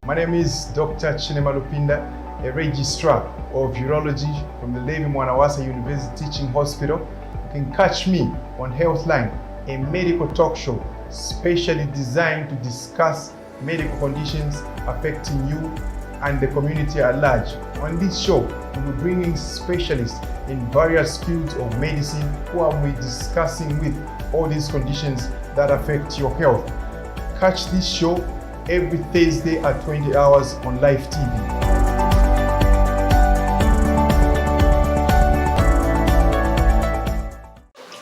My name is Dr. Chinema Lupinda, a registrar of urology from the Levi Mwanawasa University Teaching Hospital. You can catch me on Healthline, a medical talk show specially designed to discuss medical conditions affecting you and the community at large. On this show, we'll be bringing specialists in various fields of medicine who will be discussing with all these conditions that affect your health. Catch this show every Thursday at 20 hours on Live TV.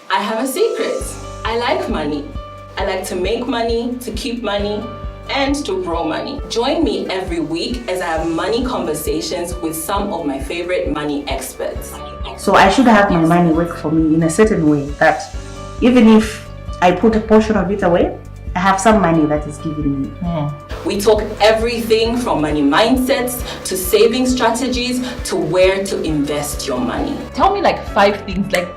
I have a secret. I like money. I like to make money, to keep money, and to grow money. Join me every week as I have money conversations with some of my favorite money experts. So I should have my money work for me in a certain way that even if I put a portion of it away, I have some money that is giving me. We talk everything from money mindsets to saving strategies to where to invest your money. Tell me like 5 things, like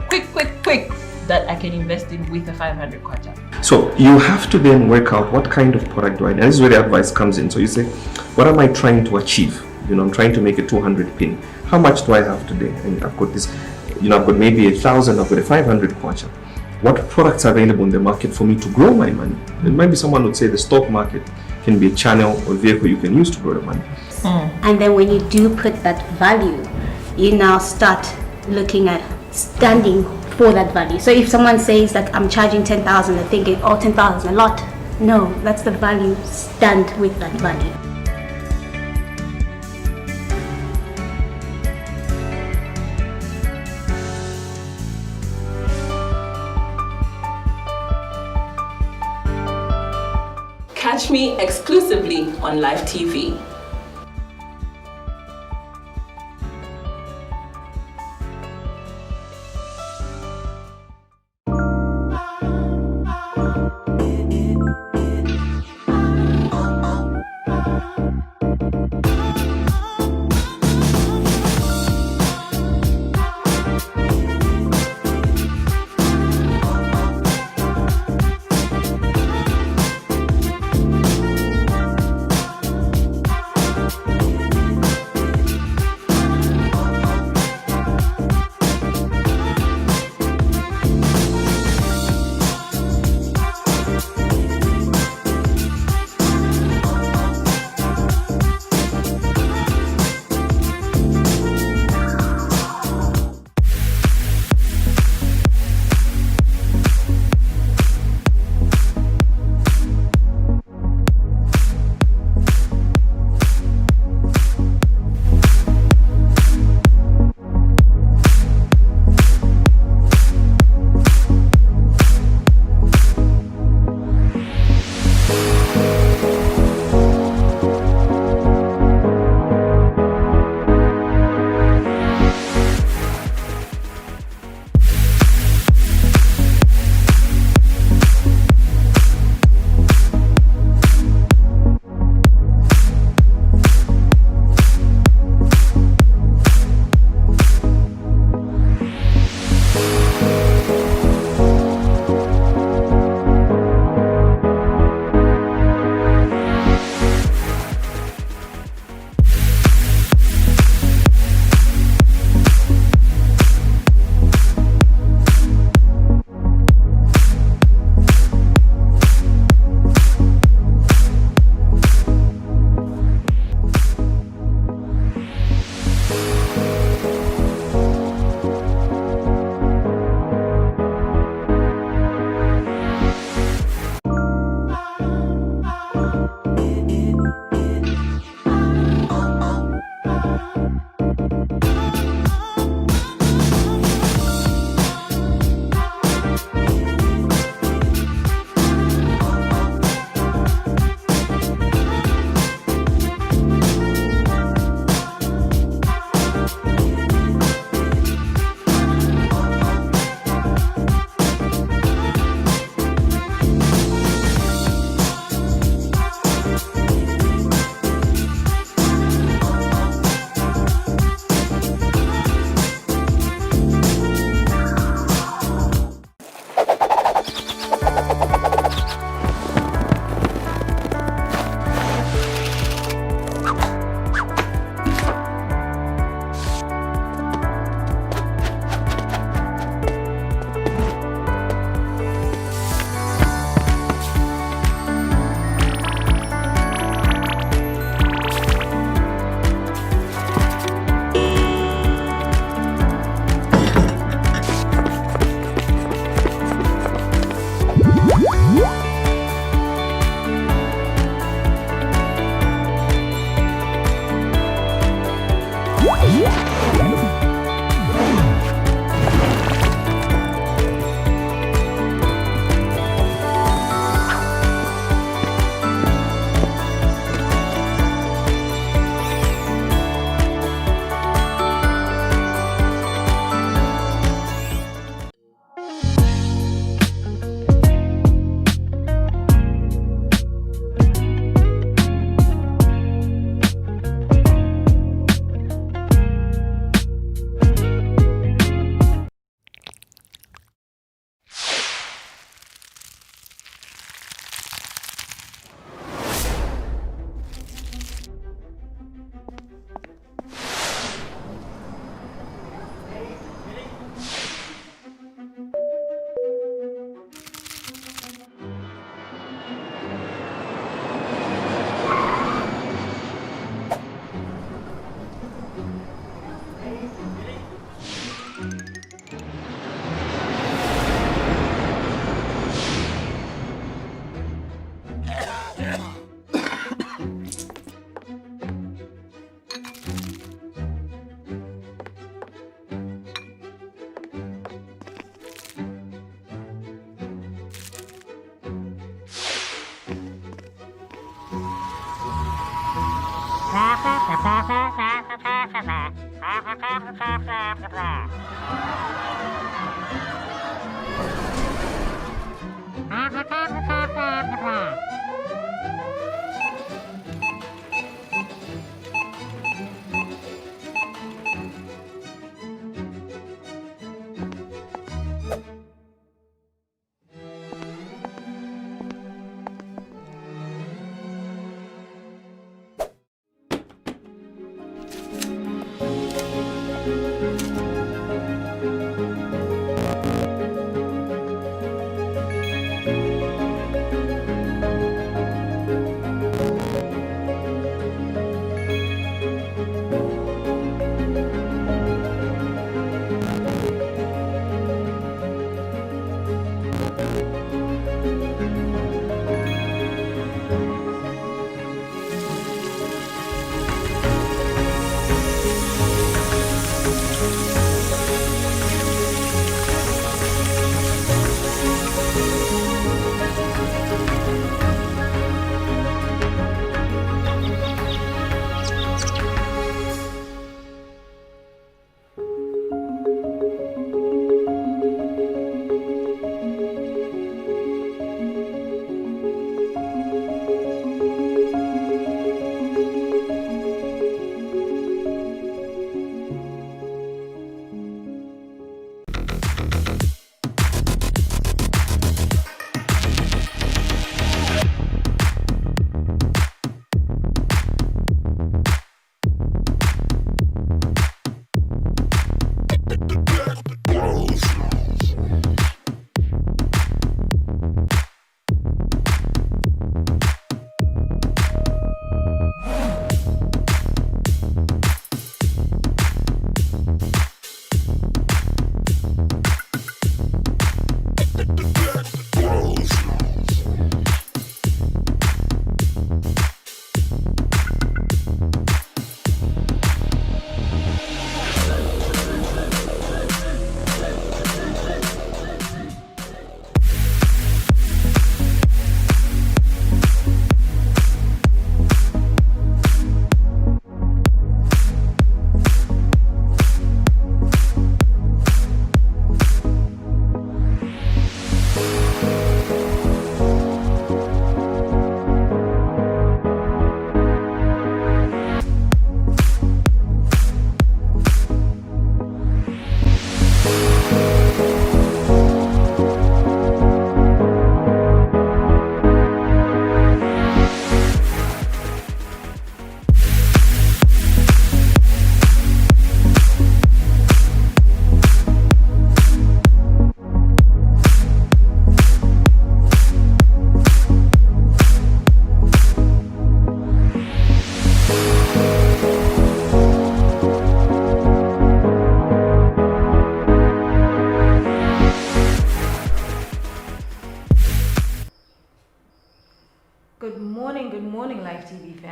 quick, that I can invest in with a 500 kwacha. So you have to then work out what kind of product do I need. This is where the advice comes in. So you say, what am I trying to achieve? I'm trying to make a 200 pin. How much do I have today? And I've got this, I've got maybe 1,000, I've got a 500 kwacha. What products are available in the market for me to grow my money? And maybe someone would say the stock market can be a channel or vehicle you can use to grow the money. And then when you do put that value, you now start looking at standing for that value. So if someone says that I'm charging 10,000, they're thinking, oh, 10,000 a lot. No, that's the value. Stand with that value. Catch me exclusively on Live TV.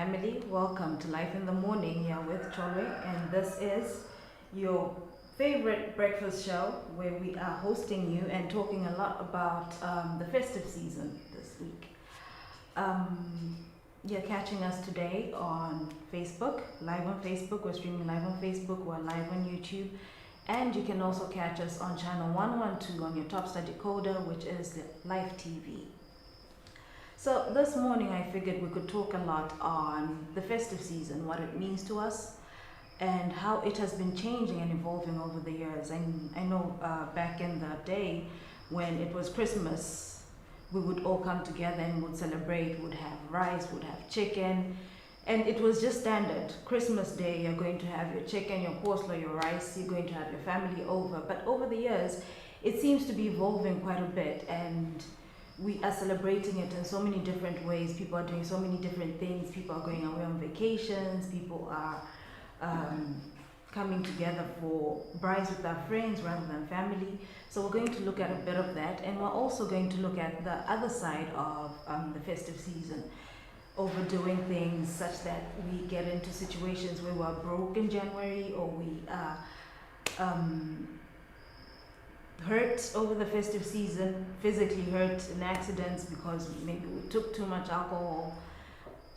family. Welcome to Life in the Morning here with Cholwe, and this is your favorite breakfast show where we are hosting you and talking a lot about the festive season this week. You're catching us today on Facebook, live on Facebook. We're streaming live on Facebook, we're live on YouTube, and you can also catch us on channel 112 on your Topstar decoder, which is the Live TV. So this morning I figured we could talk a lot on the festive season, what it means to us, and how it has been changing and evolving over the years. And I know back in the day when it was Christmas, we would all come together and would celebrate, would have rice, would have chicken, and it was just standard. Christmas Day, you're going to have your chicken, your coleslaw, your rice, you're going to have your family over. But over the years, it seems to be evolving quite a bit, and we are celebrating it in so many different ways. People are doing so many different things. People are going away on vacations. People are coming together for braais with our friends rather than family. So we're going to look at a bit of that, and we're also going to look at the other side of the festive season, overdoing things such that we get into situations where we're broke in January, or we are hurt over the festive season, physically hurt in accidents because maybe we took too much alcohol.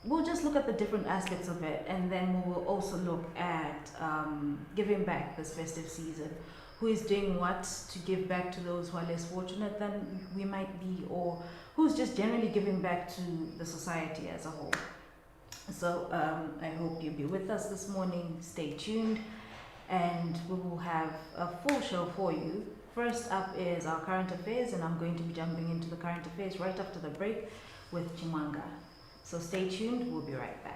We'll just look at the different aspects of it, and then we will also look at giving back this festive season. Who is doing what to give back to those who are less fortunate than we might be, or who's just generally giving back to the society as a whole. So I hope you'll be with us this morning. Stay tuned, and we will have a full show for you. First up is our current affairs, and I'm going to be jumping into the current affairs right after the break with Chimanga. So stay tuned, we'll be right back.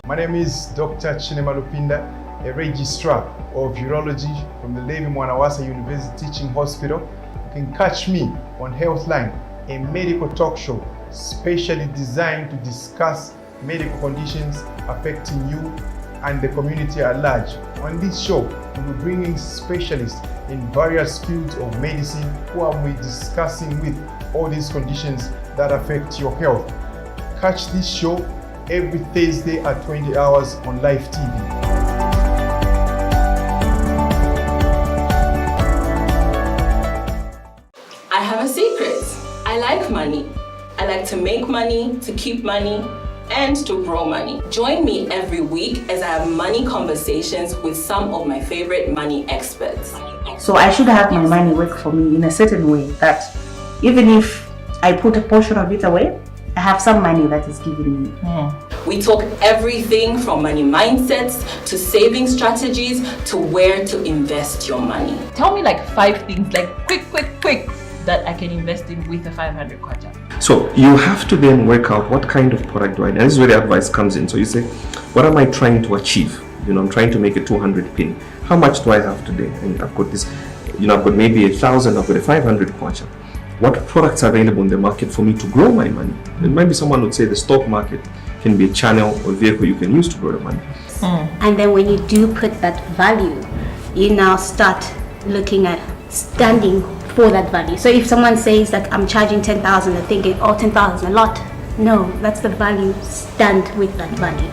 My name is Dr. Chinema Lupinda, a registrar of urology from the Levi Mwanawasa University Teaching Hospital. You can catch me on Healthline, a medical talk show specially designed to discuss medical conditions affecting you and the community at large. On this show, we'll be bringing specialists in various fields of medicine who will be discussing with all these conditions that affect your health. Catch this show every Thursday at 20 hours on Live TV. I have a secret. I like money. I like to make money, to keep money, and to grow money. Join me every week as I have money conversations with some of my favorite money experts. So I should have my money work for me in a certain way that even if I put a portion of it away, I have some money that is given me. We talk everything from money mindsets to saving strategies to where to invest your money. Tell me like 5 things, like quick, that I can invest in with a 500 kwacha. So you have to then work out what kind of product do I need. And this is where the advice comes in. So you say, what am I trying to achieve? I'm trying to make a 200 pin. How much do I have today? And I've got this, I've got maybe 1,000, I've got a 500 kwacha. What products are available in the market for me to grow my money? And maybe someone would say the stock market can be a channel or vehicle you can use to grow your money. And then when you do put that value, you now start looking at standing for that value. So if someone says that I'm charging 10,000, they're thinking, oh, 10,000 a lot. No, that's the value. Stand with that value.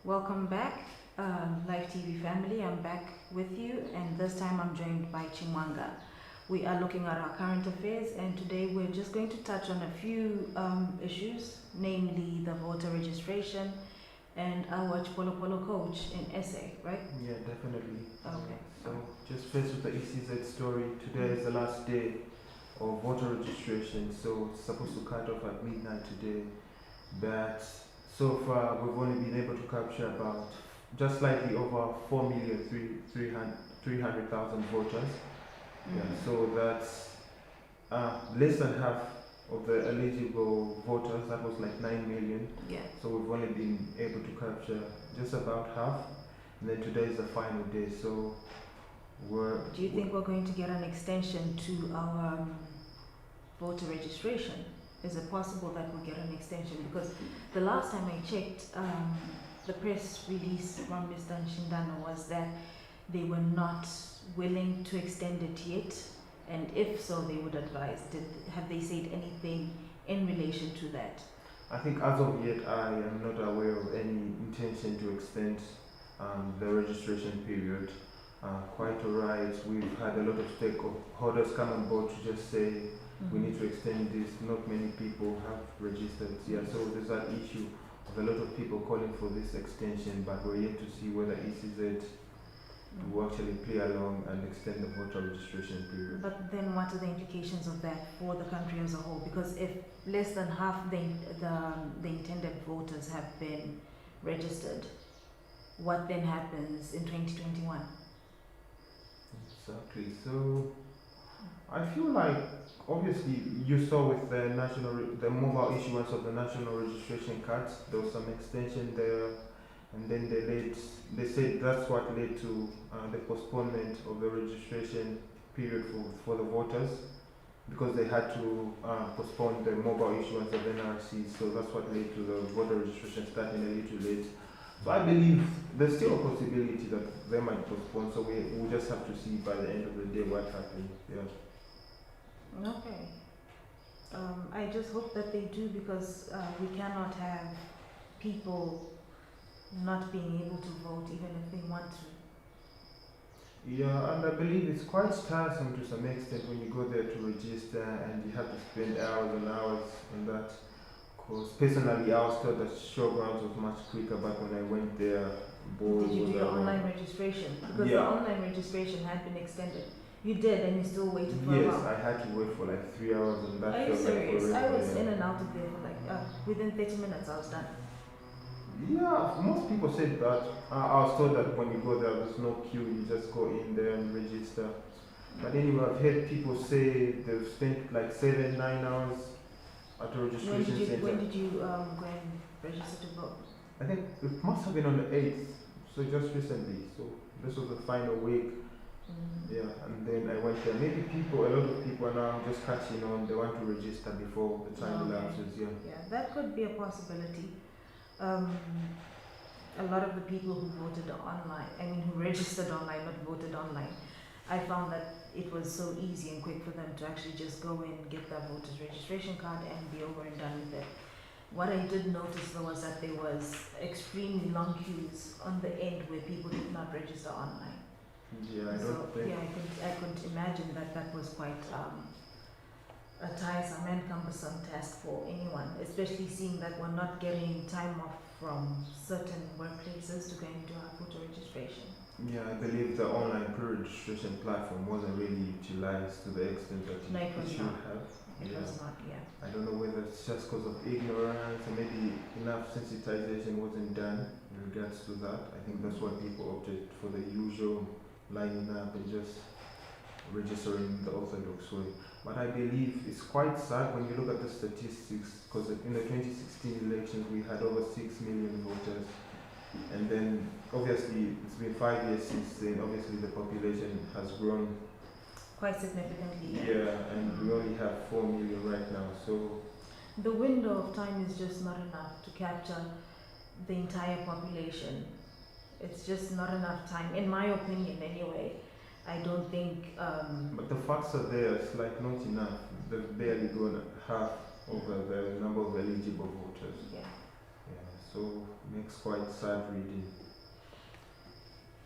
Welcome back, Live TV family. I'm back with you, and this time I'm joined by Chimwanga. We are looking at our current affairs, and today we're just going to touch on a few issues, namely the voter registration and our Polo Polo coach in essay, right? Yeah, definitely. Okay. So just first with the ECZ story, today is the last day of voter registration, so it's supposed to cut off at midnight today, but so far we've only been able to capture about just slightly over 4,300,000 voters. Yeah, so that's less than half of the eligible voters. That was like 9 million. Yeah. So we've only been able to capture just about half. And then today is the final day. So do you think we're going to get an extension to our voter registration? Is it possible that we'll get an extension? Because the last time I checked, the press release from Mr. Nshindano was that they were not willing to extend it yet? And if so, they would advise. Have they said anything in relation to that? I think as of yet, I am not aware of any intention to extend the registration period. Quite alright, we've had a lot of stakeholders come on board to just say we need to extend this. Not many people have registered. Yeah, so there's that issue of a lot of people calling for this extension, but we're yet to see whether ECZ will actually play along and extend the voter registration period. But then what are the implications of that for the country as a whole? Because if less than half the intended voters have been registered, what then happens in 2021? Exactly. So I feel like obviously you saw with the mobile issuance of the national registration cards, there was some extension there, and then they said that's what led to the postponement of the registration period for the voters, because they had to postpone the mobile issuance of NRC. So that's what led to the voter registration starting a little late. So I believe there's still a possibility that they might postpone. So we just have to see by the end of the day what happens. Yeah. Okay. I just hope that they do, because we cannot have people not being able to vote even if they want to. Yeah, and I believe it's quite tiresome to some extent when you go there to register and you have to spend hours and hours on that. Because personally, I was told that Showgrounds was much quicker, but when I went there, Did you do your online registration? Because the online registration had been extended. You did, and you still waited for a Yes, while. I had to wait for like 3 hours, and that Are you felt like serious? forever. I was Yeah. in and out of there for like within 30 minutes. I was done. Yeah, most people said that. I was told that when you go there, there's no queue, you just go in there and register. But anyway, I've heard people say they've spent like 7-9 hours at a registration center. When did you go and register to vote? I think it must have been on the 8th, so just recently. So this was the final week. Yeah, and then I went there. Maybe a lot of people are now just catching on. They want to register before the time elapses. Yeah. Yeah, that could be a possibility. A lot of the people who voted online, who registered online but voted online, I found that it was so easy and quick for them to actually just go in, get their voter's registration card and be over and done with it. What I did notice though was that there was extremely long queues on the end where people did not register online. Yeah, I could imagine that was quite a tiresome and cumbersome task for anyone, especially seeing that we're not getting time off from certain workplaces to go and do our voter registration. Yeah, I believe the online pre-registration platform wasn't really utilized to the extent that it should have. It was not, yeah. I don't know whether it's just because of ignorance or maybe enough sensitization wasn't done in regards to that. I think that's why people opted for the usual lining up and just registering the orthodox way. But I believe it's quite sad when you look at the statistics, because in the 2016 elections we had over 6 million voters, and then obviously it's been 5 years since then. Obviously the population has grown quite significantly. Yeah, and we only have 4 million right now, so the window of time is just not enough to capture the entire population. It's just not enough time, in my opinion anyway. I don't think but the facts are there. It's like not enough. They've barely gone half over the number of eligible voters. Yeah. So makes quite sad reading.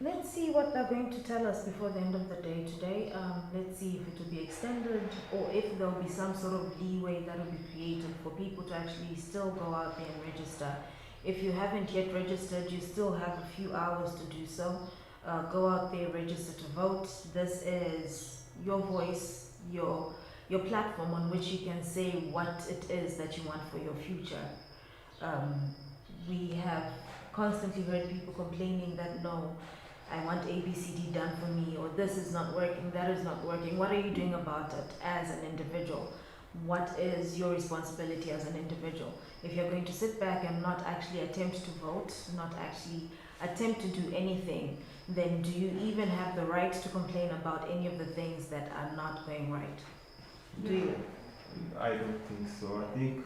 Let's see what they're going to tell us before the end of the day today. Let's see if it will be extended or if there will be some sort of leeway that will be created for people to actually still go out there and register. If you haven't yet registered, you still have a few hours to do so. Go out there, register to vote. This is your voice, your platform on which you can say what it is that you want for your future. We have constantly heard people complaining that no, I want ABCD done for me, or this is not working, that is not working. What are you doing about it as an individual? What is your responsibility as an individual? If you're going to sit back and not actually attempt to vote, not actually attempt to do anything, then do you even have the right to complain about any of the things that are not going right? Do you? I don't think so. I think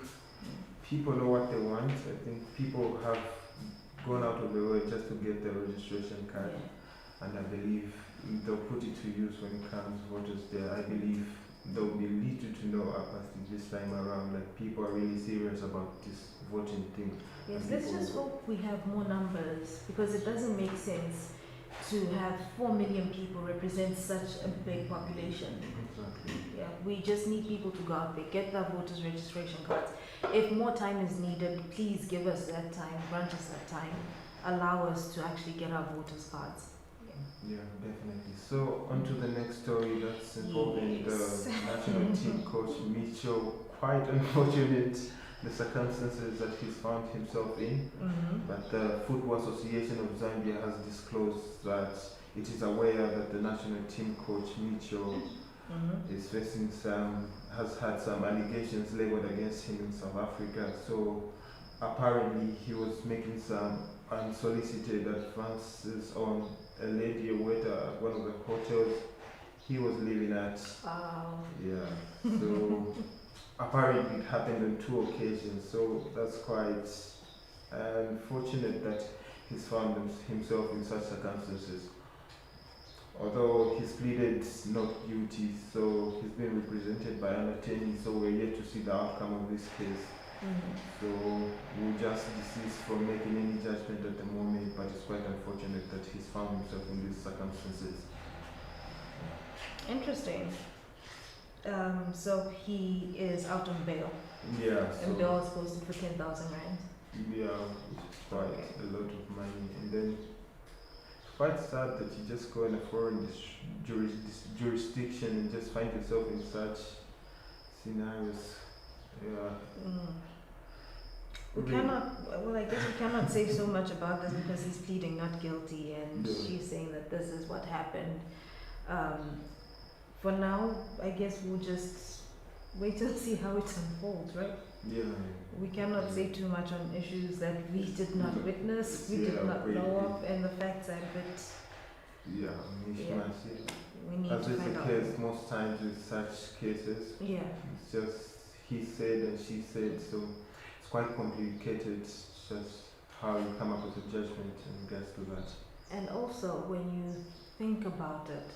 people know what they want. I think people have gone out of their way just to get their registration card. and I believe they'll put it to use when it comes voters there. I believe there'll be little to no apathy this time around. Like, people are really serious about this voting thing. Yes, And let's people- just hope we have more numbers, because it doesn't make sense to have 4 million people represent such a big population. Exactly. Yeah, we just need people to go out there, get their voters registration cards. If more time is needed, please give us that time, grant us that time, allow us to actually get our voters cards. Yeah, definitely. So on to the next story that's involving Yes. the national team coach Mitchell. Quite unfortunate the circumstances that he's found himself in, but the Football Association of Zambia has disclosed that it is aware that the national team coach Mitchell is facing has had some allegations leveled against him in South Africa. So apparently he was making some unsolicited advances on a lady, a waiter at one of the hotels he was living at. Yeah. So apparently it happened on 2 occasions. So that's quite unfortunate that he's found himself in such circumstances. Although he's pleaded not guilty, so he's been represented by an attorney, so we're yet to see the outcome of this case. So we'll just desist from making any judgment at the moment, but it's quite unfortunate that he's found himself in these circumstances. Interesting. So he is out on bail, Yeah, and so, bail is posted for 10,000 rand. yeah, which is quite a lot of money. And then it's quite sad that you just go in a foreign jurisdiction and just find yourself in such scenarios. Yeah. We cannot, well, I guess we cannot say so much about this because he's pleading not guilty and Yeah. she's saying that this is what happened. For now, I guess we'll just wait and see how it unfolds, right? Yeah. We cannot say too much on issues that we did not witness, we Yeah, did not we- know of, and the facts are a bit, Yeah, mishmash. Yeah. we need As to is find the out. case most times with such cases, Yeah. it's just he said and she said, so it's quite complicated. It's just how you come up with a judgment in regards to that. And also, when you think about it,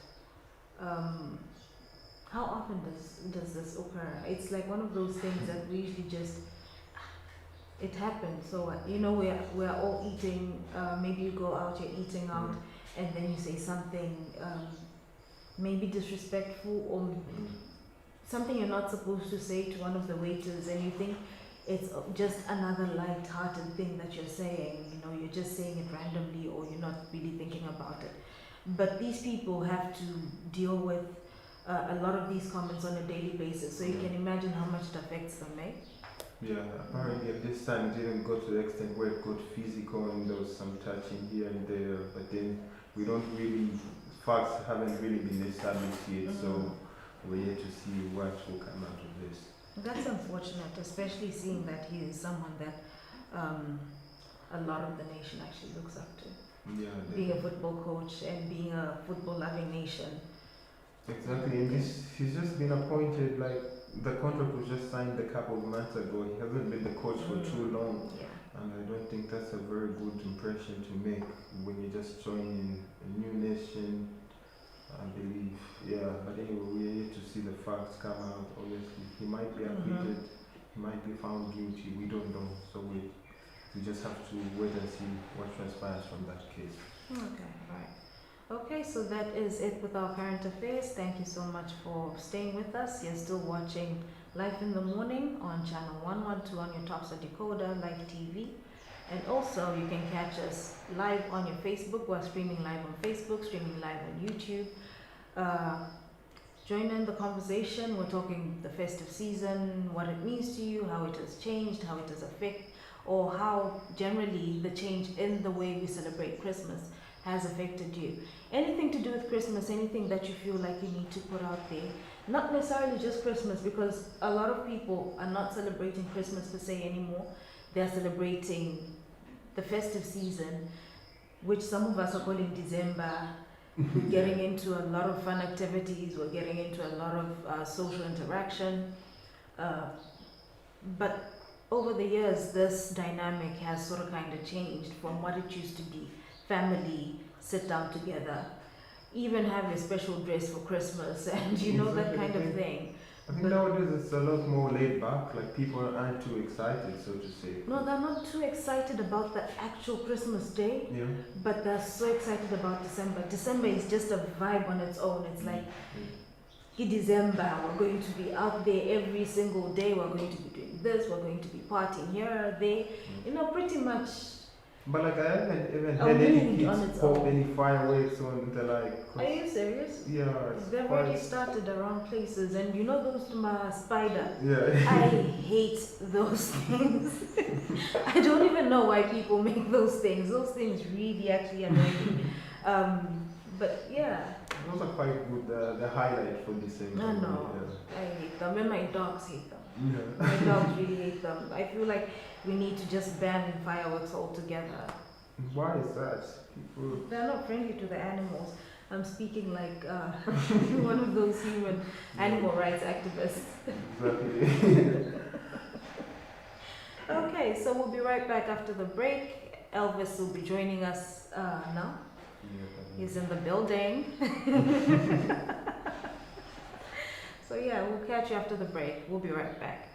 how often does this occur? It's like one of those things that we usually just, it happens. So we're all eating. Maybe you go out, you're eating out, and then you say something maybe disrespectful or something you're not supposed to say to one of the waiters, and you think it's just another light-hearted thing that you're saying. You're just saying it randomly, or you're not really thinking about it. But these people have to deal with a lot of these comments on a daily basis, so you can imagine how much it affects them, eh? Yeah, apparently at this time it didn't go to the extent where it got physical and there was some touching here and there, but then we don't really, facts haven't really been established yet, so we're yet to see what will come out of this. That's unfortunate, especially seeing that he is someone that a lot of the nation actually looks up to. Yeah, Being a football coach and being a football-loving nation. exactly, and he's just been appointed, like, the contract was just signed a couple of months ago. He hasn't been the coach for too long, Yeah. and I don't think that's a very good impression to make when you just join in a new nation, I believe. Yeah, but anyway, we're here to see the facts come out. Obviously, he might be acquitted, he might be found guilty, we don't know, so we just have to wait and see what transpires from that case. Okay, right. Okay, so that is it with our current affairs. Thank you so much for staying with us. You're still watching Life in the Morning on channel 112 on your Topstar decoder, Live TV. And also you can catch us live on your Facebook. We're streaming live on Facebook, streaming live on YouTube. Join in the conversation. We're talking the festive season, what it means to you, how it has changed, how it has affected, or how generally the change in the way we celebrate Christmas has affected you. Anything to do with Christmas, anything that you feel like you need to put out there. Not necessarily just Christmas, because a lot of people are not celebrating Christmas per se anymore. They're celebrating the festive season, which some of us are calling December. We're getting into a lot of fun activities. We're getting into a lot of social interaction. But over the years, this dynamic has sort of kind of changed from what it used to be. Family, sit down together, even have a special dress for Christmas and that kind of thing. I think nowadays it's a lot more laid back, like people aren't too excited, so to say. No, they're not too excited about the actual Christmas day, Yeah. but they're so excited about December. December is just a vibe on its own. It's like, in December, we're going to be out there every single day, we're going to be doing this, we're going to be partying here, there, pretty much. But like I haven't even A had any mood on kids its pop own. any fireworks on the like. Are you serious? Yeah, it's They've quite- already started around places, and those spider. Yeah. I hate those things. I don't even know why people make those things. Those things really actually annoy me. But yeah. Those are quite good. The highlight for December. No, I hate them, and my dogs hate them. Yeah. My dogs really hate them. I feel like we need to just ban fireworks altogether. Why is that? People. They're not friendly to the animals. I'm speaking like one of those human animal rights activists. Exactly. Okay, so we'll be right back after the break. Elvis will be joining us now. He's in the building. So yeah, we'll catch you after the break. We'll be right back.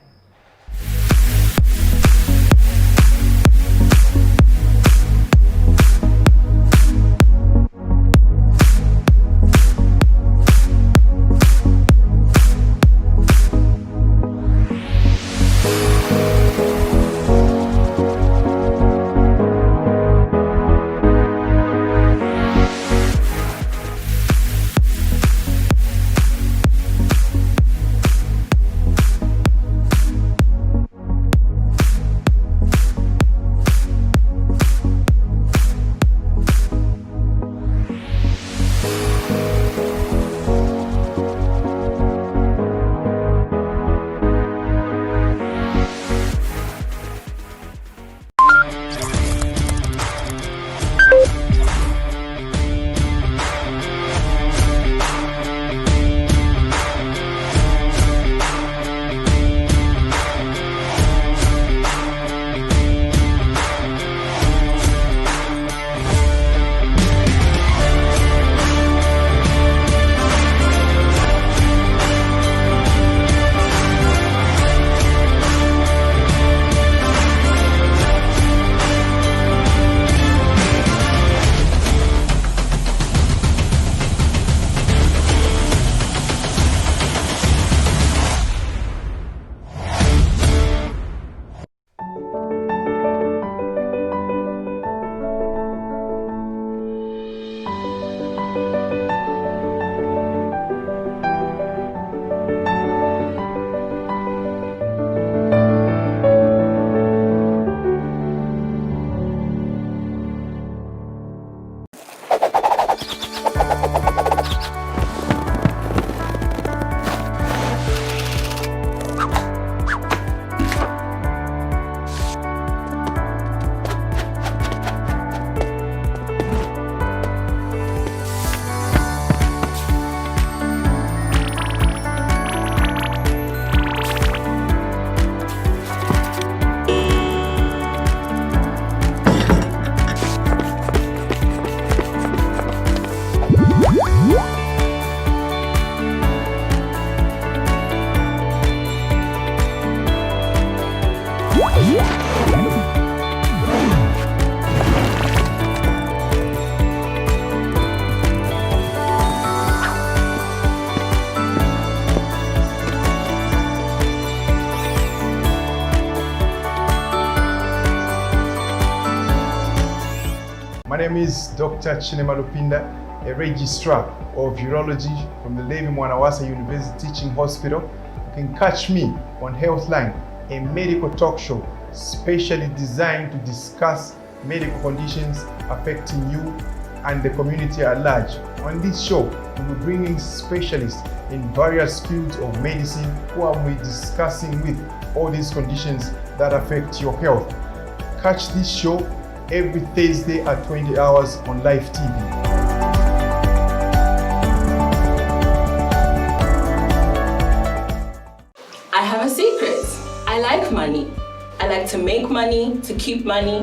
My name is Dr. Chinema Lupinda, a registrar of urology from the Levi Mwanawasa University Teaching Hospital. You can catch me on Healthline, a medical talk show specially designed to discuss medical conditions affecting you and the community at large. On this show, we'll be bringing specialists in various fields of medicine who will be discussing with all these conditions that affect your health. Catch this show every Thursday at 20 hours on Live TV. I have a secret. I like money. I like to make money, to keep money,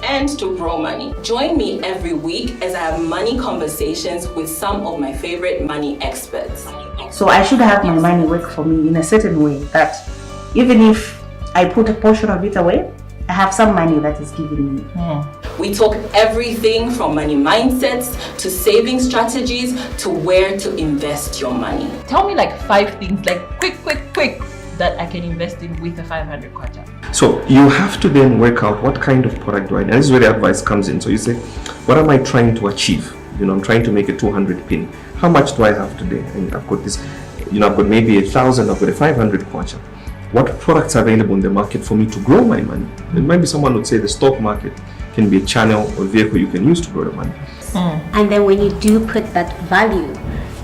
and to grow money. Join me every week as I have money conversations with some of my favorite money experts. So I should have my money work for me in a certain way that even if I put a portion of it away, I have some money that is given me. We talk everything from money mindsets to saving strategies to where to invest your money. Tell me like 5 things, like quick, that I can invest in with a 500 kwacha. So you have to then work out what kind of product do I need. And this is where the advice comes in. So you say, what am I trying to achieve? I'm trying to make a 200 pin. How much do I have today? And I've got this, I've got maybe 1,000, I've got a 500 kwacha. What products are available in the market for me to grow my money? And maybe someone would say the stock market can be a channel or vehicle you can use to grow the money. And then when you do put that value,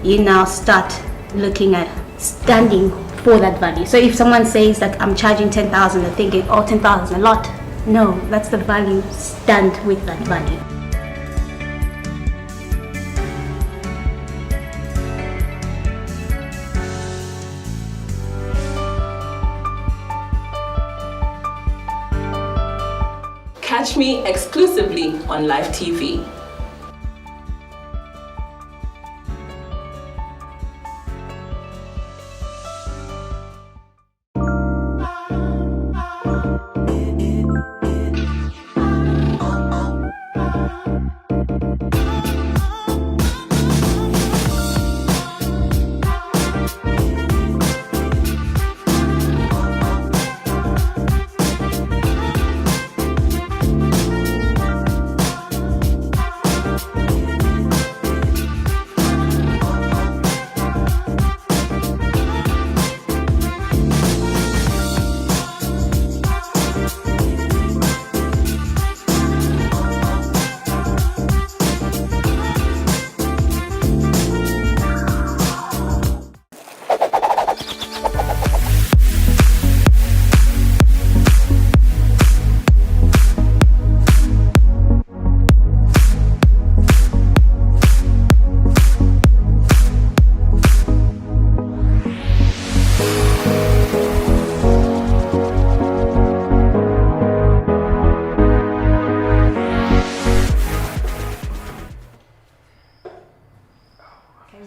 you now start looking at standing for that value. So if someone says that I'm charging 10,000, they're thinking, oh, 10,000 a lot. No, that's the value. Stand with that value. Catch me exclusively on Live TV.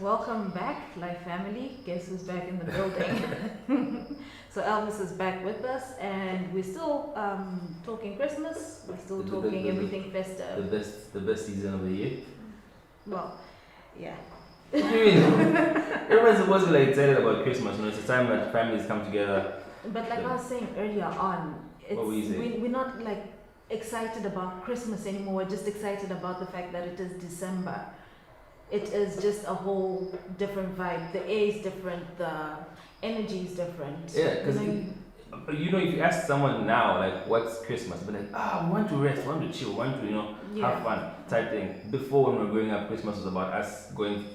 Welcome back, Life Family. Guess who's back in the building? So Elvis is back with us, and we're still talking Christmas. We're still talking everything festive. The best season of the year. Well, yeah. What do you mean? Everyone's supposed to be like excited about Christmas. It's a time that families come together. But like I was saying earlier on, What were you saying? we're not like excited about Christmas anymore. We're just excited about the fact that it is December. It is just a whole different vibe. The air is different. The energy is different. Yeah, because if you ask someone now, like, what's Christmas? But like, we want to rest, we want to chill, we want to, have fun, type thing. Before, when we were growing up, Christmas was about us going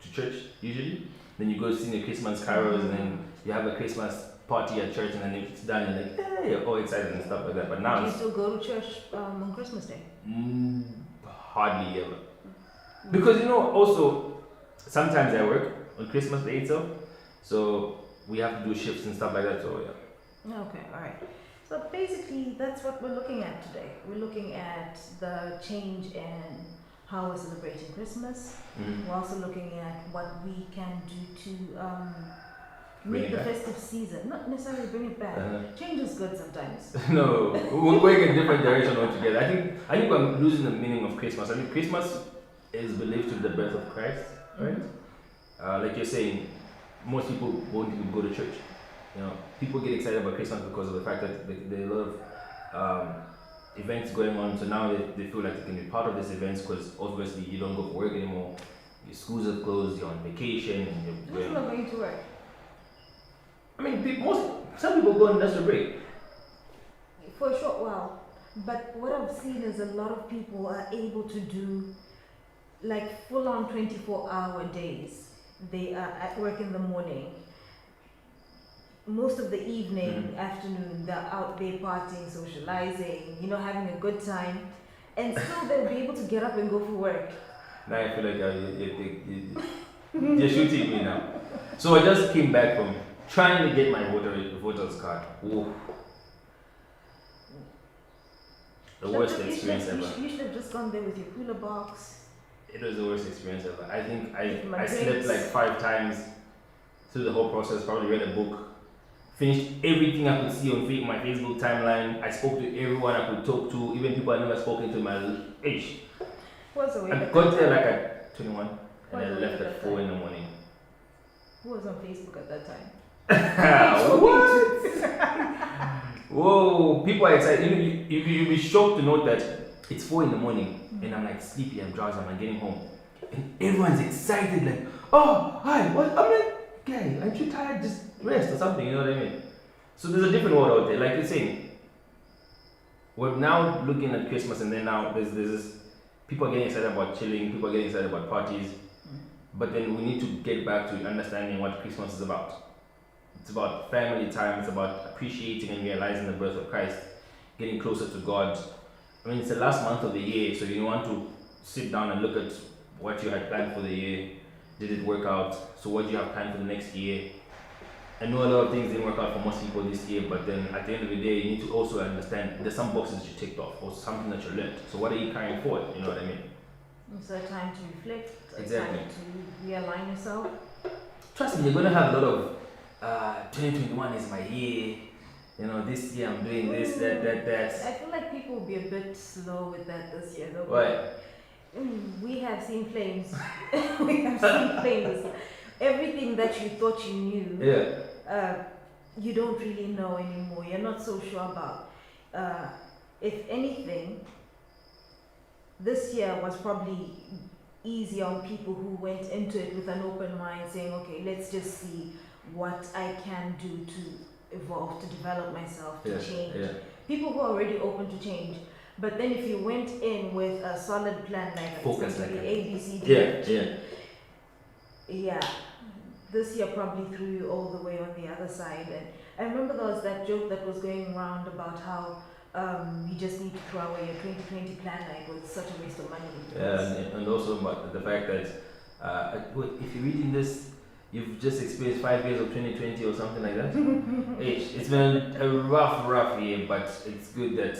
to church, usually. Then you go sing the Christmas carols, and then you have a Christmas party at church, and then it's done, and like, hey, you're all excited and stuff like that. But now, do you still go to church on Christmas Day? Hardly ever. Because also sometimes I work on Christmas Day itself, so we have to do shifts and stuff like that. So yeah. Okay, all right. So basically, that's what we're looking at today. We're looking at the change in how we're celebrating Christmas. We're also looking at what we can do to make the festive season, not necessarily bring it back. Change is good sometimes. No, we're going in a different direction altogether. I think I'm losing the meaning of Christmas. I mean, Christmas is believed to be the birth of Christ, right? Like you're saying, most people won't even go to church. People get excited about Christmas because of the fact that there are a lot of events going on. So now they feel like they can be part of these events because obviously you don't go to work anymore. Your schools are closed. You're on vacation. And Who's not going to work? I mean, some people go on industrial break for a short while. But what I've seen is a lot of people are able to do like full-on 24-hour days. They are at work in the morning. Most of the evening, afternoon, they're out there partying, socializing, having a good time. And still they'll be able to get up and go for work. Now I feel like you're shooting me now. So I just came back from trying to get my voter's card. Ooh. The worst You should experience have- ever. You should have just gone there with your cooler box. It was the worst experience ever. I think My I slept drinks. like 5 times through the whole process. Probably read a book, finished everything I could see on my Facebook timeline. I spoke to everyone I could talk to, even people I never spoken to in my age. Who was awake I at got that there time? like at 21, and I Who was left awake at at 4 that in the morning. Who was on Facebook at that time? What? Whoa, people are excited. You'll be shocked to know that it's 4 in the morning and I'm like sleepy, I'm drowsy, I'm getting home. And everyone's excited, like, oh, hi, what? I'm like, guy, aren't you tired? Just rest or something, you know what I mean? So there's a different world out there. Like you're saying, we're now looking at Christmas and then now there's this, people are getting excited about chilling, people are getting excited about parties. But then we need to get back to understanding what Christmas is about. It's about family time, it's about appreciating and realizing the birth of Christ, getting closer to God. I mean, it's the last month of the year, so you want to sit down and look at what you had planned for the year. Did it work out? So what do you have planned for the next year? I know a lot of things didn't work out for most people this year, but then at the end of the day, you need to also understand there's some boxes you ticked off or something that you learned. So what are you carrying forward? You know what I mean? It's a time to reflect, Exactly. a time to realign yourself. Trust me, you're gonna have a lot of 2021 is my year. You know, this year I'm doing this, that. I feel like people will be a bit slow with that this year though. Why? We have seen flames. We have seen flames. Everything that you thought you knew, Yeah. you don't really know anymore. You're not so sure about. If anything, this year was probably easier on people who went into it with an open mind, saying, okay, let's just see what I can do to evolve, to develop myself, to change. Yeah. People who are already open to change. But then if you went in with a solid plan, like it's going Focus, to be like A, B, C, D, Yeah, F, G, yeah. yeah, this year probably threw you all the way on the other side. And I remember there was that joke that was going around about how you just need to throw away your 2020 plan, like it was such a waste of money. And also about the fact that if you're reading this, you've just experienced 5 years of 2020 or something like that. It's been a rough year, but it's good that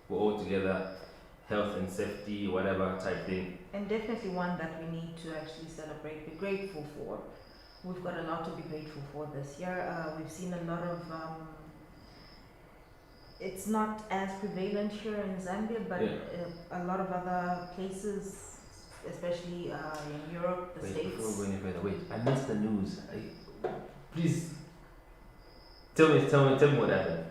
we're all together, health and safety, whatever type thing. And definitely one that we need to actually celebrate, be grateful for. We've got a lot to be grateful for this year. We've seen a lot of, it's not as prevalent here in Zambia, but a lot of other places, especially in Europe, the States. Before we go any further, wait, I missed the news. Please tell me what happened.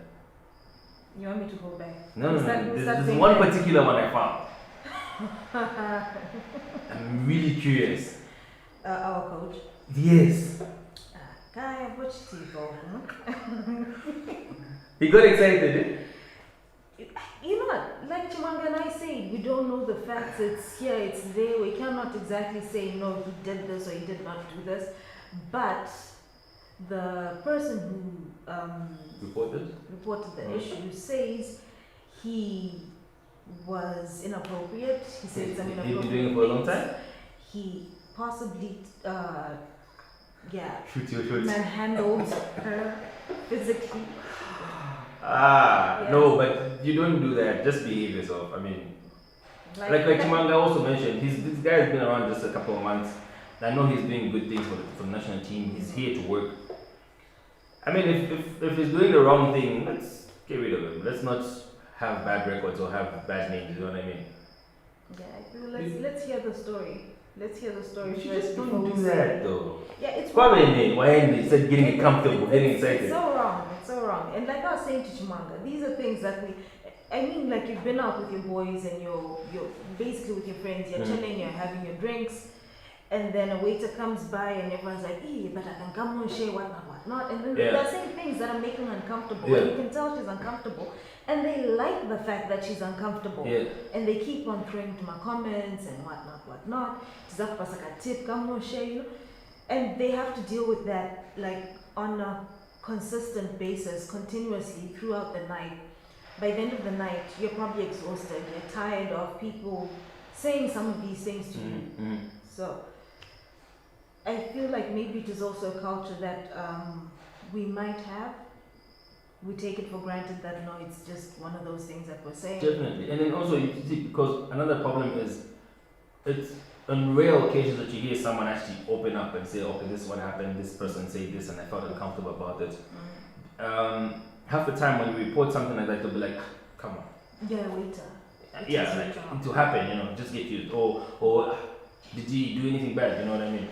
You want me to go back? No. Who's that There's one particular one I found. I'm really curious. Our coach. Yes. Guy, watch TV. He got excited. You know what? Like Chimanga and I say, we don't know the facts. It's here, it's there. We cannot exactly say, no, he did this or he did not do this. But the person who reported the issue says he was inappropriate. He said some inappropriate He's been doing it for a long time? He possibly, Shoot. manhandled her physically. No, but you don't do that. Just behave yourself. I mean, like Chimanga also mentioned, this guy has been around just a couple of months. I know he's doing good things for the national team. He's here to work. I mean, if he's doing the wrong thing, let's get rid of him. Let's not have bad records or have bad names. You know what I mean? Yeah, I feel let's hear the story. Let's hear the story You first. just don't do that though. Yeah, it's probably wrong. when he said getting comfortable, getting excited. It's so wrong. It's so wrong. And like I was saying to Chimanga, these are things that I mean, like you've been out with your boys and you're basically with your friends. You're chilling. You're having your drinks. And then a waiter comes by and everyone's like, but I can come and share whatnot. And then they're saying things that are making her uncomfortable. And you can tell she's uncomfortable. And they like the fact that she's uncomfortable. And they keep on throwing to my comments and whatnot. Tip, come and share, you know. And they have to deal with that like on a consistent basis, continuously throughout the night. By the end of the night, you're probably exhausted. You're tired of people saying some of these things to you. So I feel like maybe it is also a culture that we might have we take it for granted that no, it's just one of those things that we're saying. Definitely. And then also you see, because another problem is it's on rare occasions that you hear someone actually open up and say, okay, this is what happened, this person said this and I felt uncomfortable about it. Half the time when you report something like that, they'll be like, come on. Yeah, waiter. Yeah, like it will happen, you know, just get used. Or did you do anything bad, you know what I mean?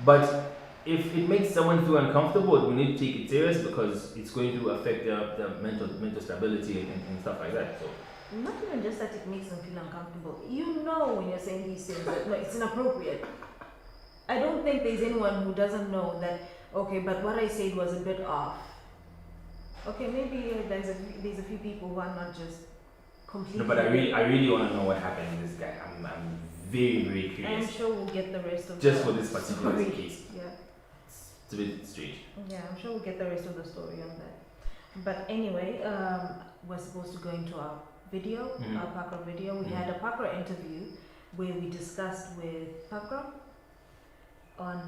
But if it makes someone feel uncomfortable, we need to take it serious because it's going to affect their mental stability and stuff like that. So Not even just that it makes them feel uncomfortable. You know when you're saying these things that no, it's inappropriate. I don't think there's anyone who doesn't know that, okay, but what I said was a bit off. Okay, maybe there's a few people who are not just completely... No, but I really want to know what happened to this guy. I'm very, very curious. I'm sure we'll get the rest of just the for this particular story. case. Yeah. It's a bit strange. Yeah, I'm sure we'll get the rest of the story on that. But anyway, we're supposed to go into our video, our Pakra video. We had a Pakra interview where we discussed with Pakra on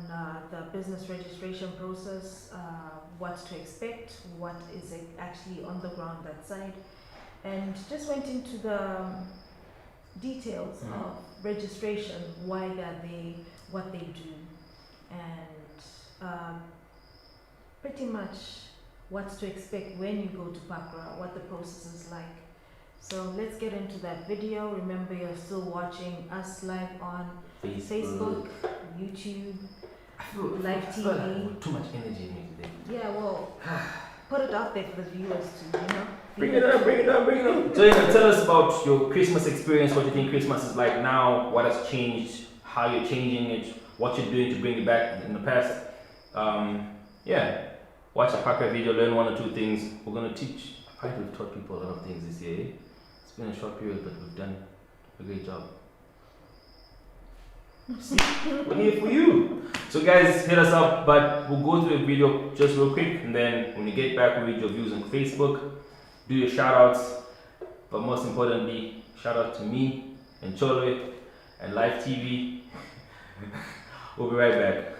the business registration process, what to expect, what is actually on the ground that side, and just went into the details of registration, why they're there, what they do, and pretty much what to expect when you go to Pakra, what the process is like. So let's get into that video. Remember, you're still watching us live on Facebook, YouTube, live TV. Too much energy in me today. Yeah, well, put it out there for the viewers to, you know. Bring it up. So, you know, tell us about your Christmas experience, what you think Christmas is like now, what has changed, how you're changing it, what you're doing to bring it back in the past. Yeah, watch a Pakra video, learn one or two things. We're going to teach. I think we've taught people a lot of things this year. It's been a short period, but we've done a great job. We're here for you. So guys, hit us up, but we'll go through the video just real quick, and then when you get back, we'll read your views on Facebook, do your shout outs, but most importantly, shout out to me and Cholo and Live TV. We'll be right back.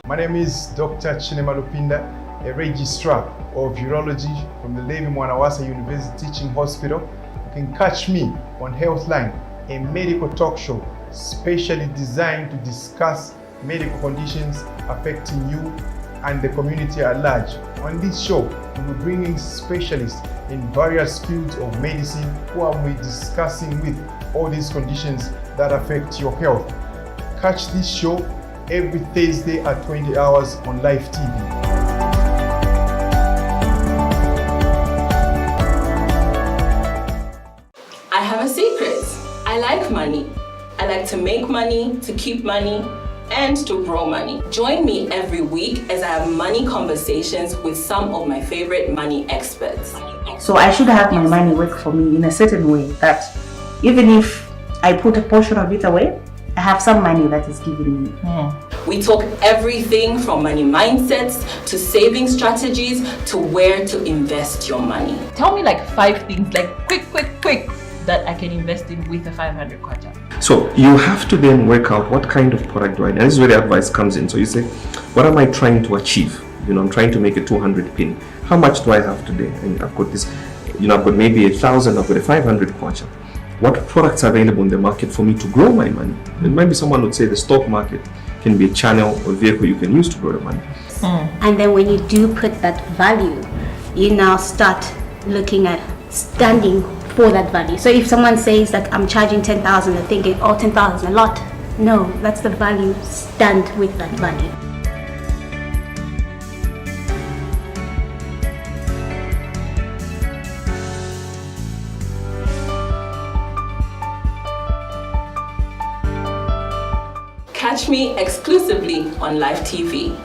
My name is Dr. Chinema Lupinda, a registrar of urology from the Levi Mwanawasa University Teaching Hospital. You can catch me on Healthline, a medical talk show specially designed to discuss medical conditions affecting you and the community at large. On this show, we will bring in specialists in various fields of medicine who will be discussing with all these conditions that affect your health. Catch this show every Thursday at 20 hours on Live TV. I have a secret. I like money. I like to make money, to keep money, and to grow money. Join me every week as I have money conversations with some of my favorite money experts. So I should have my money work for me in a certain way that even if I put a portion of it away, I have some money that is given me. We talk everything from money mindsets to saving strategies to where to invest your money. Tell me like 5 things, like quick, that I can invest in with a 500 kwacha. So you have to then work out what kind of product do I need. And this is where the advice comes in. So you say, what am I trying to achieve? I'm trying to make a 200 pin. How much do I have today? And I've got this, I've got maybe 1,000, I've got a 500 kwacha. What products are available in the market for me to grow my money? And maybe someone would say the stock market can be a channel or vehicle you can use to grow the money. And then when you do put that value, you now start looking at standing for that value. So if someone says that I'm charging 10,000, they're thinking, oh, 10,000 a lot. No, that's the value. Stand with that value. Catch me exclusively on Live TV.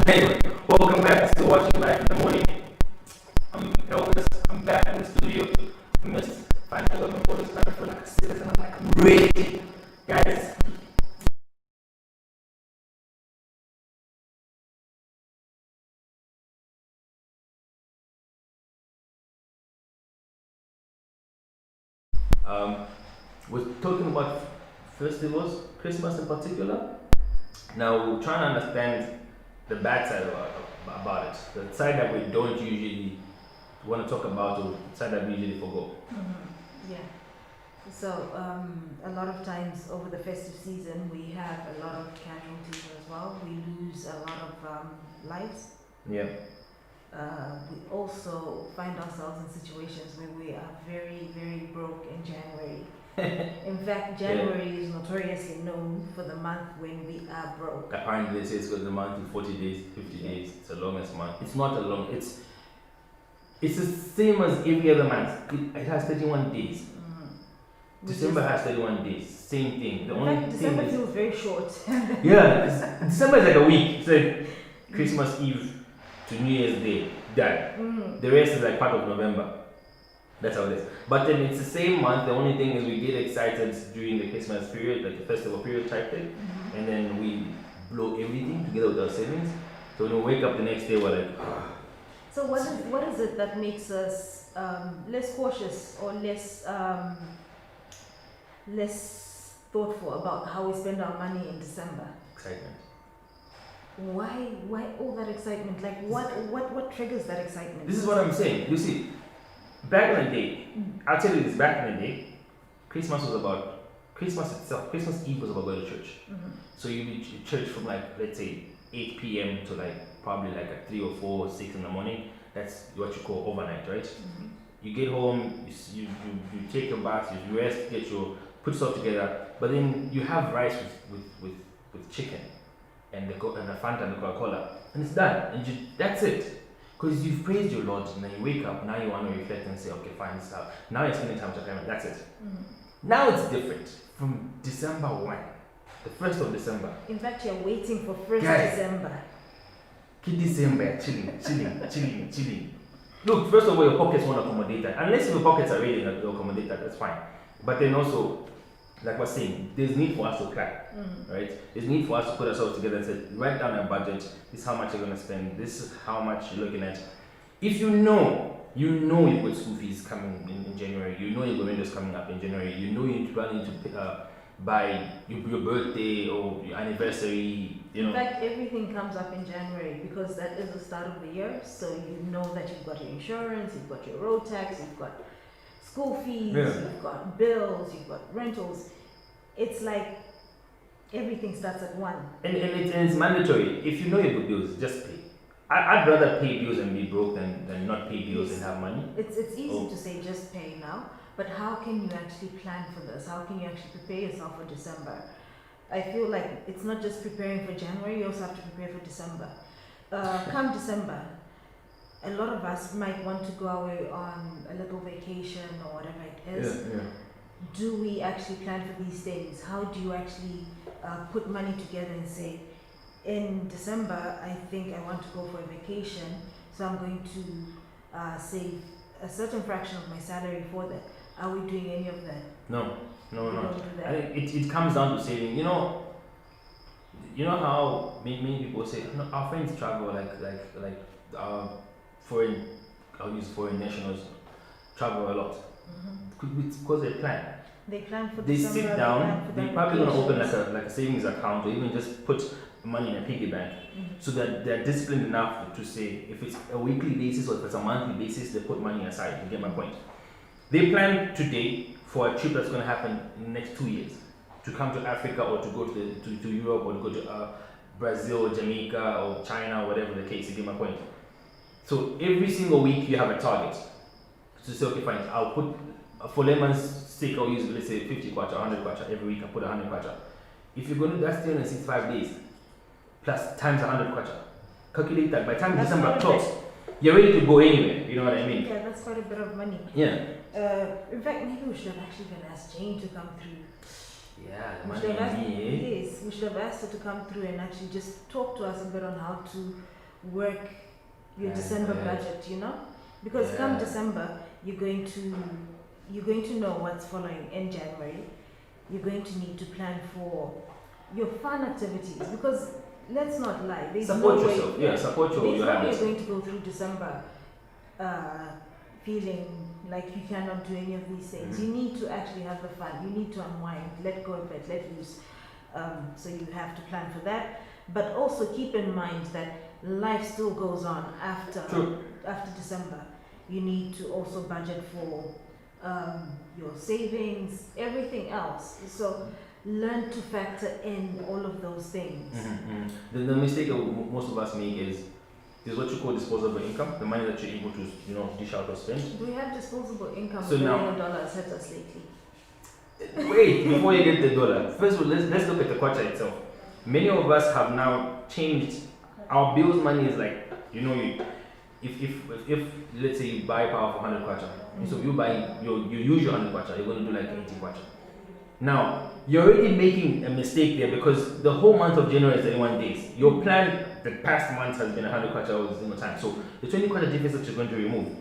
Anyway, welcome back to Watching Life in the Morning. I'm Elvis. I'm back in the studio. I missed finally got my photos back for like 6 and I'm like, I'm ready. Guys. We're talking about festivals, Christmas in particular. Now we're trying to understand the bad side about it, the side that we don't usually want to talk about, or the side that we usually forgo. Yeah. So a lot of times over the festive season, we have a lot of casualties as well. We lose a lot of lives. Yeah. We also find ourselves in situations where we are very, very broke in January. In fact, January is notoriously known for the month when we are broke. Apparently they say it's got the month in 40 days, 50 days. It's the longest month. It's not a long, it's the same as every other month. It has 31 days. December has 31 days. Same thing. The only thing December is, feels very short. yeah, December is like a week. It's like Christmas Eve to New Year's Day. Done. The rest is like part of November. That's how it is. But then it's the same month. The only thing is we get excited during the Christmas period, like the festival period type thing, and then we blow everything together with our savings. So when we wake up the next day, we're like, So what is it that makes us less cautious or less thoughtful about how we spend our money in December? excitement. Why all that excitement? Like what triggers that excitement? This is what I'm saying. You see, back in the day, I'll tell you this, back in the day, Christmas itself, Christmas Eve was about going to church. So you'd be church from like, let's say 8 p.m. to like probably like at 3 or 4 or 6 in the morning. That's what you call overnight, right? You get home, you take your bath, you rest, put yourself together, but then you have rice with chicken and the Fanta and the Coca-Cola, and it's done, and that's it. Because you've praised your Lord, and then you wake up, now you want to reflect and say, okay, fine, this is how, now you're spending time with your family, that's it. Now it's different. From December 1, the 1st of December. In fact, you're waiting for 1st December. Keep December, chilling. Look, first of all, your pockets won't accommodate that. Unless your pockets are ready to accommodate that, that's fine. But then also, like we're saying, there's need for us to plan, right? There's need for us to put ourselves together and say, write down a budget. This is how much you're going to spend. This is how much you're looking at. If you know you've got school fees coming in January. You know you've got rentals coming up in January. You know you're planning to buy your birthday or your anniversary. You know. In fact, everything comes up in January because that is the start of the year. So you know that you've got your insurance, you've got your road tax, you've got school fees, you've got bills, you've got rentals. It's like everything starts at 1. And it's mandatory. If you know you've got bills, just pay. I'd rather pay bills and be broke than not pay bills and have money. It's easy to say just pay now, but how can you actually plan for this? How can you actually prepare yourself for December? I feel like it's not just preparing for January, you also have to prepare for December. Come December, a lot of us might want to go away on a little vacation or whatever it is. Do we actually plan for these things? How do you actually put money together and say, in December, I think I want to go for a vacation, so I'm going to save a certain fraction of my salary for that. Are we doing any of that? No. Don't do that. I think it comes down to saving. You know how many people say, no, our friends travel like foreign, I'll use foreign nationals travel a lot because they plan. They plan for They December, sit down. plan for They're their probably gonna open vacations. like a savings account or even just put money in a piggy bank, so that they're disciplined enough to say if it's a weekly basis or if it's a monthly basis, they put money aside. You get my point? They plan today for a trip that's going to happen in the next 2 years, to come to Africa or to go to Europe or to go to Brazil or Jamaica or China or whatever the case. You get my point? So every single week you have a target to say, okay, fine, I'll put, for layman's sake, I'll use, let's say 50 kwacha, 100 kwacha every week. I put 100 kwacha. If you're going to do that 365 days plus times 100 kwacha, calculate that. By the time December close, you're ready to go anywhere. You know what I mean? Yeah, that's quite a bit of money. Yeah. In fact, maybe we should have actually been asked Jane to come through. Yeah, the We money should have asked, in me, yes, we should have asked her to come through and actually just talk to us a bit on how to work your December budget, you know? Because come December, you're going to know what's following in January. You're going to need to plan for your fun activities, because let's not lie, there's Support no yourself. way, Yeah, support your there's no way habits. you're going to go through December feeling like you cannot do any of these things. You need to actually have the fun. You need to unwind, let go a bit, let loose. So you have to plan for that. But also keep in mind that life still goes on after December. You need to also budget for your savings, everything else. So learn to factor in all of those things. The mistake that most of us make is what you call disposable income, the money that you're able to, dish out or spend. Do we have disposable income So when now- the dollar has hit us lately? Wait, before you get the dollar, first of all, let's look at the kwacha itself. Many of us have now changed. Our bills money is like, if let's say you buy power for 100 kwacha, so you use your 100 kwacha, you're going to do like 80 kwacha. Now, you're already making a mistake there, because the whole month of January is 31 days. Your plan the past month has been 100 kwacha all the time. So the 20 kwacha difference that you're going to remove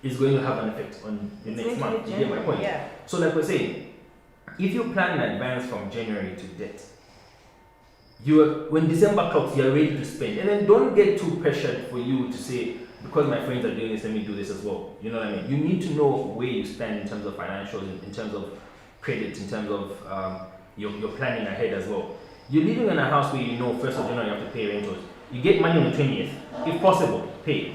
is going to have an effect on the next month. You get my point? Yeah. So like we're saying, if you plan in advance from January to debt, when December clocks, you're ready to spend. And then don't get too pressured for you to say, because my friends are doing this, let me do this as well. You know what I mean? You need to know where you stand in terms of financials, in terms of credit, in terms of your planning ahead as well. You're living in a house where 1st of January you have to pay rentals. You get money on the 20th, if possible, pay.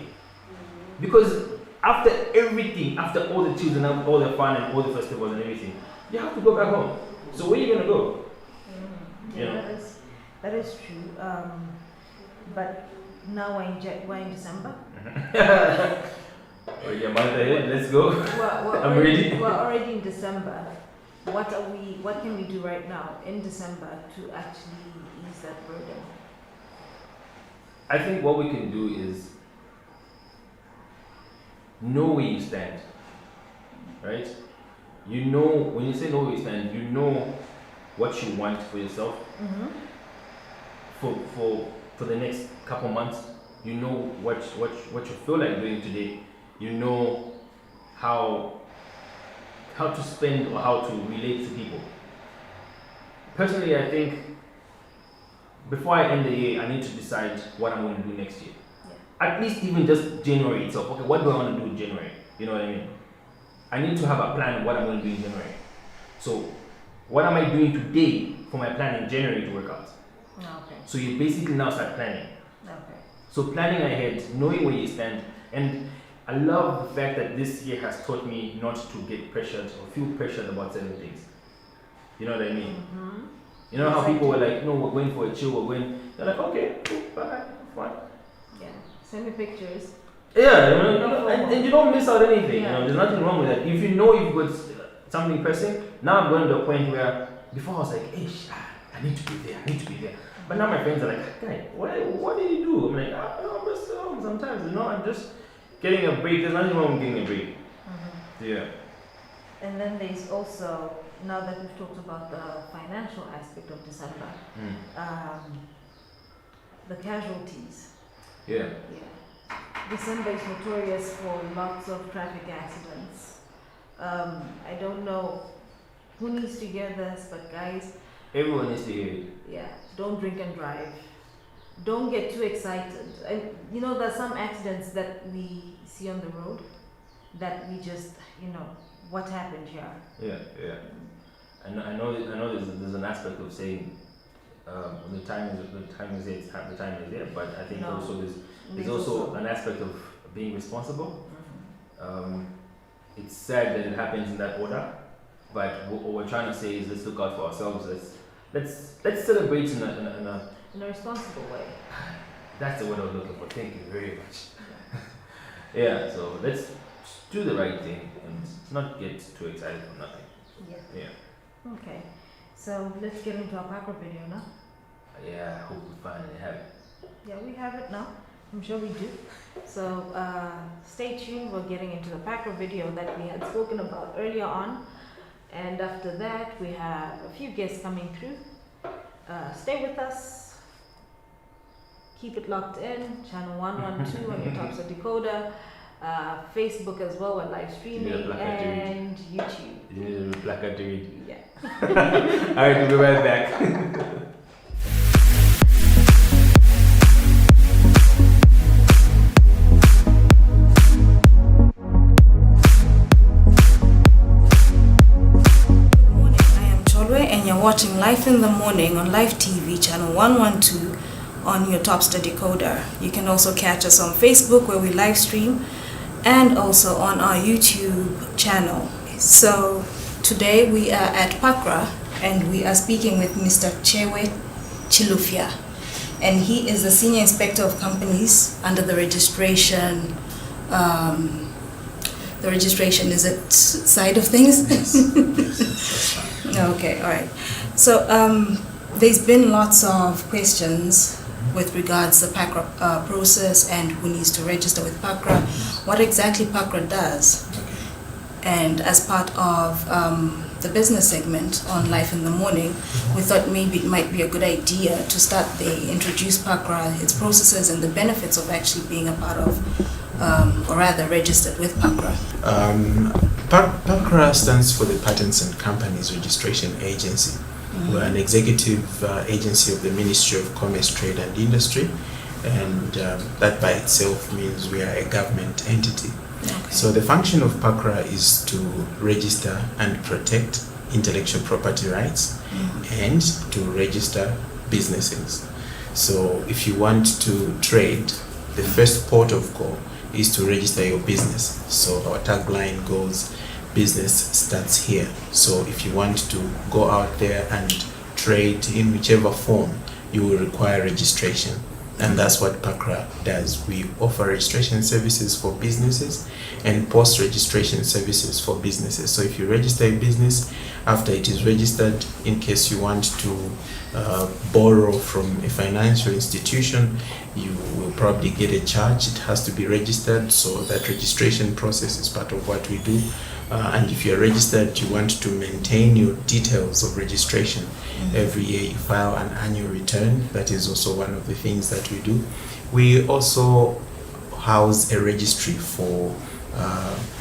Because after everything, after all the children, all the fun and all the festivals and everything, you have to go back home. So where are you going to go? Yeah, that is true. But now we're in December. Okay, month ahead, let's go. I'm ready. We're already in December. What can we do right now in December to actually ease that burden? I think what we can do is know where you stand, right? When you say know where you stand, you know what you want for yourself for the next couple months. You know what you feel like doing today. You know how to spend or how to relate to people. Personally, I think before I end the year, I need to decide what I'm going to do next year. At least even just January itself. Okay, what do I want to do in January? You know what I mean? I need to have a plan of what I'm going to do in January. So, what am I doing today for my plan in January to work out? Okay. So you basically now start planning. Okay. So planning ahead, knowing where you stand, and I love the fact that this year has taught me not to get pressured or feel pressured about certain things. You know what I mean? You know how people were like, no, we're going for a chill, they're like, okay, cool, bye, fine. Yeah. Send me pictures. Yeah, and you don't miss out anything. There's nothing wrong with that. If you know you've got something pressing, now I'm going to a point where before I was like, hey, I need to be there. But now my friends are like, guy, what do you do? I'm like, I'm just home sometimes, I'm just getting a break. There's nothing wrong with getting a break. Yeah. And then there's also, now that we've talked about the financial aspect of December, the casualties. Yeah. December is notorious for lots of traffic accidents. I don't know who needs to hear this, but guys, everyone needs to hear it. Yeah, don't drink and drive. Don't get too excited. And there's some accidents that we see on the road that we just, what happened here? Yeah. I know there's an aspect of saying the time is there, but I think also there's also an aspect of being responsible. It's sad that it happens in that order, but what we're trying to say is let's look out for ourselves. Let's celebrate in a responsible way. That's the word I was looking for. Thank you very much. Yeah, so let's do the right thing and not get too excited for nothing. Yeah. Okay, so let's get into our Packer video now. Yeah, I hope we finally have it. Yeah, we have it now. I'm sure we do. So stay tuned. We're getting into the Packer video that we had spoken about earlier on. And after that, we have a few guests coming through. Stay with us. Keep it locked in. Channel 112 on your Topstar decoder. Facebook as well, we're live streaming, and YouTube. You need a placard to read. Yeah. Alright, we'll be right back. And you're watching Life in the Morning on Live TV, channel 112 on your Topstar decoder. You can also catch us on Facebook where we live stream and also on our YouTube channel. So today we are at Pakra and we are speaking with Mr. Chewe Chilufya, and he is the Senior Inspector of Companies under the registration is it side of things? Yes. Okay, all right. So there's been lots of questions with regards to the PACRA process and who needs to register with PACRA, what exactly PACRA does. And as part of the business segment on Life in the Morning, we thought maybe it might be a good idea to introduce PACRA, its processes and the benefits of actually being a part of, or rather registered with PACRA. PACRA stands for the Patents and Companies Registration Agency. We're an executive agency of the Ministry of Commerce, Trade and Industry, and that by itself means we are a government entity. Okay. So the function of PACRA is to register and protect intellectual property rights and to register businesses. So if you want to trade, the first port of call is to register your business. So our tagline goes, business starts here. So if you want to go out there and trade in whichever form, you will require registration. And that's what PACRA does. We offer registration services for businesses and post-registration services for businesses. So if you register a business, after it is registered, in case you want to borrow from a financial institution, you will probably get a charge. It has to be registered, so that registration process is part of what we do. And if you're registered, you want to maintain your details of registration. Every year you file an annual return. That is also one of the things that we do. We also house a registry for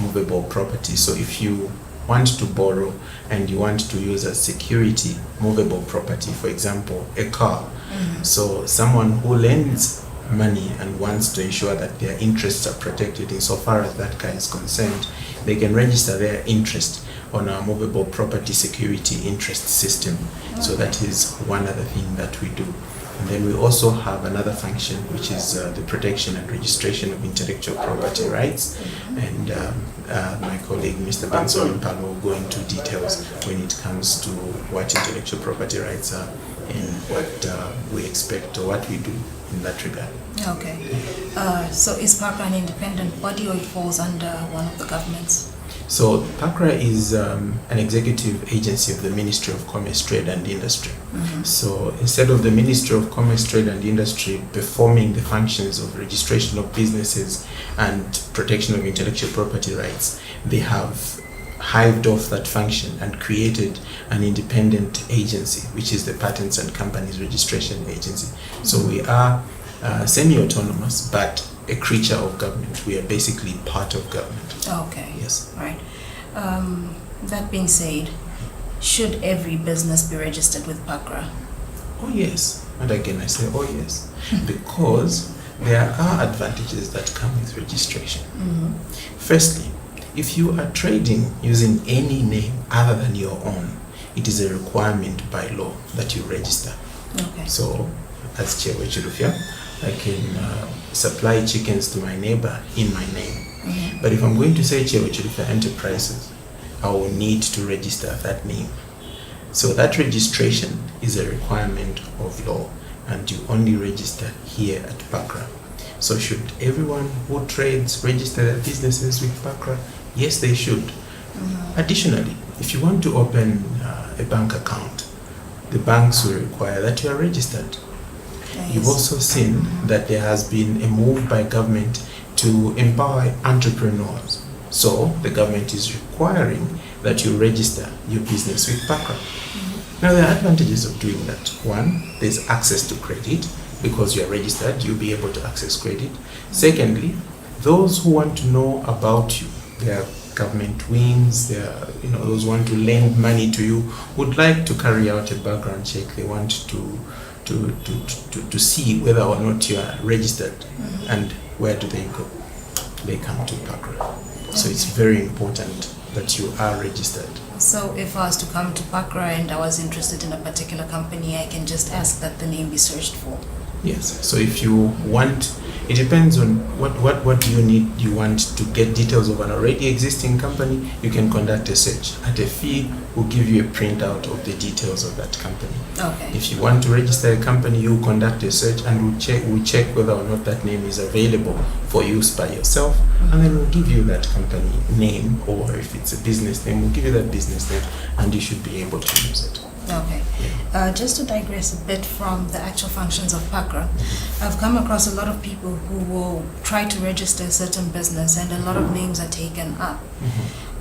movable property. So if you want to borrow and you want to use as security movable property, for example, a car. So someone who lends money and wants to ensure that their interests are protected insofar as that car is concerned, they can register their interest on our movable property security interest system. So that is one other thing that we do. And then we also have another function, which is the protection and registration of intellectual property rights. And my colleague, Mr. Benson Impalo, will go into details when it comes to what intellectual property rights are and what we expect or what we do in that regard. Okay. So is PACRA an independent body or it falls under one of the governments? So PACRA is an executive agency of the Ministry of Commerce, Trade and Industry. So instead of the Ministry of Commerce, Trade and Industry performing the functions of registration of businesses and protection of intellectual property rights, they have hived off that function and created an independent agency, which is the Patents and Companies Registration Agency. So we are semi-autonomous, but a creature of government. We are basically part of government. Okay. Yes. Right. That being said, should every business be registered with PACRA? Oh yes. And again I say oh yes. Because there are advantages that come with registration. Firstly, if you are trading using any name other than your own, it is a requirement by law that you register. Okay. So, as Chewe Chilufya, I can supply chickens to my neighbor in my name. But if I'm going to say Chewe Chilufya Enterprises, I will need to register that name. So that registration is a requirement of law, and you only register here at PACRA. So should everyone who trades register their businesses with PACRA? Yes, they should. Additionally, if you want to open a bank account, the banks will require that you are registered. Yes. You've also seen that there has been a move by government to empower entrepreneurs. So the government is requiring that you register your business with PACRA. Now, the advantages of doing that: one, there's access to credit because you are registered. You'll be able to access credit. Secondly, those who want to know about you, their government wings, those who want to lend money to you, would like to carry out a background check. They want to see whether or not you are registered. And where do they go? They come to PACRA. So it's very important that you are registered. So if I was to come to PACRA and I was interested in a particular company, I can just ask that the name be searched for? Yes. So if you want, it depends on what do you need. You want to get details of an already existing company, you can conduct a search. At a fee, we'll give you a printout of the details of that company. Okay. If you want to register a company, you conduct a search and we'll check whether or not that name is available for use by yourself, and then we'll give you that company name, or if it's a business name, we'll give you that business name, and you should be able to use it. Okay. Just to digress a bit from the actual functions of PACRA, I've come across a lot of people who will try to register a certain business and a lot of names are taken up.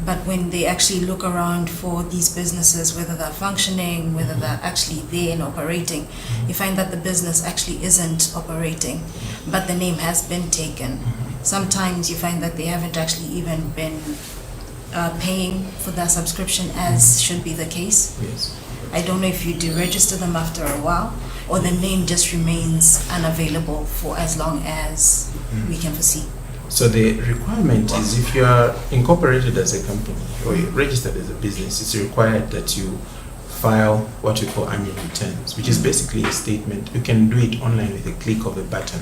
But when they actually look around for these businesses, whether they're functioning, whether they're actually there and operating, you find that the business actually isn't operating, but the name has been taken. Sometimes you find that they haven't actually even been paying for their subscription as should be the case. Yes. I don't know if you deregister them after a while, or the name just remains unavailable for as long as we can foresee. So the requirement is, if you are incorporated as a company or you're registered as a business, it's required that you file what we call annual returns, which is basically a statement. You can do it online with a click of a button.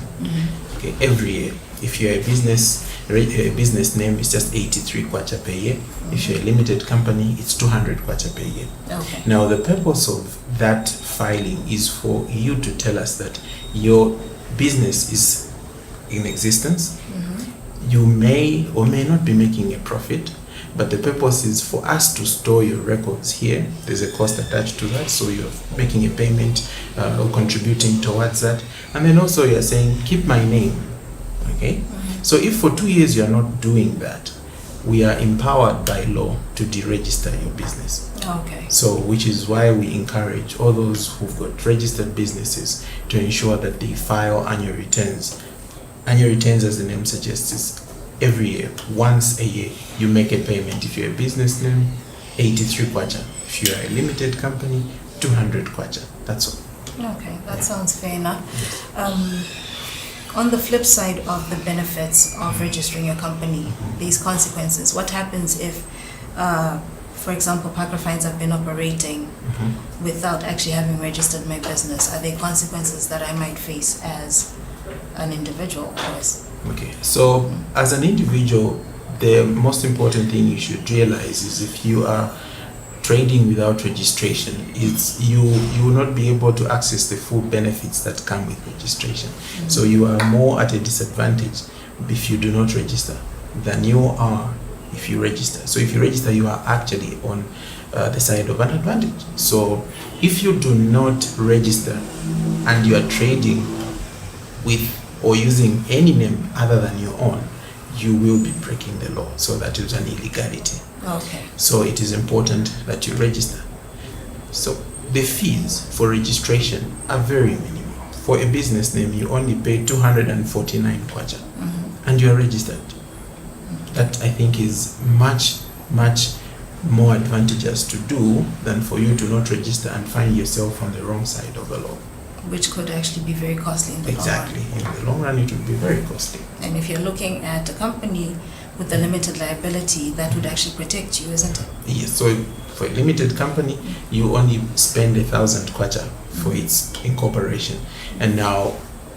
Okay, every year. If you're a business name, it's just 83 kwacha per year. If you're a limited company, it's 200 kwacha per year. Okay. Now, the purpose of that filing is for you to tell us that your business is in existence. You may or may not be making a profit, but the purpose is for us to store your records here. There's a cost attached to that, so you're making a payment or contributing towards that. And then also you're saying, keep my name. Okay? So if for 2 years you're not doing that, we are empowered by law to deregister your business. Okay. So, which is why we encourage all those who've got registered businesses to ensure that they file annual returns. Annual returns, as the name suggests, is every year. Once a year, you make a payment. If you're a business name, 83 kwacha. If you're a limited company, 200 kwacha. That's all. Okay, that sounds fair enough. On the flip side of the benefits of registering a company, these consequences, what happens if, for example, PACRA finds I've been operating without actually having registered my business? Are there consequences that I might face as an individual? Okay, so as an individual, the most important thing you should realize is, if you are trading without registration, it's you will not be able to access the full benefits that come with registration. So you are more at a disadvantage if you do not register than you are if you register. So if you register, you are actually on the side of an advantage. So if you do not register and you are trading with or using any name other than your own, you will be breaking the law. So that is an illegality. Okay. So it is important that you register. So the fees for registration are very minimal. For a business name, you only pay 249 kwacha, and you are registered. That, I think, is much more advantageous to do than for you to not register and find yourself on the wrong side of the law. Which could actually be very costly in the Exactly. long run. In the long run, it would be very costly. And if you're looking at a company with a limited liability, that would actually protect you, isn't it? Yes. So for a limited company, you only spend 1,000 kwacha for its incorporation. And now,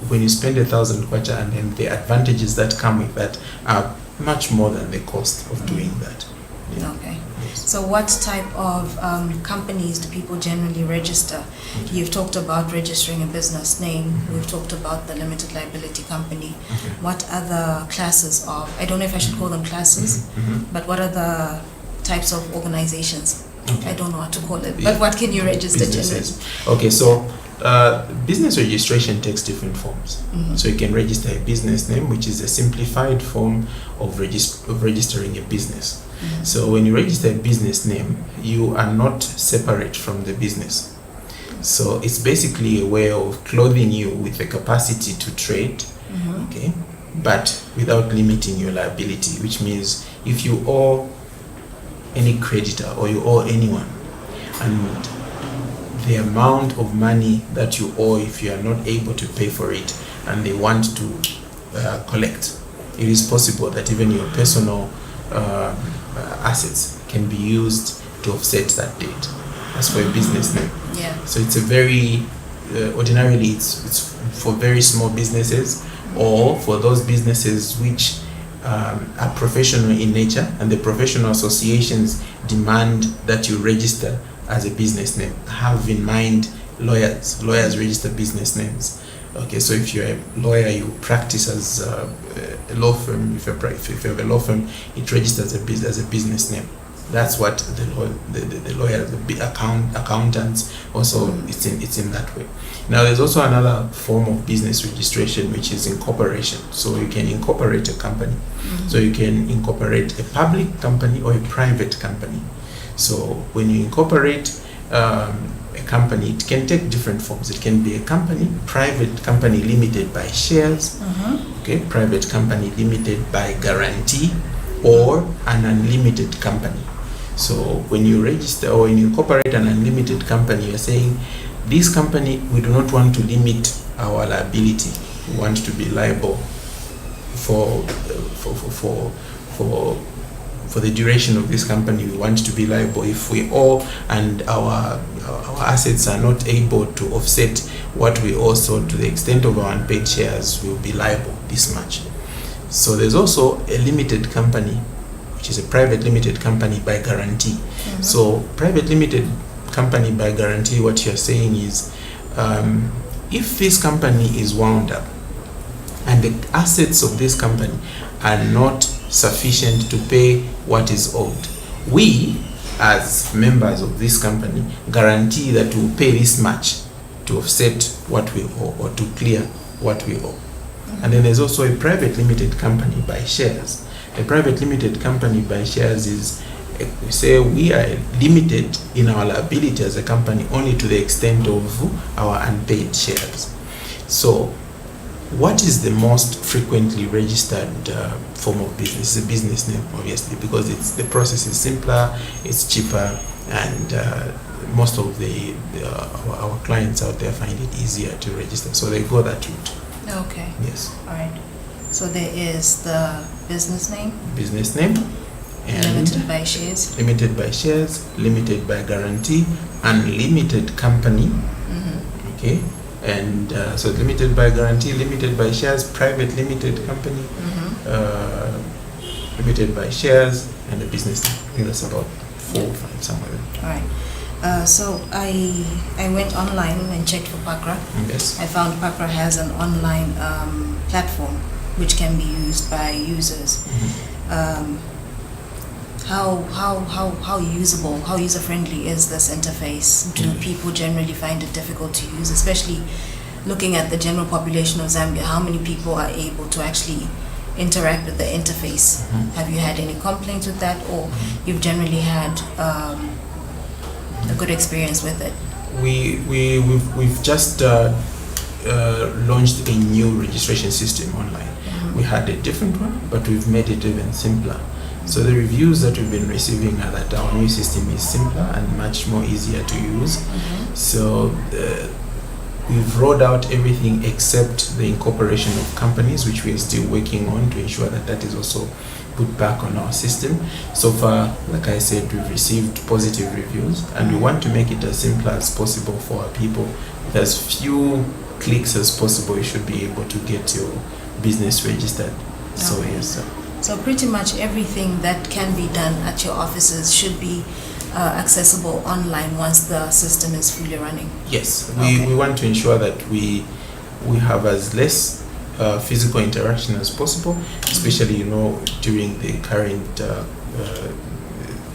when you spend 1,000 kwacha, and then the advantages that come with that are much more than the cost of doing that. Yeah. Okay. So what type of companies do people generally register? You've talked about registering a business name. We've talked about the limited liability company. What other classes of, I don't know if I should call them classes, but what are the types of organizations? I don't know what to call it, but what can you register generally? Okay, so business registration takes different forms. So you can register a business name, which is a simplified form of registering a business. So when you register a business name, you are not separate from the business. So it's basically a way of clothing you with the capacity to trade, okay, but without limiting your liability, which means if you owe any creditor or you owe anyone, and the amount of money that you owe, if you are not able to pay for it and they want to collect, it is possible that even your personal assets can be used to offset that debt. That's for a business name. Yeah. So it's a very, ordinarily it's for very small businesses or for those businesses which are professional in nature, and the professional associations demand that you register as a business name. Have in mind lawyers register business names. Okay, so if you're a lawyer, you practice as a law firm. If you have a law firm, it registers as a business name. That's what the lawyers, the accountants also, it's in that way. Now there's also another form of business registration, which is incorporation. So you can incorporate a company. So you can incorporate a public company or a private company. So when you incorporate a company, it can take different forms. It can be a company, private company limited by shares, okay, private company limited by guarantee, or an unlimited company. So when you register or when you incorporate an unlimited company, you're saying, this company, we do not want to limit our liability. We want to be liable for the duration of this company. We want to be liable if we owe and our assets are not able to offset what we owe. So to the extent of our unpaid shares, we'll be liable this much. So there's also a limited company, which is a private limited company by guarantee. So private limited company by guarantee, what you're saying is, if this company is wound up and the assets of this company are not sufficient to pay what is owed, we as members of this company guarantee that we'll pay this much to offset what we owe or to clear what we owe. And then there's also a private limited company by shares. A private limited company by shares is, we say we are limited in our liability as a company only to the extent of our unpaid shares. So what is the most frequently registered form of business? It's a business name, obviously, because the process is simpler, it's cheaper, and most of our clients out there find it easier to register, so they go that route. Okay. Yes. All right. So there is the business name. Business name. And Limited by shares. Limited by shares, limited by guarantee, unlimited company. Okay. And so limited by guarantee, limited by shares, private limited company, limited by shares, and a business name. I think that's about 4 or 5 somewhere. All right. So I went online and checked for Pakra. Yes. I found Pakra has an online platform which can be used by users. How usable, how user-friendly is this interface? Do people generally find it difficult to use, especially looking at the general population of Zambia? How many people are able to actually interact with the interface? Have you had any complaints with that, or you've generally had a good experience with it? We've just launched a new registration system online. We had a different one, but we've made it even simpler. So the reviews that we've been receiving are that our new system is simpler and much more easier to use. So we've rolled out everything except the incorporation of companies, which we're still working on to ensure that that is also put back on our system. So far, like I said, we've received positive reviews, and we want to make it as simple as possible for our people. With as few clicks as possible, you should be able to get your business registered. So yes. So pretty much everything that can be done at your offices should be accessible online once the system is fully running. Yes, we want to ensure that we have as less physical interaction as possible, especially during the current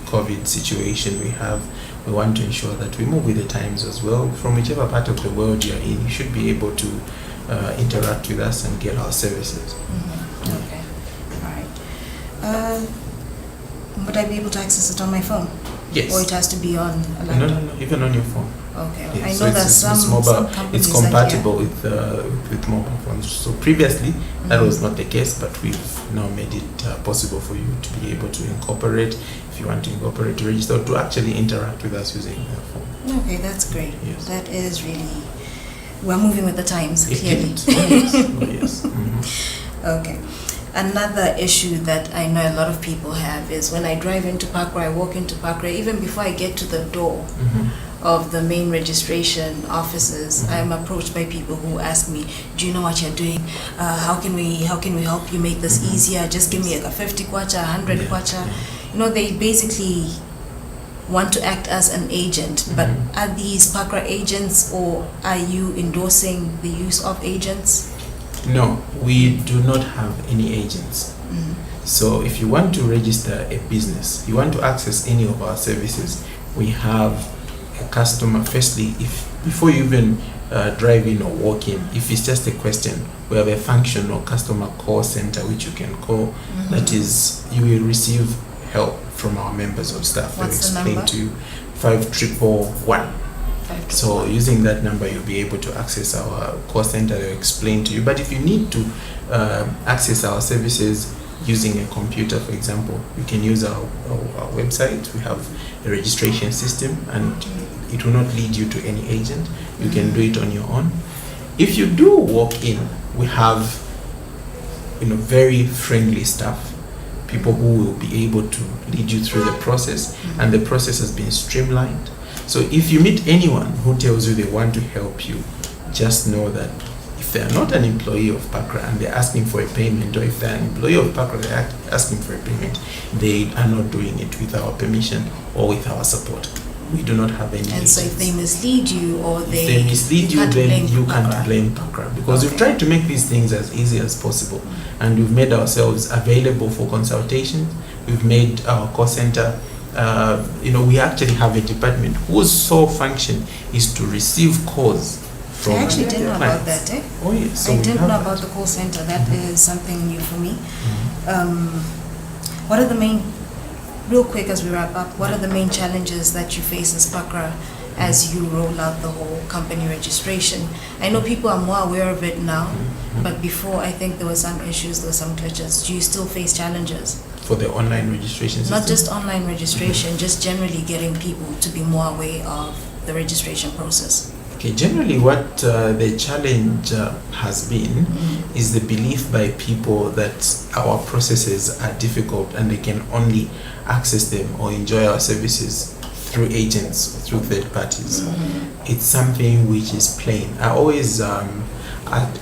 COVID situation we have. We want to ensure that we move with the times as well. From whichever part of the world you're in, you should be able to interact with us and get our services. Okay. Would I be able to access it on my phone? Yes. Or it has to be on a laptop? No, even on your phone. Okay, Yeah, I so know that it's some mobile. companies It's like, compatible with mobile phones. So previously that was not the case, but we've now made it possible for you to be able to incorporate, if you want to incorporate, to register, to actually interact with us using the phone. Okay, that's great. Yes. That is really, we're moving with the times, clearly. Yes. Mm-hmm. Okay. Another issue that I know a lot of people have is when I drive into Pakra, I walk into Pakra, even before I get to the door of the main registration offices, I'm approached by people who ask me, do you know what you're doing? How can we help you make this easier? Just give me a 50 kwacha, 100 kwacha. You know, they basically want to act as an agent, but are these Pakra agents, or are you endorsing the use of agents? No, we do not have any agents. So if you want to register a business, you want to access any of our services, we have a customer. Firstly, if before you even drive in or walk in, if it's just a question, we have a functional customer call center which you can call. That is, you will receive help from our members of staff. What's They'll the explain number? to you 5111. So using that number, you'll be able to access our call center. They'll explain to you. But if you need to access our services using a computer, for example, you can use our website. We have a registration system, and it will not lead you to any agent. You can do it on your own. If you do walk in, we have very friendly staff, people who will be able to lead you through the process, and the process has been streamlined. So if you meet anyone who tells you they want to help you, just know that if they are not an employee of Pakra and they're asking for a payment, or if they're an employee of Pakra, they're asking for a payment, they are not doing it with our permission or with our support. We do not have any. And so if they mislead you, or if they mislead you, then you can't blame Pakra, because we've tried to make these things as easy as possible, and we've made ourselves available for consultation. We've made our call center. We actually have a department whose sole function is to receive calls from I actually didn't know about clients. that. Oh yes, so I we didn't have know that. about the call center. That is something new for me. What are the main, real quick as we wrap up, what are the main challenges that you face as Pakra as you roll out the whole company registration? I know people are more aware of it now, but before I think there were some issues, there were some glitches. Do you still face challenges? For the online registration system? Not just online registration, just generally getting people to be more aware of the registration process. Okay, generally what the challenge has been is the belief by people that our processes are difficult and they can only access them or enjoy our services through agents or through third parties. It's something which is plain. I always I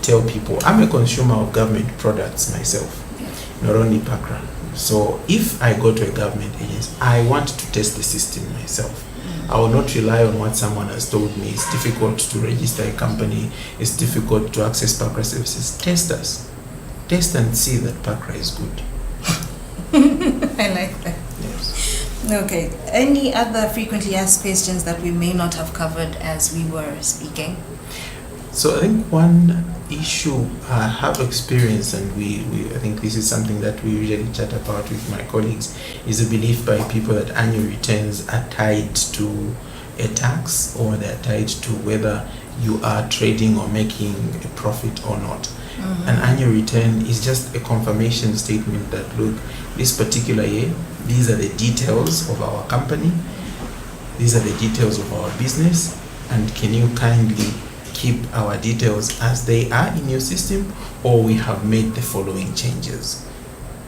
tell people, I'm a consumer of government products myself, not only Pakra. So if I go to a government agency, I want to test the system myself. I will not rely on what someone has told me. It's difficult to register a company. It's difficult to access Pakra services. Test us. Test and see that Pakra is good. I like that. Yes. Okay. Any other frequently asked questions that we may not have covered as we were speaking? So I think one issue I have experienced, and I think this is something that we usually chat about with my colleagues, is a belief by people that annual returns are tied to a tax, or they're tied to whether you are trading or making a profit or not. An annual return is just a confirmation statement that, look, this particular year, these are the details of our company, these are the details of our business, and can you kindly keep our details as they are in your system, or we have made the following changes.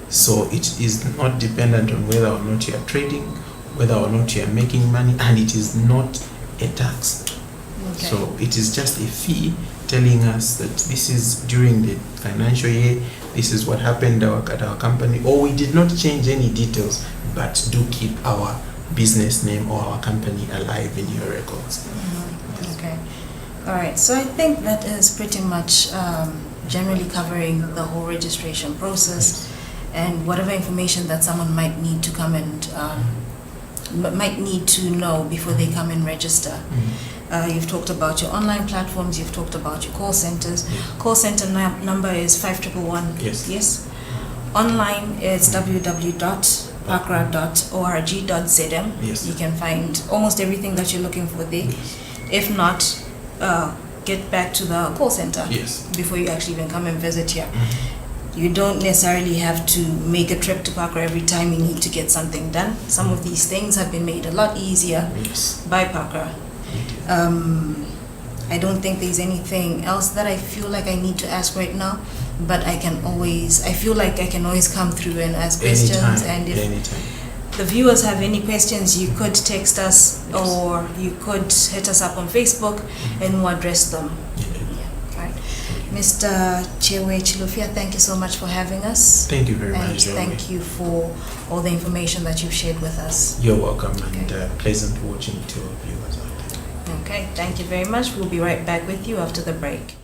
So it is not dependent on whether or not you are trading, whether or not you are making money, and it is not a tax. Okay. So it is just a fee telling us that this is during the financial year, this is what happened at our company, or we did not change any details, but do keep our business name or our company alive in your records. Okay. All right. So I think that is pretty much generally covering the whole registration process and whatever information that someone might need to come and might need to know before they come and register. You've talked about your online platforms, you've talked about your call centers. Call center number is 5111. Yes. Online is www.pakra.org.zm. Yes. You can find almost everything that you're looking for there. If not, get back to the call center. Yes. Before you actually even come and visit here. You don't necessarily have to make a trip to Parker every time you need to get something done. Some of these things have been made a lot easier by Parker. I don't think there's anything else that I feel like I need to ask right now, but I feel like I can always come through and ask questions. And if the viewers have any questions, you could text us or you could hit us up on Facebook and we'll address them. Right. Mr. Chewe Chilufya, thank you so much for having us. Thank you very much, And thank you for all the information that you've shared with us. You're welcome, and pleasant watching to our viewers out there. Okay, thank you very much. We'll be right back with you after the break.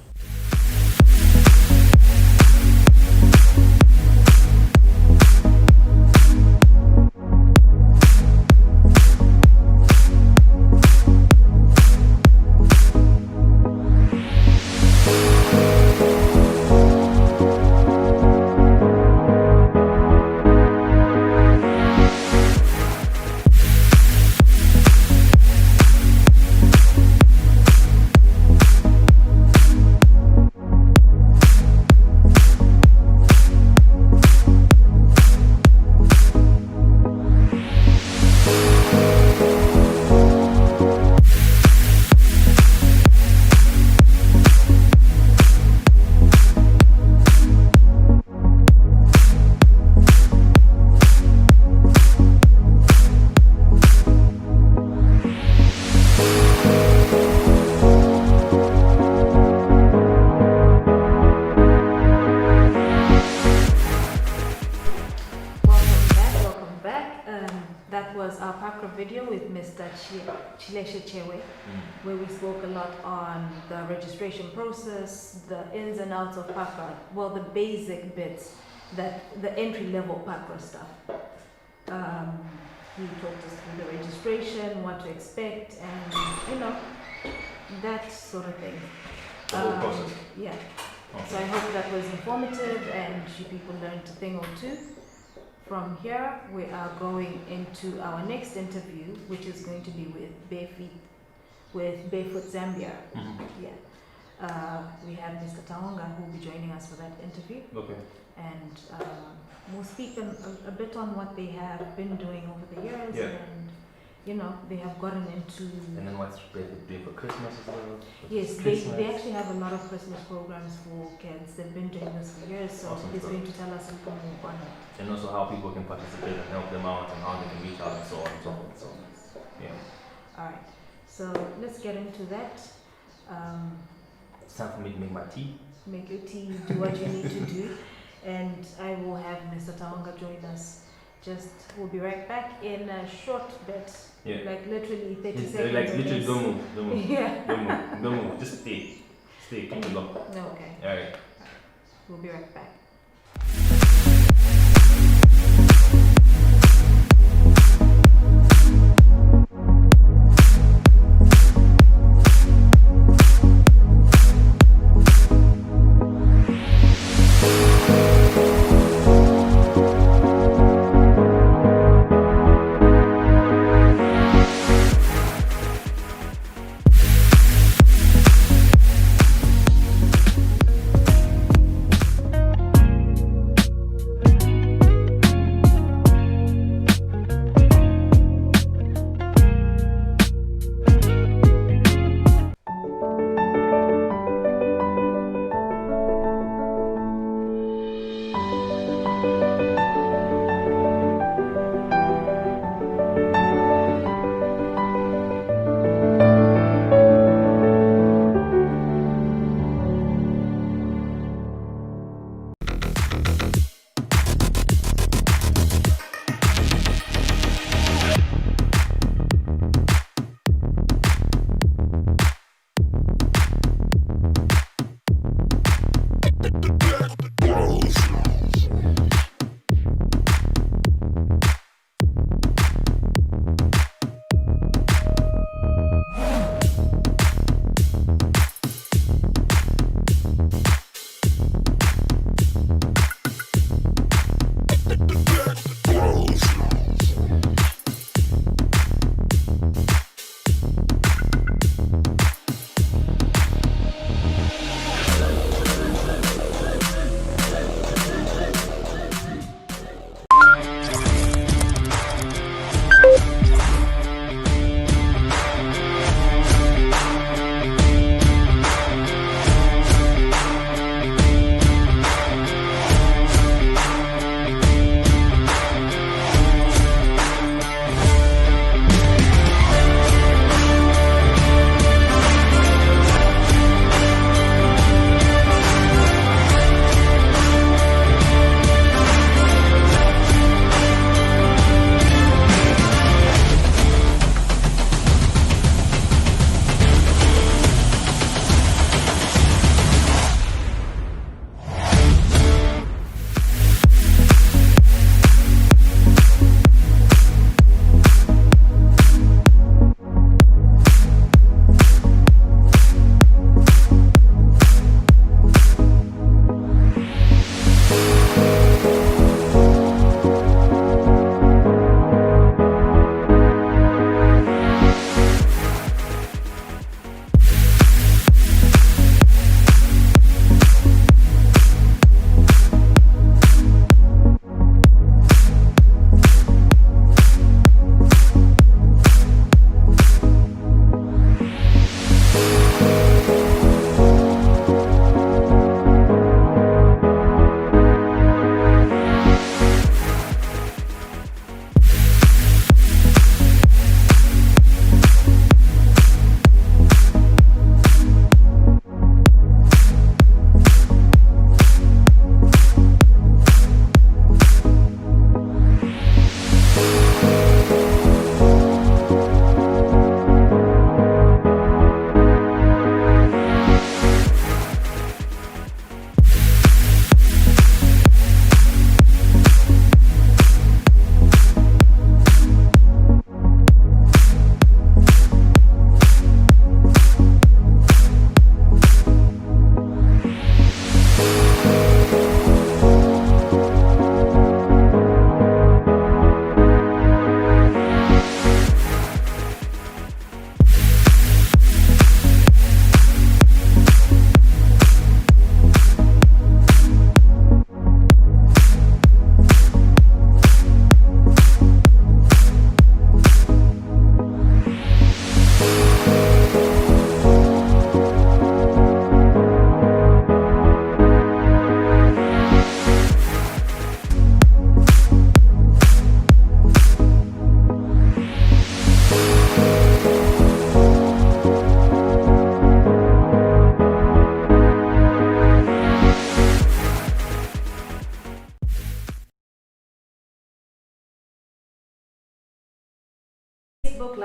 Video with Mr. Chileshe Chewe, where we spoke a lot on the registration process, the ins and outs of Parker, well, the basic bits, the entry-level Parker stuff. He talked us through the registration, what to expect, and that sort of thing. Yeah. Okay. So I hope that was informative and you people learned a thing or two. From here, we are going into our next interview, which is going to be with Barefoot Zambia. Yeah. We have Mr. Taonga who will be joining us for that interview. Okay. And we'll speak a bit on what they have been doing over the years. Yeah. And they have gotten into. And then what's Barefoot doing for Christmas as well? Yes, they actually have a lot of Christmas programs for kids. They've been doing this for years, so he's going to tell us a little more on it. And also how people can participate and help them out and how they can reach out and so on and so forth. So, yeah. Alright, so let's get into that. It's time for me to make my tea. Make your tea, do what you need to do. And I will have Mr. Taonga join us. We'll be right back in a short bit. Yeah. Like literally 30 seconds. Like literally don't move. Yeah. Don't move. Just stay. Keep it low. Okay. Alright. We'll be right back.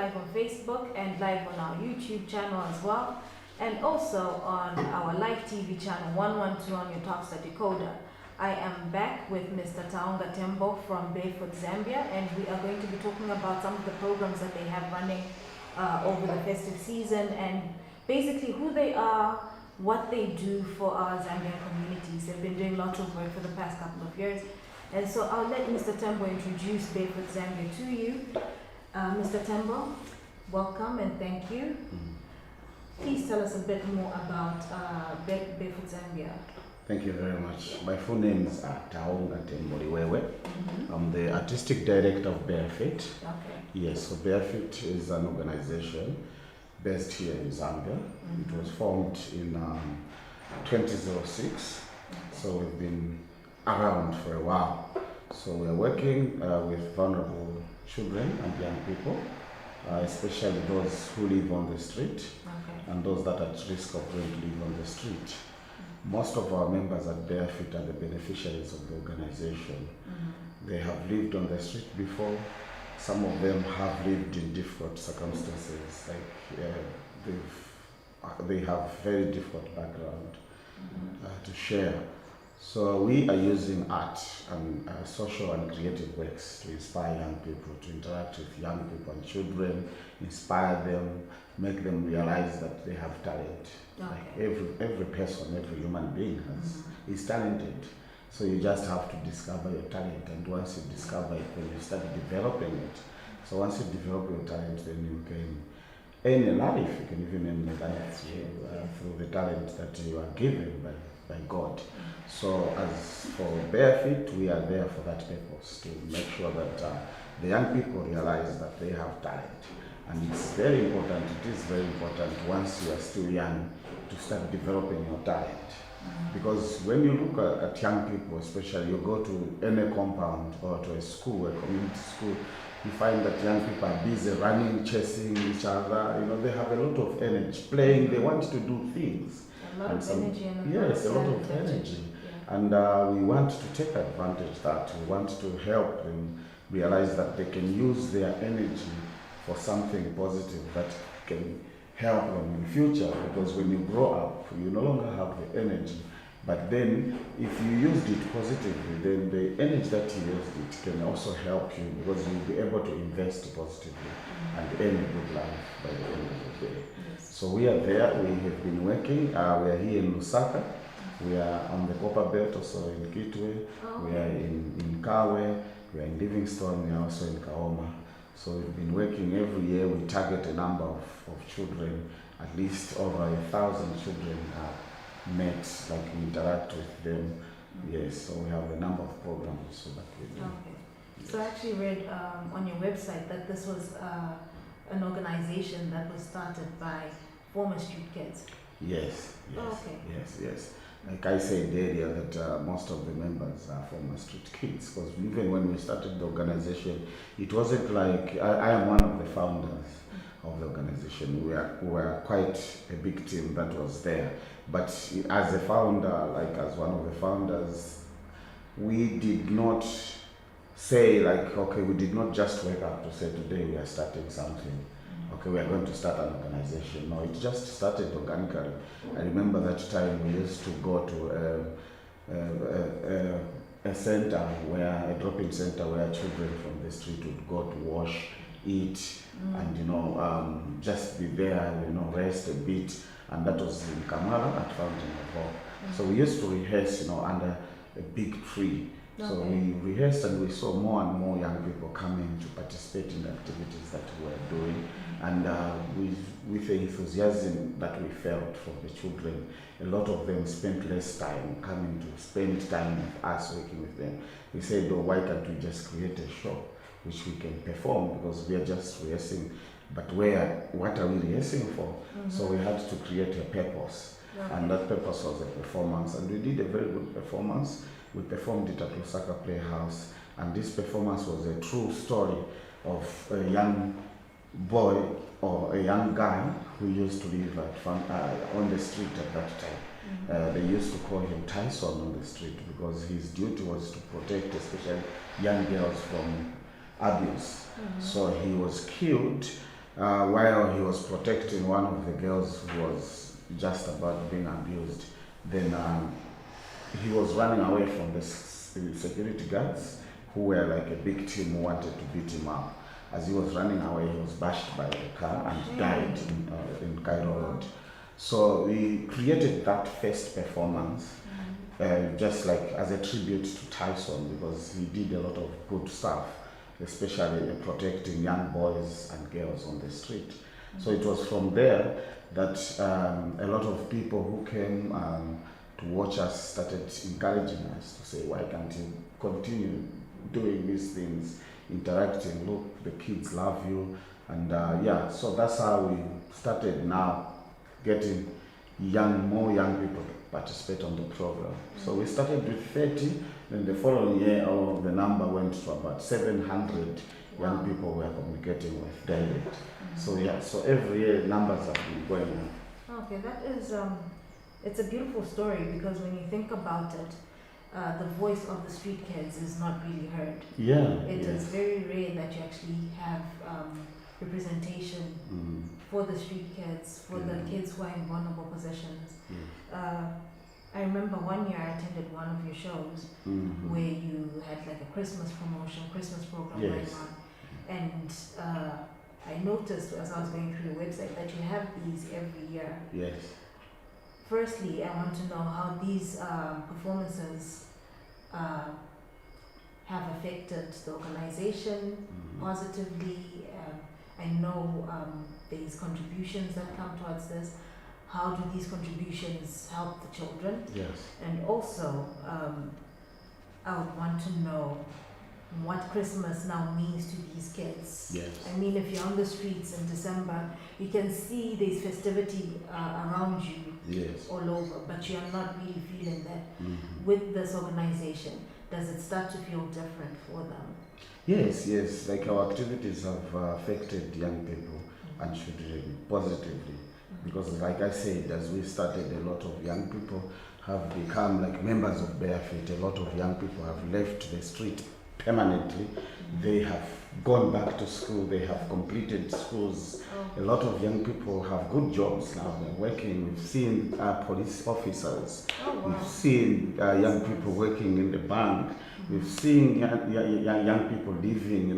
live on Facebook and live on our YouTube channel as well, and also on our live TV channel 112 on your Talkstar decoder. I am back with Mr. Taonga Tembo from Barefoot, Zambia, and we are going to be talking about some of the programs that they have running over the festive season, and basically who they are, what they do for our Zambian communities. They've been doing lots of work for the past couple of years. And so I'll let Mr. Tembo introduce Barefoot Zambia to you. Mr. Tembo, welcome and thank you. Please tell us a bit more about Barefoot Zambia. Thank you very much. My full name is Taonga Tembo Liwewe. I'm the artistic director of Barefoot. Okay. Yes, so Barefoot is an organization based here in Zambia. It was formed in 2006. So we've been around for a while. So we're working with vulnerable children and young people, especially those who live on the street and those that are at risk of going to live on the street. Most of our members at Barefoot are the beneficiaries of the organization. They have lived on the street before. Some of them have lived in difficult circumstances, like they have very difficult background to share. So we are using art and social and creative works to inspire young people, to interact with young people and children, inspire them, make them realize that they have talent. Like every person, every human being is talented. So you just have to discover your talent, and once you discover it, then you start developing it. So once you develop your talent, then you can earn a life. You can even earn a life through the talent that you are given by God. So as for Barefoot, we are there for that purpose, to make sure that the young people realize that they have talent. And it's very important, it is very important once you are still young to start developing your talent. Because when you look at young people, especially you go to any compound or to a school, a community school, you find that young people are busy running, chasing each other. You know, they have a lot of energy, playing, they want to do things. A lot of energy and a lot of energy. And we want to take advantage of that. We want to help them realize that they can use their energy for something positive that can help them in future, because when you grow up, you no longer have the energy. But then, if you used it positively, then the energy that you used it can also help you, because you'll be able to invest positively and earn a good life by the end of the day. So we are there, we have been working, we are here in Lusaka, we are on the Copper Belt, also in Kitwe, we are in Kawe, we are in Livingstone, we are also in Kaoma. So we've been working every year. We target a number of children, at least over 1,000 children are met, like we interact with them. Yes, so we have a number of programs so that we do. Okay. So I actually read on your website that this was an organization that was started by former street kids. Yes, yes, okay. yes. Like I said earlier, that most of the members are former street kids, because even when we started the organization, it wasn't like, I am one of the founders of the organization. We were quite a big team that was there. But as a founder, like as one of the founders, we did not say like, okay, we did not just wake up to say today we are starting something. Okay, we are going to start an organization. No, it just started organically. I remember that time we used to go to a center, a drop-in center where children from the street would go to wash, eat, and just be there, rest a bit. And that was in Kamara at Fountain of Hope. So we used to rehearse, under a big tree. So we rehearsed, and we saw more and more young people coming to participate in the activities that we were doing. And with the enthusiasm that we felt from the children, a lot of them spent less time coming to spend time with us, working with them. We said, why can't we just create a show which we can perform, because we are just rehearsing. But what are we rehearsing for? So we had to create a purpose. And that purpose was a performance. And we did a very good performance. We performed it at Lusaka Playhouse, and this performance was a true story of a young boy or a young guy who used to live on the street at that time. They used to call him Tyson on the street, because his duty was to protect especially young girls from abuse. So he was killed while he was protecting one of the girls who was just about being abused, then he was running away from the security guards who were like a big team who wanted to beat him up. As he was running away, he was bashed by a car and died in Cairo Road. So we created that first performance just like as a tribute to Tyson, because he did a lot of good stuff, especially protecting young boys and girls on the street. So it was from there that a lot of people who came to watch us started encouraging us to say, why can't you continue doing these things, interacting, look, the kids love you. And so that's how we started now getting more young people to participate on the program. So we started with 30, then the following year the number went to about 700 young people we are communicating with daily. So every year numbers have been going up. Okay, that is, it's a beautiful story, because when you think about it, the voice of the street kids is not really heard. It is very rare that you actually have representation for the street kids, for the kids who are in vulnerable positions. I remember one year I attended one of your shows where you had like a Christmas program going on, and I noticed as I was going through the website that you have these every year. Firstly, I want to know how these performances have affected the organization positively. I know there's contributions that come towards this. How do these contributions help the children? And also, I would want to know what Christmas now means to these kids. I mean, if you're on the streets in December, you can see there's festivity around you all over, but you're not really feeling that. With this organization, does it start to feel different for them? Yes, like our activities have affected young people and children positively, because like I said, as we started, a lot of young people have become like members of Barefoot. A lot of young people have left the street permanently. They have gone back to school, they have completed schools. A lot of young people have good jobs now, they're working. We've seen police officers, we've seen young people working in the bank, we've seen young people living,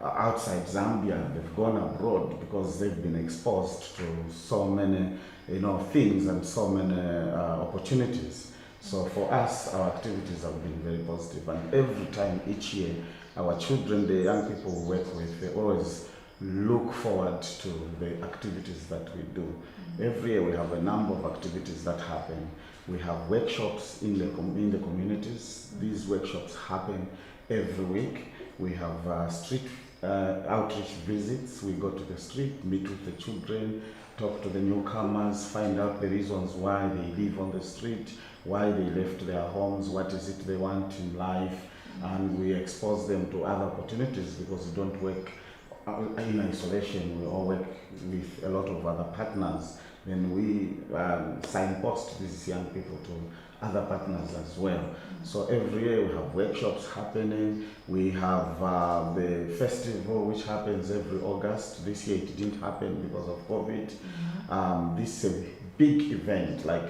outside Zambia. They've gone abroad because they've been exposed to so many, things and so many opportunities. So for us, our activities have been very positive, and every time, each year, our children, the young people we work with, they always look forward to the activities that we do. Every year we have a number of activities that happen. We have workshops in the communities. These workshops happen every week. We have street outreach visits. We go to the street, meet with the children, talk to the newcomers, find out the reasons why they live on the street, why they left their homes, what is it they want in life, and we expose them to other opportunities, because we don't work in isolation. We all work with a lot of other partners. Then we signpost these young people to other partners as well. So every year we have workshops happening. We have the festival which happens every August. This year it didn't happen because of COVID. This is a big event, like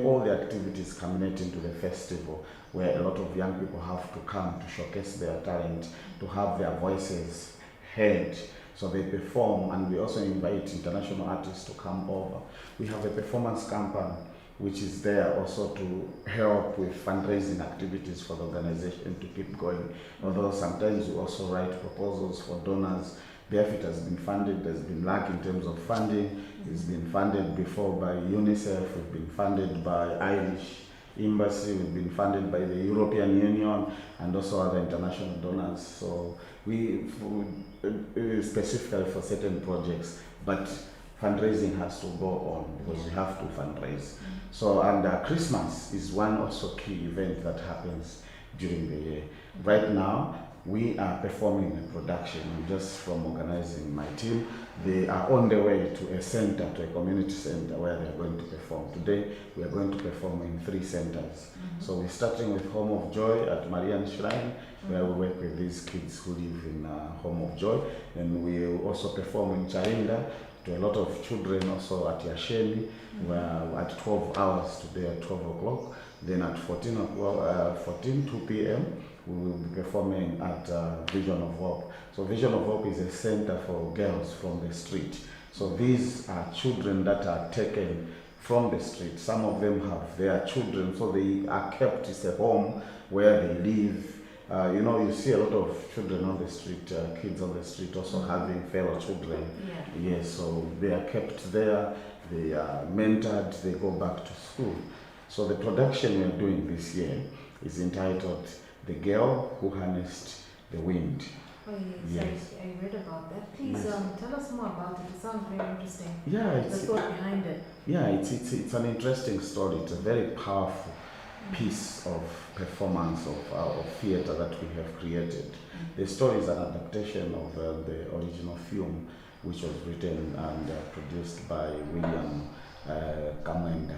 all the activities culminate into the festival, where a lot of young people have to come to showcase their talent, to have their voices heard. So they perform, and we also invite international artists to come over. We have a performance company which is there also to help with fundraising activities for the organization to keep going. Although sometimes we also write proposals for donors. Barefoot has been funded, there's been lack in terms of funding. It's been funded before by UNICEF, we've been funded by Irish Embassy, we've been funded by the European Union, and also other international donors. So we specifically for certain projects, but fundraising has to go on because we have to fundraise. So, and Christmas is one also key event that happens during the year. Right now, we are performing a production just from organizing my team. They are on their way to a center, to a community center where they are going to perform. Today, we are going to perform in 3 centers. So we're starting with Home of Joy at Marian Shrine, where we work with these kids who live in Home of Joy. And we also perform in Charinda to a lot of children also at Yasheni, where at 12 hours today at 12 o'clock. Then at 2 p.m., we will be performing at Vision of Hope. So Vision of Hope is a center for girls from the street. So these are children that are taken from the street. Some of them have their children, so they are kept. It's a home where they live. You know, you see a lot of children on the street, kids on the street also having fellow children. Yeah. Yes, so they are kept there, they are mentored, they go back to school. So the production we are doing this year is entitled The Girl Who Harnessed the Wind. Oh yes, I read about that. Please tell us more about it. It sounds very interesting. Yeah, the thought behind it. Yeah, it's an interesting story. It's a very powerful piece of performance of theater that we have created. The story is an adaptation of the original film, which was written and produced by William Kamwenda.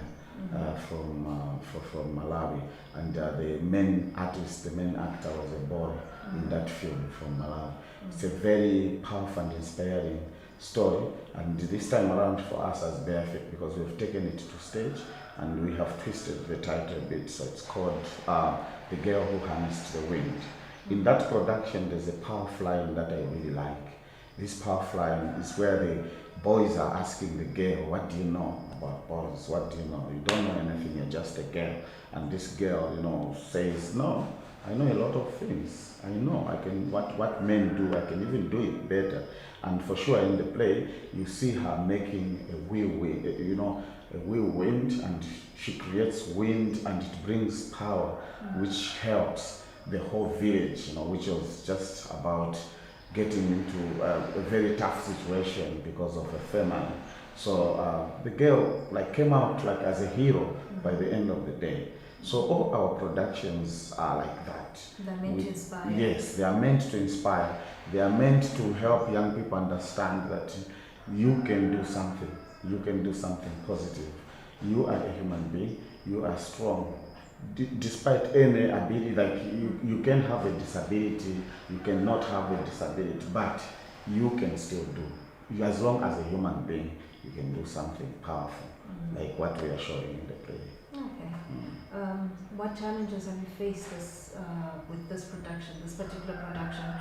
From Malawi, and the main artist, the main actor was a boy in that film from Malawi. It's a very powerful and inspiring story, and this time around for us as Barefoot, because we've taken it to stage and we have twisted the title a bit, so it's called The Girl Who Harnessed the Wind. In that production, there's a powerful line that I really like. This powerful line is where the boys are asking the girl, what do you know about boys? What do you know? You don't know anything, you're just a girl. And this girl, you know, says, no, I know a lot of things. I know I can, what men do, I can even do it better. And for sure in the play, you see her making a whirlwind, a whirlwind, and she creates wind and it brings power, which helps the whole village, which was just about getting into a very tough situation because of a famine. So the girl came out as a hero by the end of the day. So all our productions are like that. They're meant to inspire. Yes, they are meant to inspire. They are meant to help young people understand that you can do something. You can do something positive. You are a human being. You are strong. Despite any ability, you can have a disability, you cannot have a disability, but you can still do. As long as a human being, you can do something powerful, like what we are showing in the play. Okay. What challenges have you faced with this production, this particular production?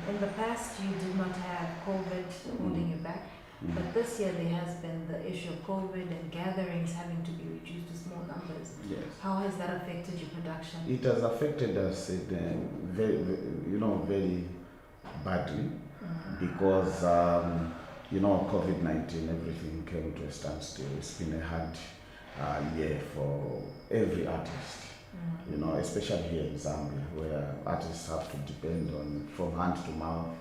In the past, you did not have COVID holding you back. But this year there has been the issue of COVID and gatherings having to be reduced to small numbers. Yes. How has that affected your production? It has affected us very badly because COVID-19, everything came to a standstill. It's been a hard year for every artist. Especially here in Zambia, where artists have to depend on from hand to mouth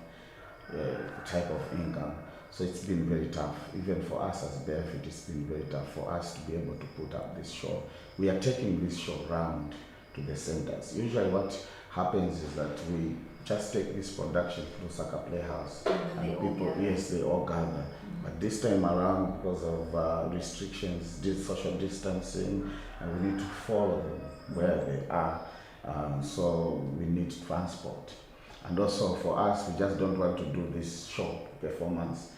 type of income. So it's been very tough. Even for us as Barefoot, it's been very tough for us to be able to put up this show. We are taking this show round to the centers. Usually what happens is that we just take this production through Saka Playhouse. And people, yes, they all gather. But this time around, because of restrictions, social distancing, and we need to follow them where they are. So we need transport. And also for us, we just don't want to do this show performance.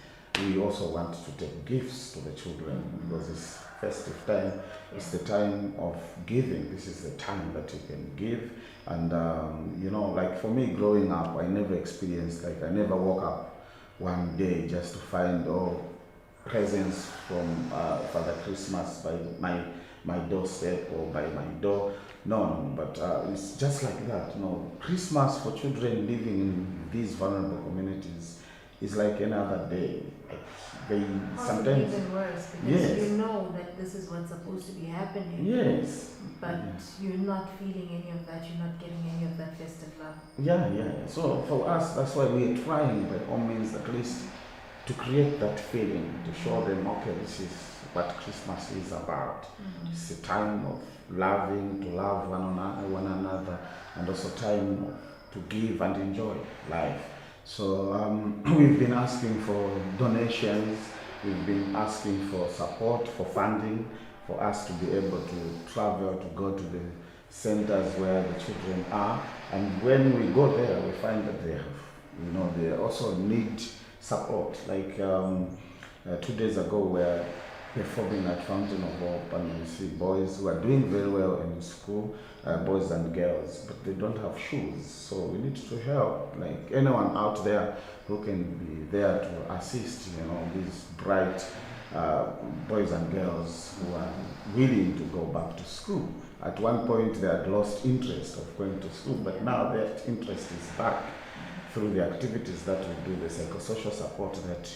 We also want to take gifts to the children because it's festive time. It's the time of giving. This is the time that you can give. And for me growing up, I never experienced, I never woke up one day just to find presents from Father Christmas by my doorstep or by my door. No, but it's just like that. Christmas for children living in these vulnerable communities is like another day. Sometimes even worse because you know that this is what's supposed to be happening. Yes. But you're not feeling any of that. You're not getting any of that festive love. Yeah. So for us, that's why we're trying by all means at least to create that feeling, to show them, okay, this is what Christmas is about. It's a time of loving, to love one another, and also time to give and enjoy life. So we've been asking for donations, we've been asking for support, for funding, for us to be able to travel, to go to the centers where the children are. And when we go there, we find that they have, they also need support. Like 2 days ago, we're performing at Fountain of Hope, and we see boys who are doing very well in school, boys and girls, but they don't have shoes. So we need to help, like anyone out there who can be there to assist, these bright boys and girls who are willing to go back to school. At one point they had lost interest of going to school, but now that interest is back through the activities that we do, the psychosocial support that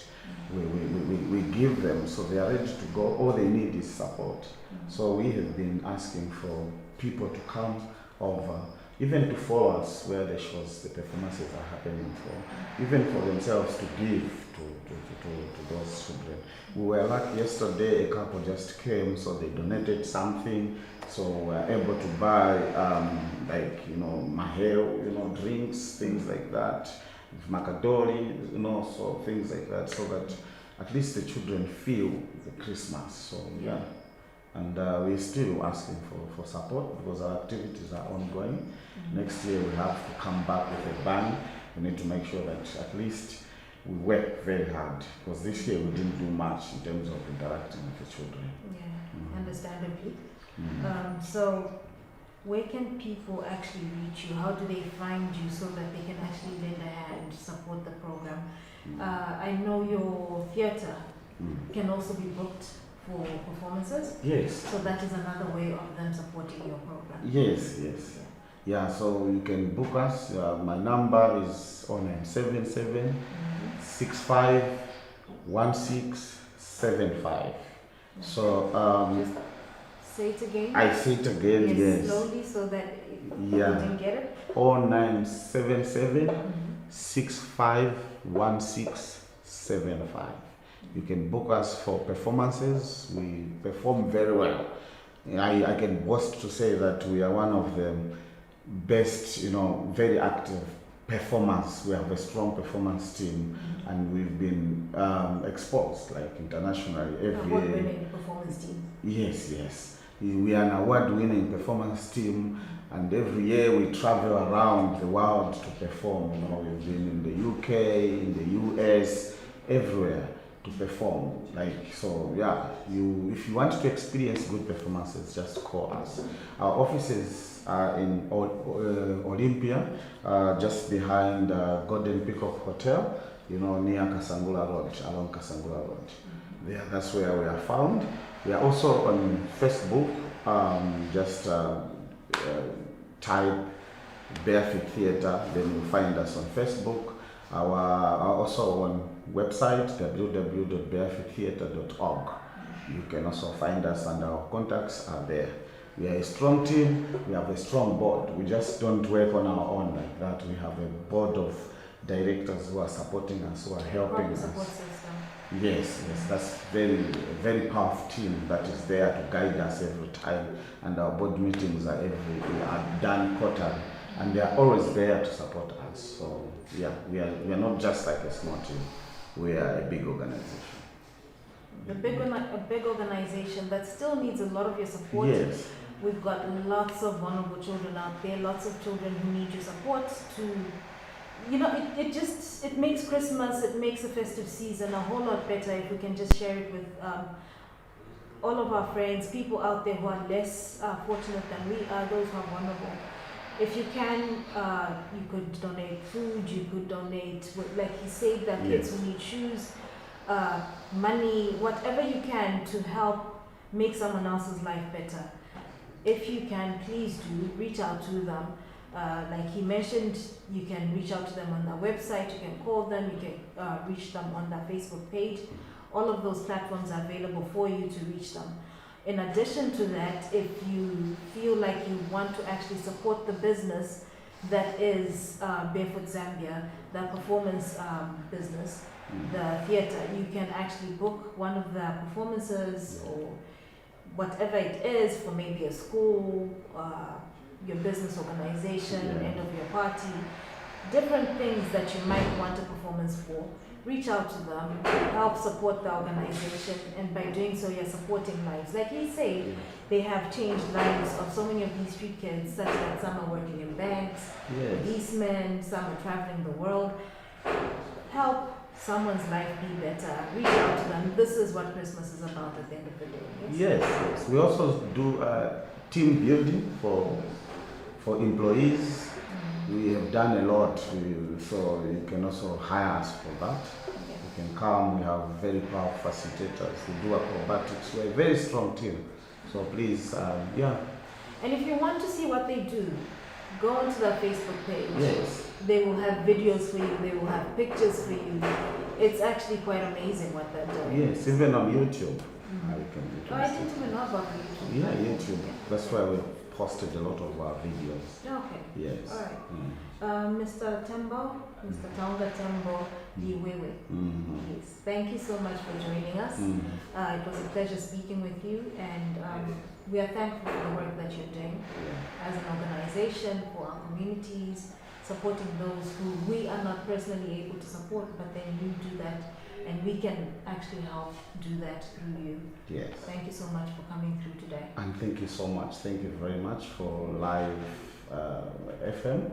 we give them, so they are ready to go. All they need is support. So we have been asking for people to come over, even to follow us where the shows, the performances are happening, for even for themselves to give to those children. We were lucky yesterday, a couple just came, so they donated something, so we were able to buy maheo, drinks, things like that, macadoli, so things like that, so that at least the children feel the Christmas. So yeah. And we're still asking for support because our activities are ongoing. Next year we have to come back with a bang. We need to make sure that at least we work very hard, because this year we didn't do much in terms of interacting with the children. Yeah, understandably. So where can people actually reach you? How do they find you so that they can actually lend a hand, support the program? I know your theatre can also be booked for performances. Yes. So that is another way of them supporting your program. Yes. Yeah, so you can book us. My number is 0977 65 1675. So just say it again. I say it again, yes. Slowly so that you can get it. 0977 65 1675. You can book us for performances. We perform very well. I can boast to say that we are one of the best, very active performers. We have a strong performance team, and we've been exposed internationally every year. Award-winning performance team. Yes. We are an award-winning performance team, and every year we travel around the world to perform. We've been in the UK, in the US, everywhere to perform. If you want to experience good performances, just call us. Our offices are in Olympia, just behind Golden Peacock Hotel, near Kasangula Road, along Kasangula Road. That's where we are found. We are also on Facebook. Just type Barefoot Theatre, then you'll find us on Facebook. Our also on website www.barefoottheatre.org. You can also find us, and our contacts are there. We are a strong team. We have a strong board. We just don't work on our own like that. We have a board of directors who are supporting us, who are helping us. Yes, that's very powerful team that is there to guide us every time, and our board meetings are done quarterly, and they are always there to support us. So yeah, we are not just like a small team. We are a big organization. A big organization that still needs a lot of your support. Yes. We've got lots of vulnerable children out there, lots of children who need your support to, it makes Christmas, it makes a festive season a whole lot better if we can just share it with all of our friends, people out there who are less fortunate than we are, those who are vulnerable. If you can, you could donate food, you could donate, like he said, that kids who need shoes, money, whatever you can to help make someone else's life better. If you can, please do reach out to them. Like he mentioned, you can reach out to them on their website, you can call them, you can reach them on their Facebook page. All of those platforms are available for you to reach them. In addition to that, if you feel like you want to actually support the business that is Barefoot Zambia, the performance business, the theatre, you can actually book one of the performances or whatever it is for maybe a school, your business organization, end of your party, different things that you might want a performance for. Reach out to them, help support the organization, and by doing so, you're supporting lives. Like he said, they have changed lives of so many of these street kids, such that some are working in banks, policemen, some are traveling the world. Help someone's life be better. Reach out to them. This is what Christmas is about at the end of the day. Yes. We also do team building for employees. We have done a lot, so you can also hire us for that. You can come, we have very powerful facilitators, we do acrobatics, we're a very strong team. So please, And if you want to see what they do, go onto their Facebook page. Yes. They will have videos for you, they will have pictures for you. It's actually quite amazing what they're doing. Yes, even on YouTube. I didn't even know about YouTube. Yeah, YouTube. That's why we posted a lot of our videos. Okay. Yes. All right. Mr. Tembo, Mr. Tonga Tembo Liwewe. Yes. Thank you so much for joining us. It was a pleasure speaking with you, and we are thankful for the work that you're doing as an organization for our communities, supporting those who we are not personally able to support, but then you do that, and we can actually help do that through you. Yes. Thank you so much for coming through today. And thank you so much. Thank you very much for Live FM,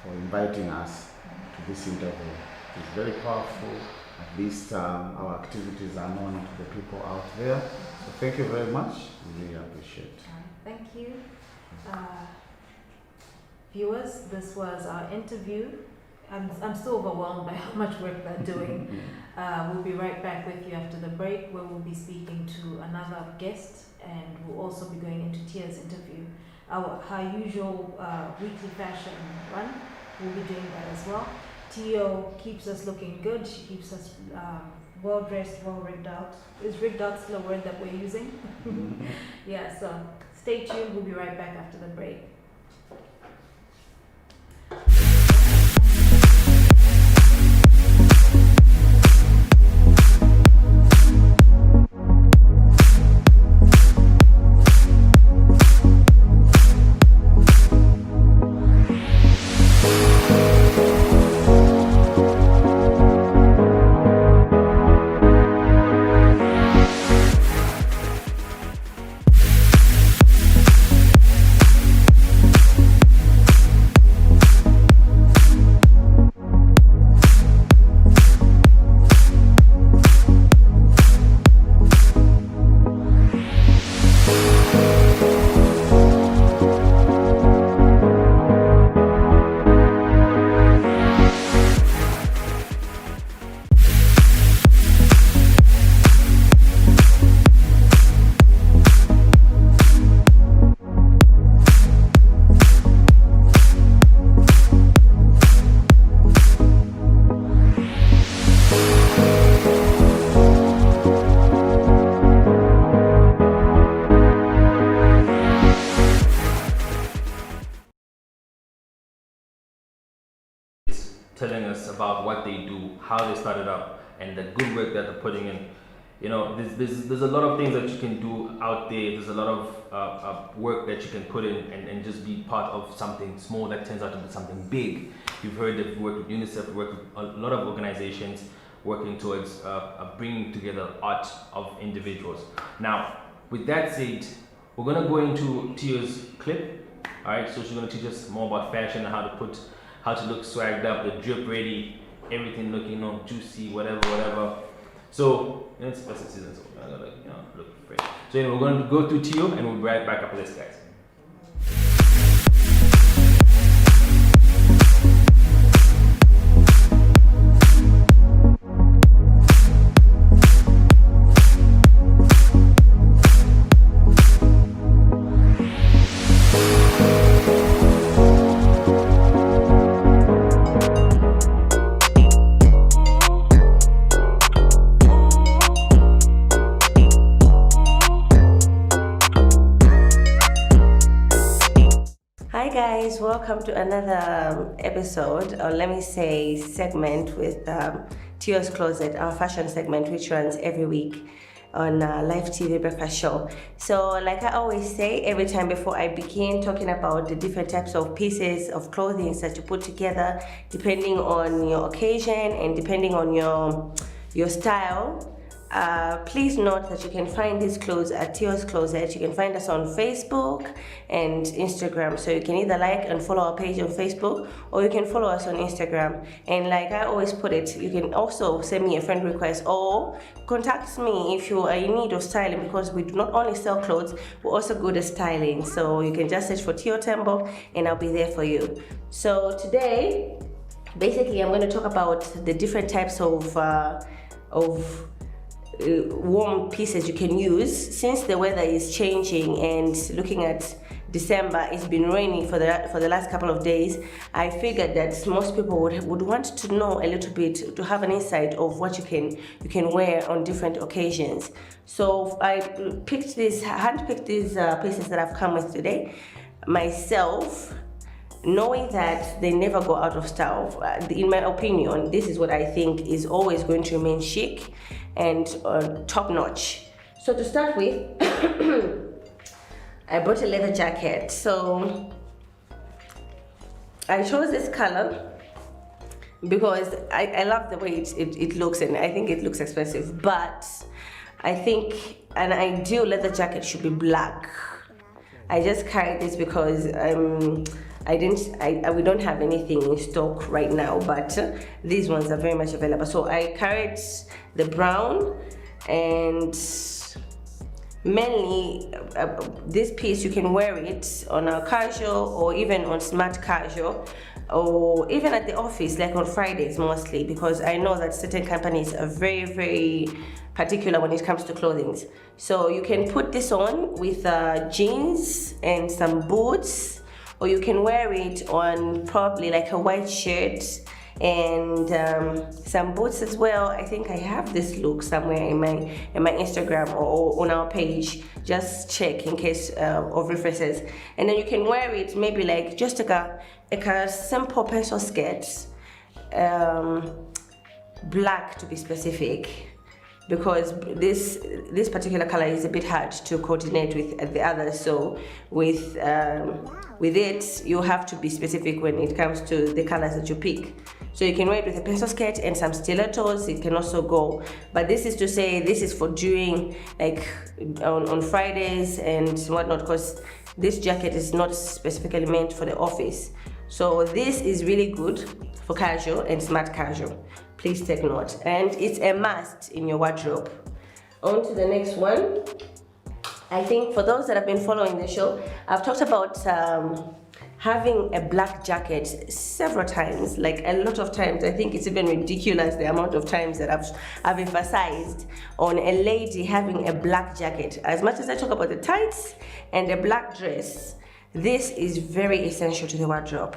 for inviting us to this interview. It's very powerful. At least our activities are known to the people out there. So thank you very much. We really appreciate it. Thank you. Viewers, this was our interview. I'm still overwhelmed by how much work they're doing. We'll be right back with you after the break, where we'll be speaking to another guest, and we'll also be going into Tia's interview. Her usual weekly fashion run, we'll be doing that as well. Tio keeps us looking good. She keeps us well dressed, well rigged out. Is rigged out still a word that we're using? Yeah, so stay tuned. We'll be right back after the break. Telling us about what they do, how they started up, and the good work that they're putting in. You know, there's a lot of things that you can do out there. There's a lot of work that you can put in and just be part of something small that turns out to be something big. You've heard they've worked with UNICEF, worked with a lot of organizations working towards bringing together art of individuals. Now, with that said, we're gonna go into Tia's clip. All right, so she's gonna teach us more about fashion and how to look swagged up, the drip ready, everything looking juicy, whatever. So it's festive season, so I gotta look fresh. So anyway, we're going to go through Tio, and we'll be right back after this, guys. Welcome to another episode, or let me say segment with Tio's Closet, our fashion segment, which runs every week. on Live TV Breakfast Show. So like I always say every time before I begin talking about the different types of pieces of clothing that you put together depending on your occasion and depending on your style, please note that you can find these clothes at Tio's Closet. You can find us on Facebook and Instagram. So you can either like and follow our page on Facebook, or you can follow us on Instagram. And like I always put it, you can also send me a friend request or contact me if you are in need of styling, because we do not only sell clothes, we're also good at styling. So you can just search for Tio Tembo and I'll be there for you. So today, basically, I'm going to talk about the different types of warm pieces you can use. Since the weather is changing and looking at December, it's been raining for the last couple of days. I figured that most people would want to know a little bit, to have an insight of what you can wear on different occasions. So I handpicked these pieces that I've come with today myself, knowing that they never go out of style. In my opinion, this is what I think is always going to remain chic and top-notch. So to start with, I brought a leather jacket. So I chose this color because I love the way it looks, and I think it looks expensive, but I think an ideal leather jacket should be black. I just carried this because we don't have anything in stock right now, but these ones are very much available. So I carried the brown, and mainly this piece, you can wear it on a casual or even on smart casual, or even at the office, like on Fridays mostly, because I know that certain companies are very, very particular when it comes to clothing. So you can put this on with jeans and some boots, or you can wear it on probably like a white shirt and some boots as well. I think I have this look somewhere in my Instagram or on our page. Just check in case of references. And then you can wear it maybe like just like a simple pencil skirt, black to be specific, because this particular color is a bit hard to coordinate with the others. So with it, you have to be specific when it comes to the colors that you pick. So you can wear it with a pencil skirt and some stilettos. It can also go, but this is to say this is for doing like on Fridays and whatnot, because this jacket is not specifically meant for the office. So this is really good for casual and smart casual. Please take note, and it's a must in your wardrobe. On to the next one. I think for those that have been following the show, I've talked about having a black jacket several times, like a lot of times. I think it's even ridiculous the amount of times that I've emphasized on a lady having a black jacket. As much as I talk about the tights and the black dress, this is very essential to the wardrobe.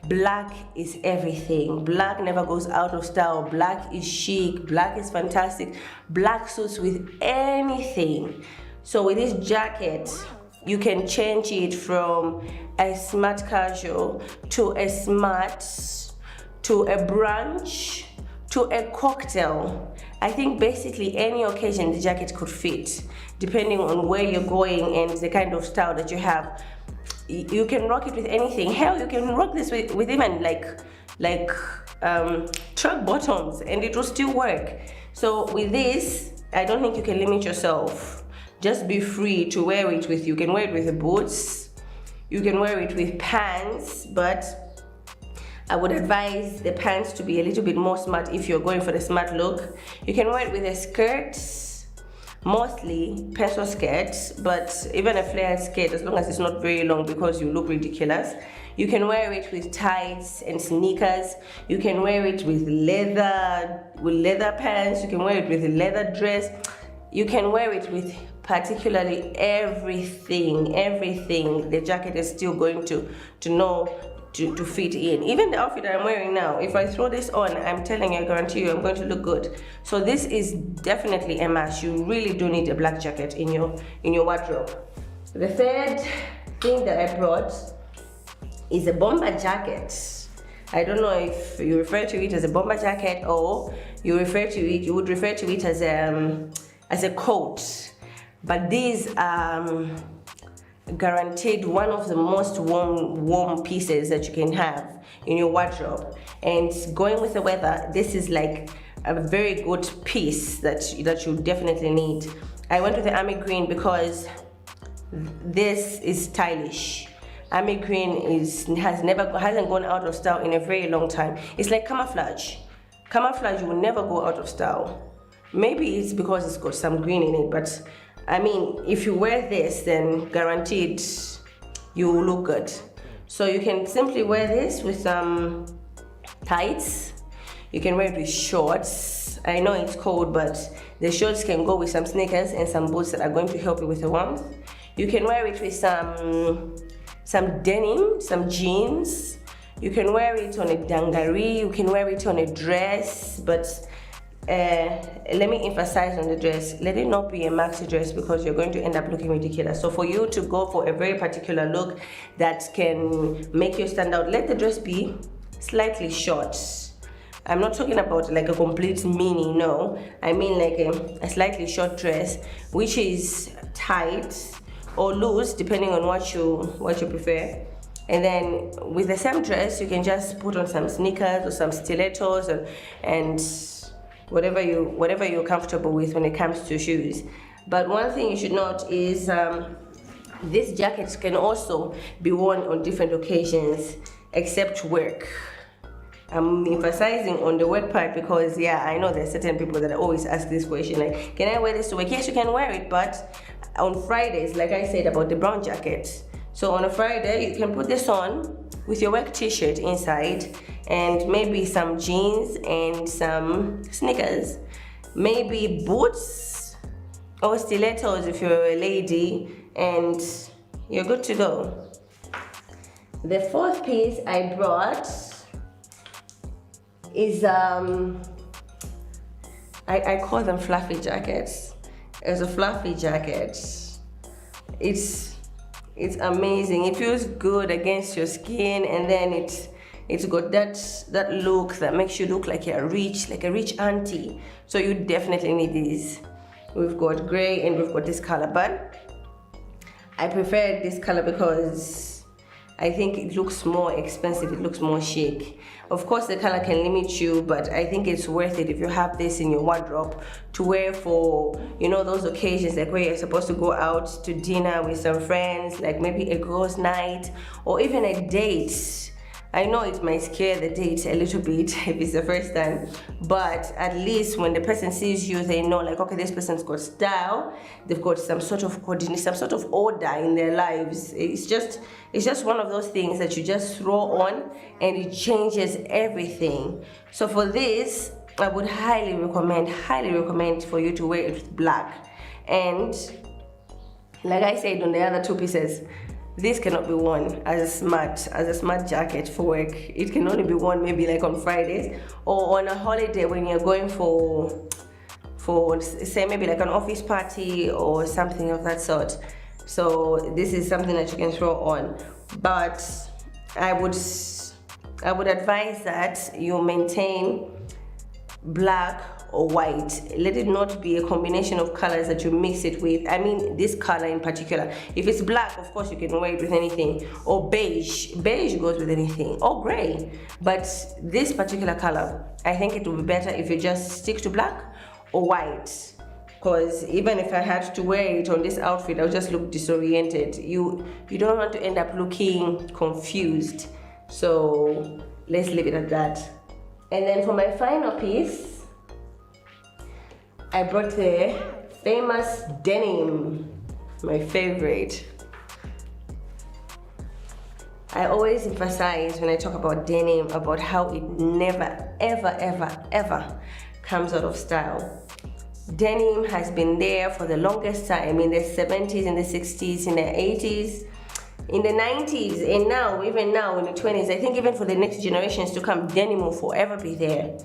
Black is everything. Black never goes out of style. Black is chic. Black is fantastic. Black suits with anything. So with this jacket, you can change it from a smart casual to a smart, to a brunch, to a cocktail. I think basically any occasion the jacket could fit, depending on where you're going and the kind of style that you have. You can rock it with anything. Hell, you can rock this with even like truck bottoms, and it will still work. So with this, I don't think you can limit yourself. Just be free to wear it with. You can wear it with the boots. You can wear it with pants, but I would advise the pants to be a little bit more smart if you're going for the smart look. You can wear it with a skirt, mostly pencil skirts, but even a flared skirt, as long as it's not very long, because you look ridiculous. You can wear it with tights and sneakers. You can wear it with leather pants. You can wear it with a leather dress. You can wear it with particularly everything. The jacket is still going to fit in. Even the outfit that I'm wearing now, if I throw this on, I'm telling you, I guarantee you, I'm going to look good. So this is definitely a must. You really do need a black jacket in your wardrobe. The third thing that I brought is a bomber jacket. I don't know if you refer to it as a bomber jacket, or you would refer to it as as a coat, but these are guaranteed one of the most warm pieces that you can have in your wardrobe. And going with the weather, this is like a very good piece that you definitely need. I went with the army green because this is stylish. Army green hasn't gone out of style in a very long time. It's like camouflage. Camouflage will never go out of style. Maybe it's because it's got some green in it, but I mean, if you wear this, then guaranteed you will look good. So you can simply wear this with some tights. You can wear it with shorts. I know it's cold, but the shorts can go with some sneakers and some boots that are going to help you with the warmth. You can wear it with some denim, some jeans. You can wear it on a dungaree. You can wear it on a dress, but let me emphasize on the dress. Let it not be a maxi dress because you're going to end up looking ridiculous. So for you to go for a very particular look that can make you stand out, let the dress be slightly short. I'm not talking about like a complete mini, no. I mean like a slightly short dress, which is tight or loose, depending on what you prefer. And then with the same dress, you can just put on some sneakers or some stilettos and whatever you're comfortable with when it comes to shoes. But one thing you should note is these jackets can also be worn on different occasions except work. I'm emphasizing on the work part because yeah, I know there's certain people that always ask this question like, can I wear this to work? Yes, you can wear it, but on Fridays, like I said about the brown jacket. So on a Friday, you can put this on with your work t-shirt inside and maybe some jeans and some sneakers. Maybe boots or stilettos if you're a lady, and you're good to go. The fourth piece I brought is, I call them fluffy jackets. It's a fluffy jacket. It's amazing. It feels good against your skin, and then it's got that look that makes you look like a rich auntie. So you definitely need these. We've got gray and we've got this color, but I prefer this color because I think it looks more expensive, it looks more chic. Of course, the color can limit you, but I think it's worth it if you have this in your wardrobe to wear for, you know, those occasions like where you're supposed to go out to dinner with some friends, like maybe a girls' night or even a date. I know it might scare the date a little bit if it's the first time, but at least when the person sees you, they know like, okay, this person's got style, they've got some sort of coordination, some sort of order in their lives. It's just one of those things that you just throw on and it changes everything. So for this, I would highly recommend for you to wear it with black. And like I said on the other two pieces, this cannot be worn as a smart jacket for work. It can only be worn maybe like on Fridays or on a holiday when you're going for say maybe like an office party or something of that sort. So this is something that you can throw on. But I would advise that you maintain black or white. Let it not be a combination of colors that you mix it with. I mean this color in particular. If it's black, of course you can wear it with anything. Or beige goes with anything. Or gray. But this particular color, I think it would be better if you just stick to black or white. Because even if I had to wear it on this outfit, I'll just look disoriented. You don't want to end up looking confused. So let's leave it at that. And then for my final piece, I brought the famous denim, my favorite. I always emphasize when I talk about denim about how it never, ever, ever, ever comes out of style. Denim has been there for the longest time, in the 70s, in the 60s, in the 80s, in the 90s, and now, even now in the 20s. I think even for the next generations to come, denim will forever be there.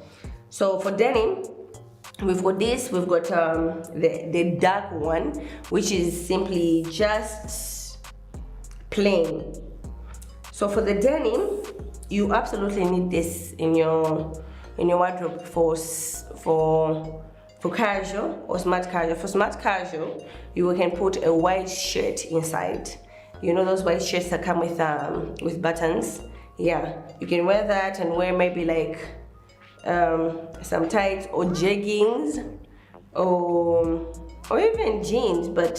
So for denim, we've got this, we've got the dark one, which is simply just plain. So for the denim, you absolutely need this in your wardrobe for for casual or smart casual. For smart casual, you can put a white shirt inside. You know those white shirts that come with buttons? Yeah, you can wear that and wear maybe like some tights or jeggings or even jeans. But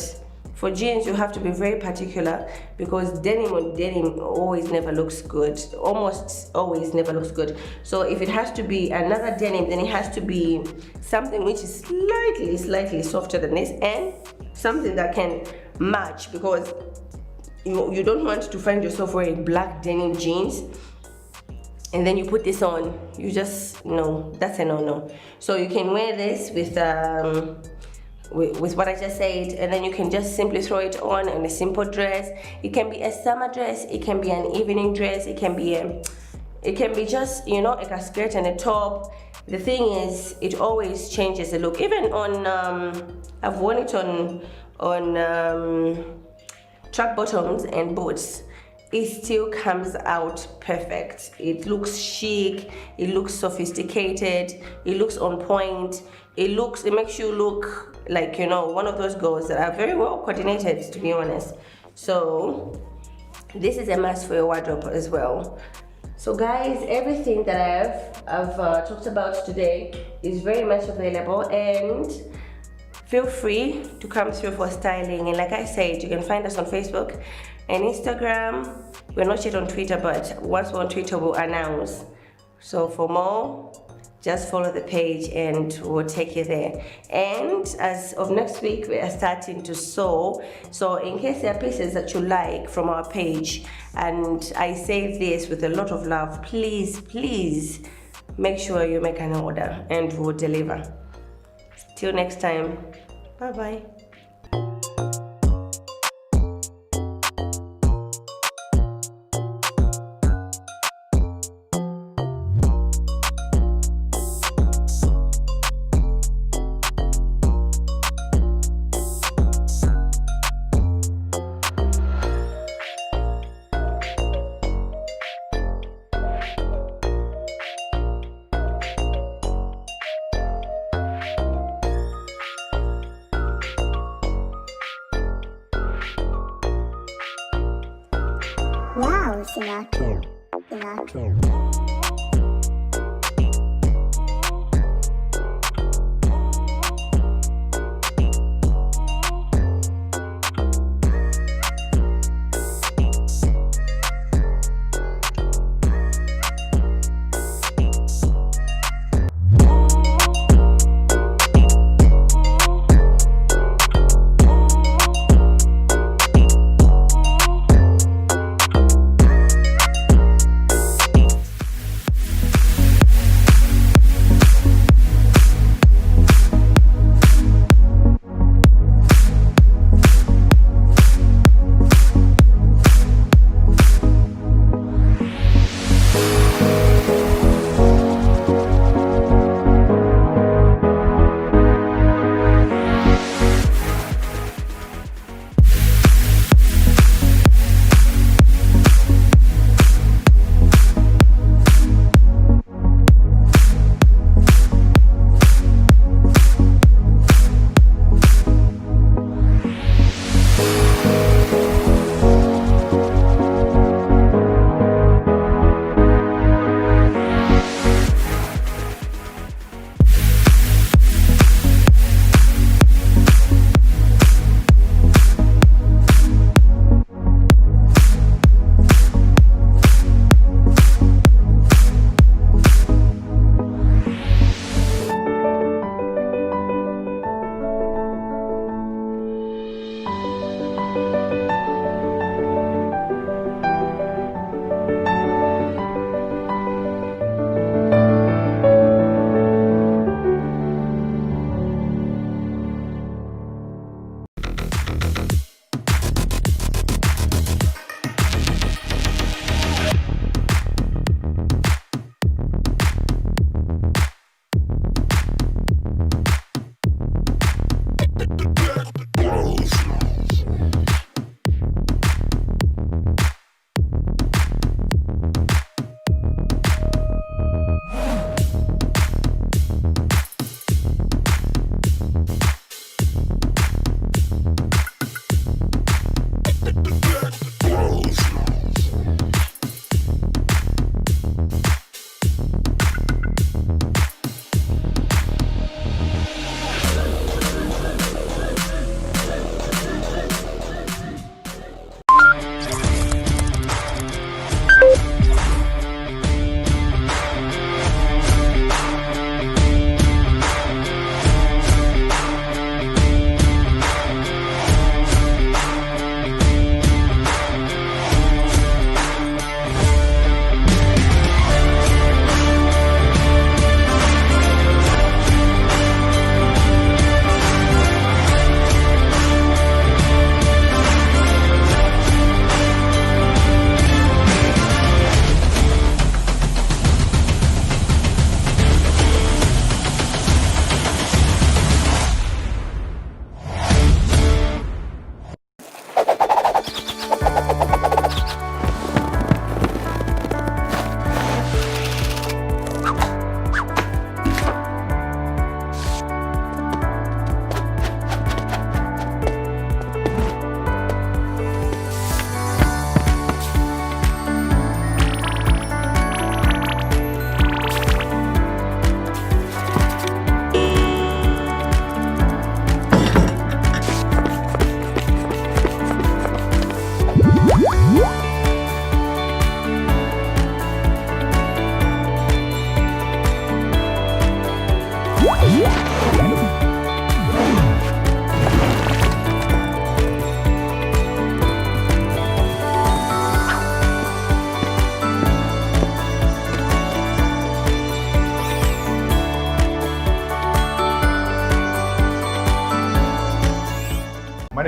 for jeans, you have to be very particular because denim on denim always never looks good. Almost always never looks good. So if it has to be another denim, then it has to be something which is slightly softer than this and something that can match, because you don't want to find yourself wearing black denim jeans and then you put this on. You just, no, that's a no-no. So you can wear this with what I just said, and then you can just simply throw it on a simple dress. It can be a summer dress, it can be an evening dress, it can be just, you know, like a skirt and a top. The thing is, it always changes the look. Even on I've worn it on track bottoms and boots. It still comes out perfect. It looks chic, it looks sophisticated, it looks on point, it makes you look like, you know, one of those girls that are very well coordinated, to be honest. So this is a must for your wardrobe as well. So guys, everything that I've talked about today is very much available, and feel free to come through for styling. And like I said, you can find us on Facebook and Instagram. We're not yet on Twitter, but once we're on Twitter, we'll announce. So for more, just follow the page and we'll take you there. And as of next week, we are starting to sew. So in case there are pieces that you like from our page, and I say this with a lot of love, please make sure you make an order and we'll deliver. Till next time, bye-bye. Wow, Sinatra.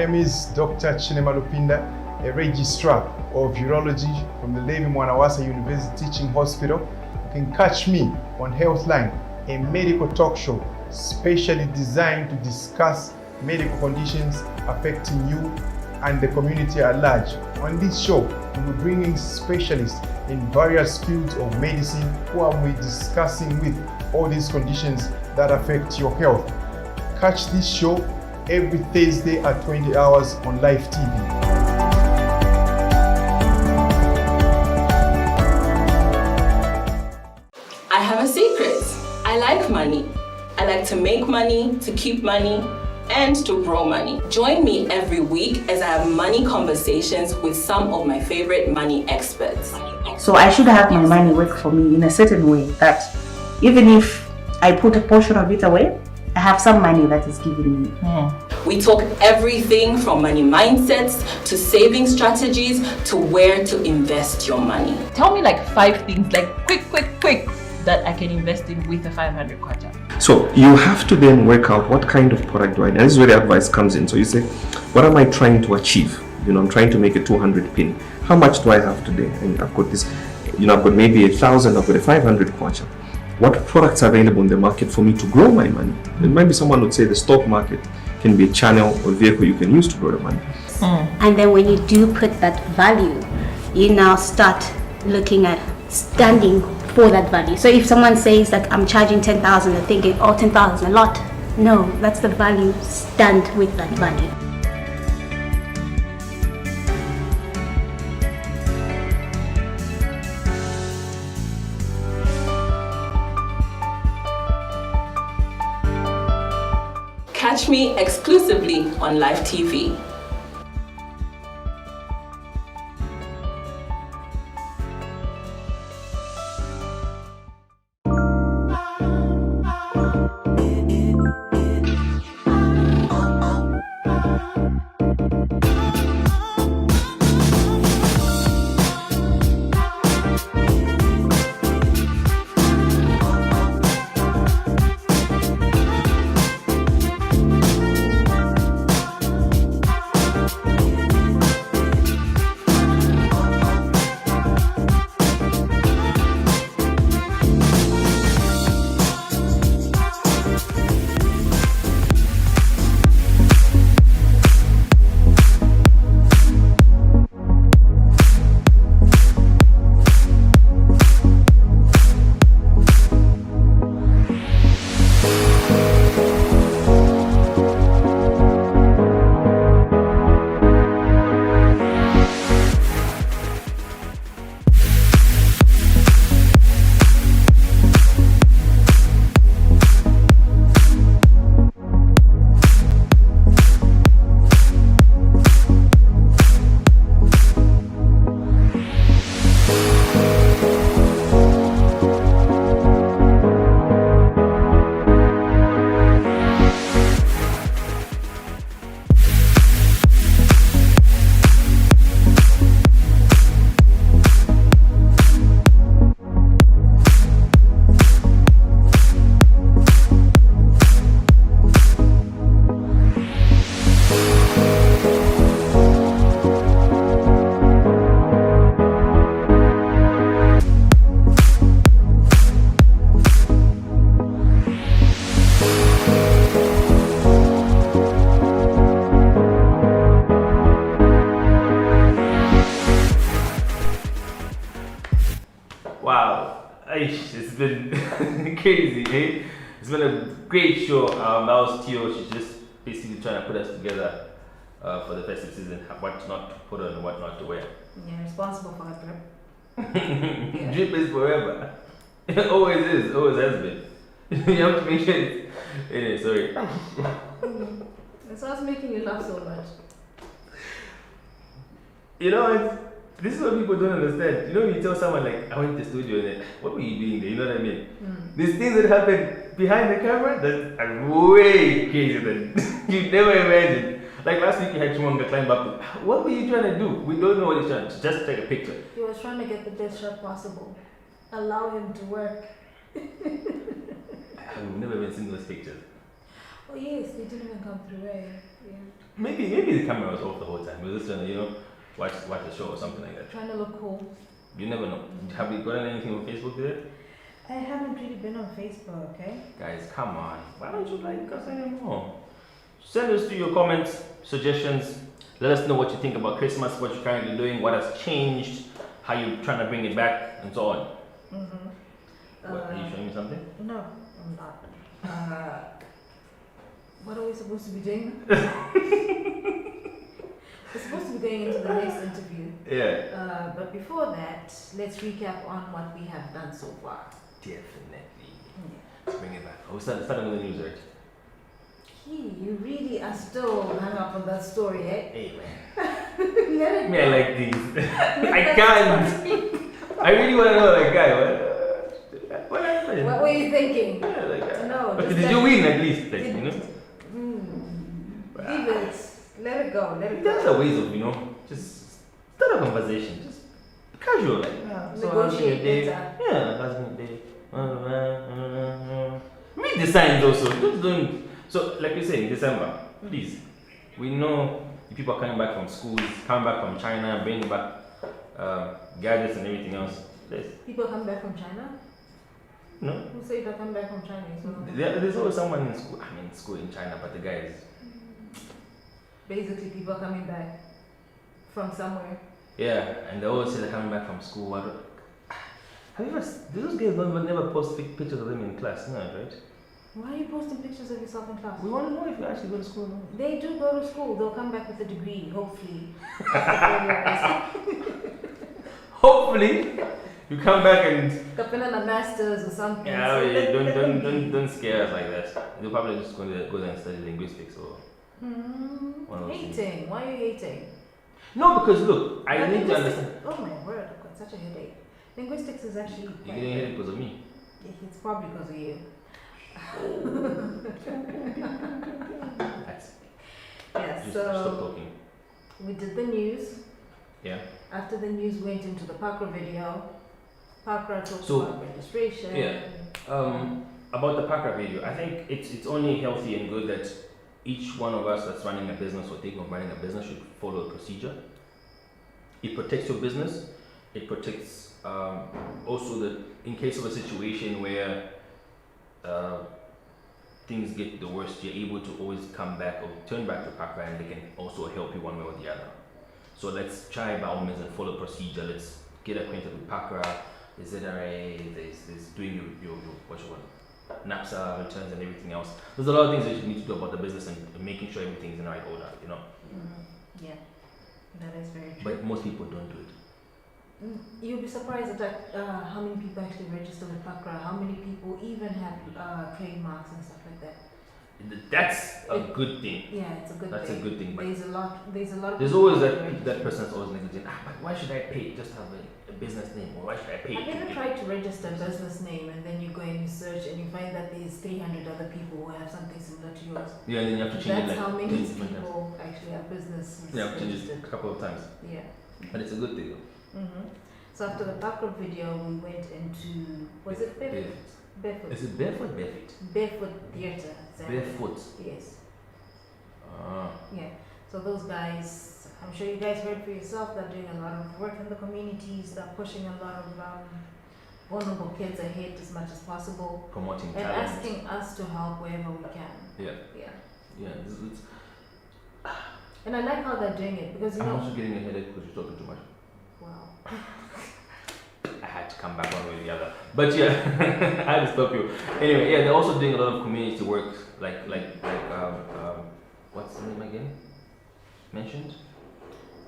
name is Dr. Chinema Lupinda, a registrar of urology from the Levi Mwanawasa University Teaching Hospital. You can catch me on Healthline, a medical talk show specially designed to discuss medical conditions affecting you and the community at large. On this show, we will bring in specialists in various fields of medicine who will be discussing with all these conditions that affect your health. Catch this show every Thursday at 20 hours on Live TV. I have a secret. I like money. I like to make money, to keep money, and to grow money. Join me every week as I have money conversations with some of my favorite money experts. So I should have my money work for me in a certain way that even if I put a portion of it away, I have some money that is given me. We talk everything from money mindsets to saving strategies to where to invest your money. Tell me like 5 things, like quick, that I can invest in with a 500 kwacha. So you have to then work out what kind of product do I need. And this is where the advice comes in. So you say, what am I trying to achieve? I'm trying to make a 200 pin. How much do I have today? And I've got this, I've got maybe 1,000, I've got a 500 kwacha. What products are available in the market for me to grow my money? And maybe someone would say the stock market can be a channel or vehicle you can use to grow the money. And then when you do put that value, you now start looking at standing for that value. So if someone says that I'm charging 10,000, they're thinking, oh, 10,000 a lot. No, that's the value. Stand with that value. Catch me exclusively on Live TV. It's been crazy, eh? It's been a great show. That was Tio. She's just basically trying to put us together for the festive season, what not to put on and what not to wear. Yeah, responsible for her drip. Drip is forever. It always is, always has been. You have to make sure it's... Anyway, sorry. It's what's making you laugh so much. You know, this is what people don't understand. You know, when you tell someone like, I went to the studio and then, what were you doing there? You know what I mean? These things that happen behind the camera that are way crazier than you never imagined. Like last week you had Chumanga climb up. What were you trying to do? We don't know what he's trying to just take a picture. He was trying to get the best shot possible. Allow him to work. I've never even seen those pictures. Oh yes, they didn't even come through, right? Yeah. Maybe the camera was off the whole time. We were just trying to, watch the show or something like that. Trying to look cool. You never know. Have you gotten anything on Facebook there? I haven't really been on Facebook, okay? Guys, come on. Why don't you like us anymore? Send us to your comments, suggestions. Let us know what you think about Christmas, what you're currently doing, what has changed, how you're trying to bring it back, and so on. What, are you showing me something? No, I'm not. What are we supposed to be doing? We're supposed to be going into the next interview. Yeah. But before that, let's recap on what we have done so far. Definitely. Let's bring it back. Oh, starting with the news, right? You really are still hung up on that story, eh? Hey, man. Me, I like these. I can't. I really want to know that guy. What happened? What were you thinking? Yeah, like, no. But did you win at least? Like, Leave it. Let it go. Let it go. There's a ways of, just start a conversation. Just casual, like, negotiate later. Yeah, that's been day. Read the signs also. Just don't. So, like you say, in December, please. We know the people are coming back from schools, coming back from China, bringing back gadgets and everything else. People come back from China? No. Who said they're coming back from China? There's always someone in school in China, but the guy is. Basically, people coming back from somewhere. Yeah, and they always say they're coming back from school. Have you ever? Those guys don't never post pictures of them in class, no, right? Why are you posting pictures of yourself in class? We want to know if you actually go to school. No? They do go to school. They'll come back with a degree, hopefully. Hopefully, you come back and. A master's or something. Yeah, don't scare us like that. They're probably just going to go there and study linguistics or. Hating. Why are you hating? No, because look, I need to understand. Oh my word, I've got such a headache. Linguistics is actually. You're getting a headache because of me. It's probably because of you. Yeah, Just so stop talking. we did the news. Yeah. After the news, went into the Pakra video. Pakra talks So, about registration. Yeah. About the Pakra video, I think it's only healthy and good that each one of us that's running a business or thinking of running a business should follow a procedure. It protects your business. It protects also that in case of a situation where things get the worst, you're able to always come back or turn back to Pakra and they can also help you one way or the other. So let's try by all means and follow procedure. Let's get acquainted with Pakra, the ZRA, there's doing your what you want, NAPSA returns and everything else. There's a lot of things that you need to do about the business and making sure everything's in the right order, Yeah, that is very true. But most people don't do it. You'll be surprised at how many people actually register with Pakra, how many people even have trademarks and stuff like that. That's a good thing. Yeah, it's a good That's thing. a good thing. But There's a lot of there's people always who that register. person that's always negligent. But why should I pay? Just have a business name, or why should I pay? Have you ever tried to register a business name and then you go and you search and you find that there's 300 other people who have something similar to yours? Yeah, and then you have to change it That's like how many 20 different times. people actually have businesses Yeah, I've changed registered. it a couple of times. Yeah. But it's a good thing though. So after the Pakra video, we went into, was it Barefoot? Barefoot. Is it barefoot? Barefoot. Barefoot Theatre. Exactly. Barefoot. Yes. Ah. Yeah. So those guys, I'm sure you guys heard for yourself, they're doing a lot of work in the communities. They're pushing a lot of vulnerable kids ahead as much as possible. Promoting and talent. asking us to help wherever we can. Yeah. Yeah. Yeah. It's And I like how they're doing it because you I'm know. also getting a headache because you're talking too much. Wow. I had to come back one way or the other. But yeah, I had to stop you. Anyway, yeah, they're also doing a lot of community work, like what's the name again? Mentioned?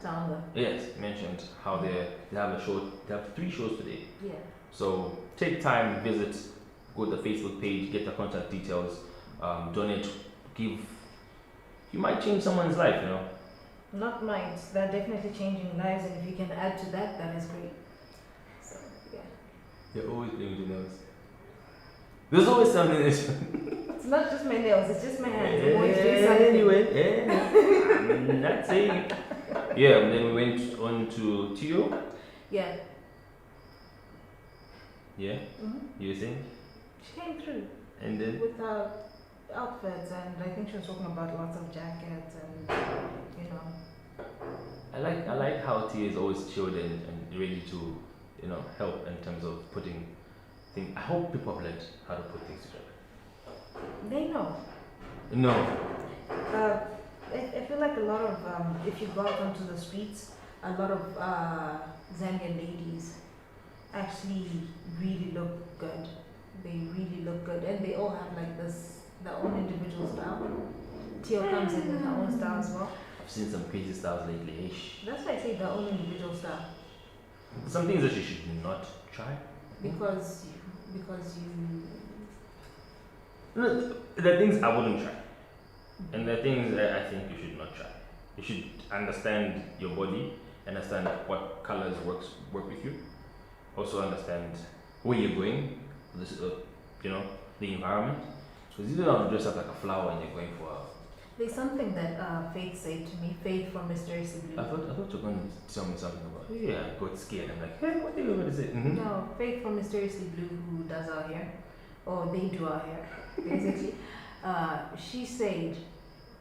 Tanga. Yes, mentioned how they have a show. They have 3 shows today. Yeah. So take time, visit, go to the Facebook page, get the contact details, donate, give. You might change someone's life, you know. Not mine. They're definitely changing lives, and if you can add to that, that is great. So yeah. You're always doing the nails. There's always something that's It's not just my nails, it's just my hands. I'm always doing something. Anyway, I'm not saying. Yeah, and then we went on to Tio. Yeah. Yeah? Mhm. You were saying? She came through. And then? With her outfits, and I think she was talking about lots of jackets and I like how Tia is always chilled and ready to, help in terms of putting things. I hope people have learned how to put things together. They know. No. I feel like a lot of if you go out onto the streets, a lot of Zambian ladies actually really look good. They really look good, and they all have like their own individual style. Tio comes in with her own style as well. I've seen some crazy styles lately. That's why I say their own individual style. Some things that you should not try. Because you. No, there are things I wouldn't try, and there are things that I think you should not try. You should understand your body, understand what colors work with you. Also understand where you're going, the environment. Because you don't have to dress up like a flower when you're going for There's something that Faith said to me. Faith from Mysteriously Blue. I thought you were going to tell me something about. Yeah, I got scared. I'm like, hey, what are you going to say? Mm-hmm. No, Faith from Mysteriously Blue, who does our hair, or they do our hair, basically. She said,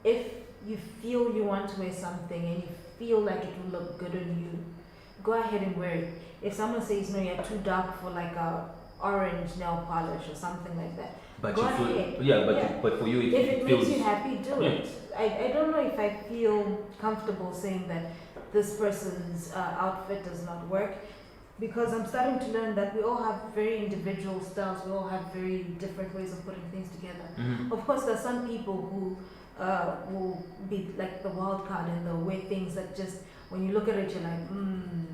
if you feel you want to wear something and you feel like it will look good on you, go ahead and wear it. If someone says, no, you're too dark for like a orange nail polish or something like that, but go you ahead. feel, but for you, if it feels, makes you happy, do it. I don't know if I feel comfortable saying that this person's outfit does not work, because I'm starting to learn that we all have very individual styles. We all have very different ways of putting things together. Mm-hmm. Of course, there's some people who will be like the wild card and they'll wear things that just, when you look at it, you're like,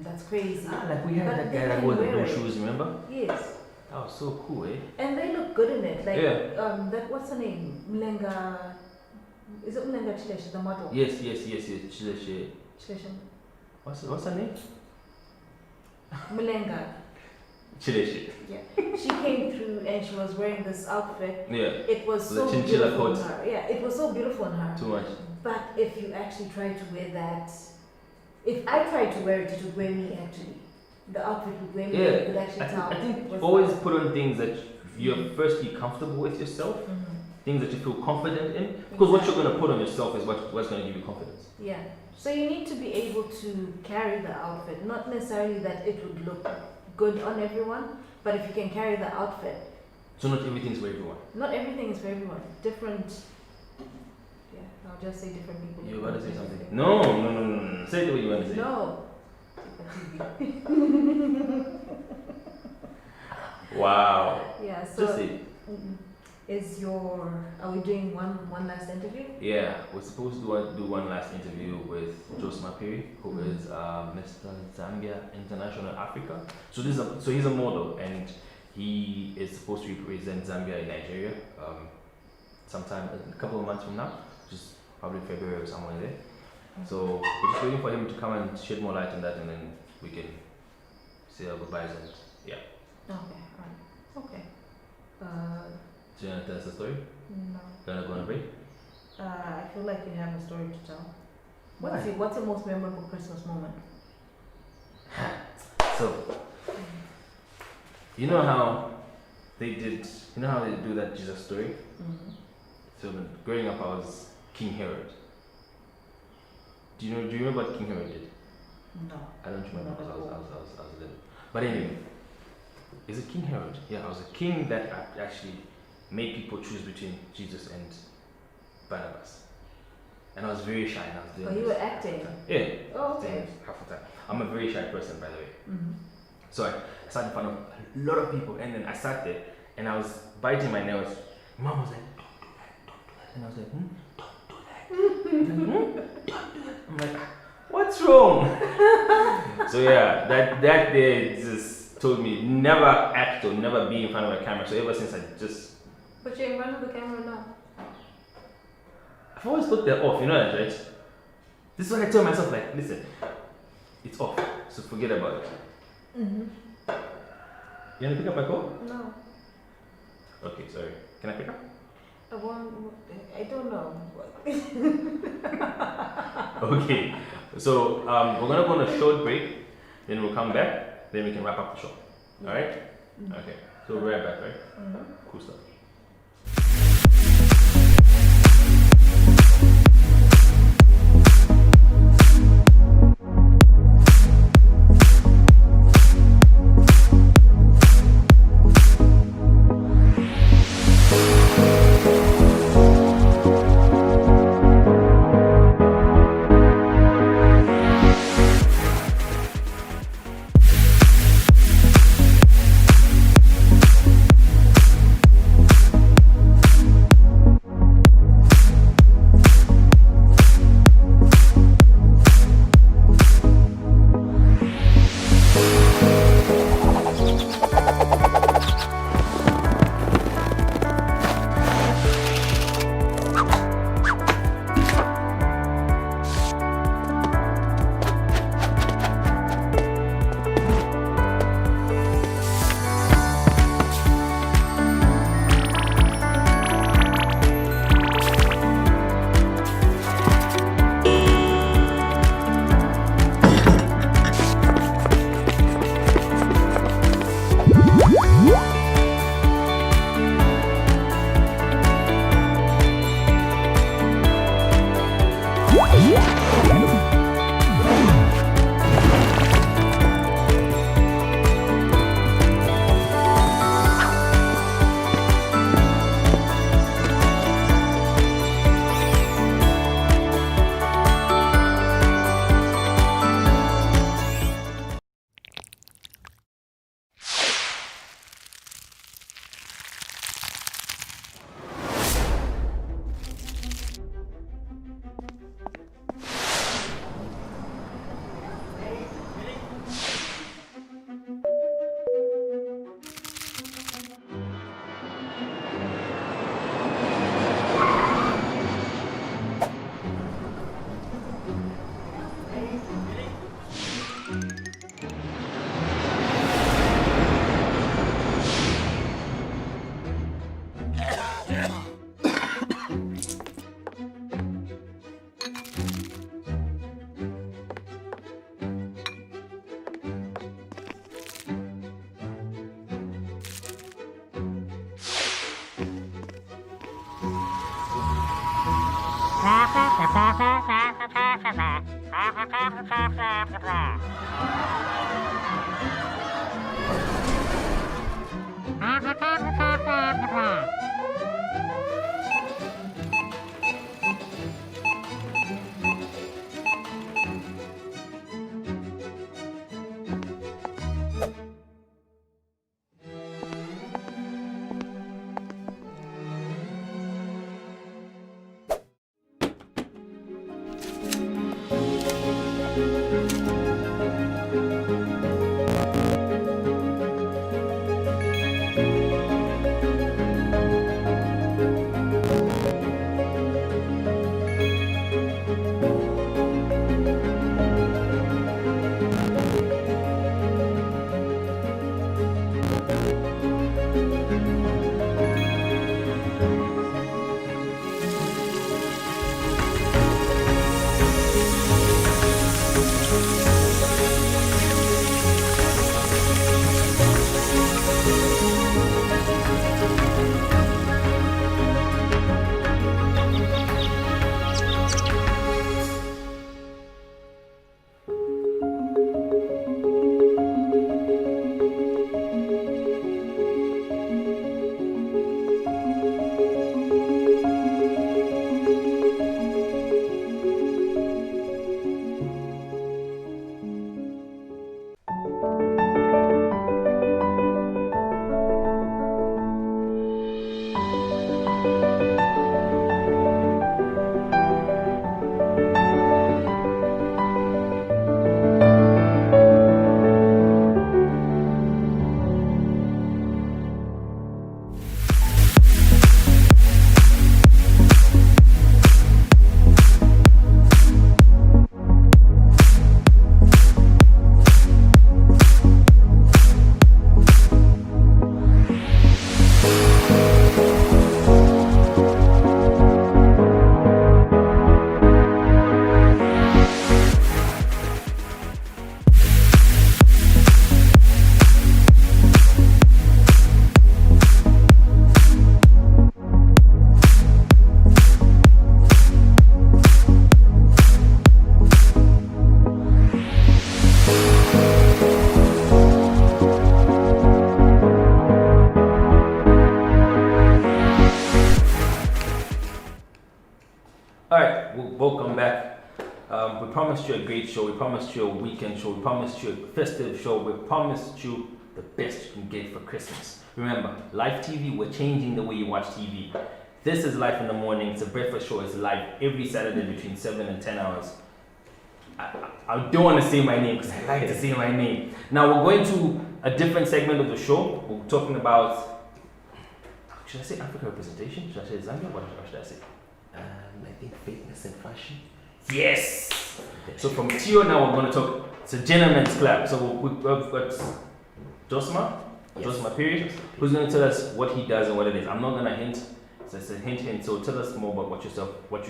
that's crazy. Like we had But that they guy that can wore the wear blue it. shoes, remember? Yes. That was so cool, eh? And they look good in it. Like, Yeah. that, what's her name? Mlenga. Is it Mlenga Chileshi, the model? Yes. Chileshi. Chileshi. What's her name? Mlenga. Chileshi. Yeah. She came through and she was wearing this outfit. Yeah. It was The so chinchilla beautiful on coat. her. Yeah, it was so beautiful on her. Too much. But if you actually try to wear that, if I tried to wear it, it would wear me actually. The outfit would wear me. Yeah. You could actually tell. I think it was always put on things that you're firstly comfortable with yourself, things that you feel confident in. Because what you're going to put on yourself is what's going to give you confidence. Yeah. So you need to be able to carry the outfit. Not necessarily that it would look good on everyone, but if you can carry the outfit. So not everything's for everyone. Not everything is for everyone. Different. Yeah, I'll just say different people. You were about to say something. No. Say it the way you want to say it. No. Wow. Yeah, so Just say it. are we doing one last interview? Yeah, we're supposed to do one last interview with Josma Piri, who is Mr. Zambia International Africa. So he's a model, and he is supposed to represent Zambia in Nigeria sometime a couple of months from now, which is probably February or somewhere there. So we're just waiting for him to come and shed more light on that, and then we can say our goodbyes and yeah. Okay, alright. Okay. Do you want to tell us a story? No. You want to go on a break? I feel like you have a story to tell. Why? What's your most memorable Christmas moment? So, you know how they do that Jesus story? Mm-hmm. So growing up, I was King Herod. Do you remember what King Herod did? No. I don't remember because I was little. But anyway, is it King Herod? Yeah, I was a king that actually made people choose between Jesus and Barnabas. And I was very shy. And I was doing you were acting? Yeah. Oh, okay. Half the time. I'm a very shy person, by the way. Mm-hmm. So I sat in front of a lot of people, and then I sat there and I was biting my nails. Mom was like, don't do that. And I was like, don't do that. I'm like, what's wrong? So yeah, that day just told me never act or never be in front of a camera. So ever since I just. But you're in front of the camera now. I've always put that off, you know that, right? This is what I tell myself, like, listen, it's off, so forget about it. Mm-hmm. You want to pick up my call? No. Okay, sorry. Can I pick up? I don't know. Okay, so we're gonna go on a short break, then we'll come back, then we can wrap up the show. Alright? Okay, so we'll be right back, right? Mm-hmm. Cool stuff. promised you a great show. We promised you a weekend show. We promised you a festive show. We promised you the best you can get for Christmas. Remember, live TV, we're changing the way you watch TV. This is Live in the Morning. It's a breakfast show. It's live every Saturday between 7 and 10 hours. I don't want to say my name because I like to say my name. Now we're going to a different segment of the show. We're talking about, should I say African representation? Should I say Zambia? What should I say? I think fitness and fashion. Yes! So from Tio now we're going to talk, it's a gentleman's club. So we've got Josma, Yes. Josma period, who's going to tell us what he does and what it is. I'm not going to hint, so it's a hint. So tell us more about what you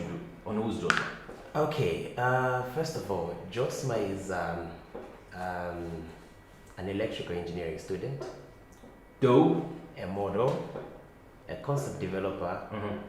do, on who's Josma. Okay, first of all, Josma is an electrical engineering student, a model, a concept developer,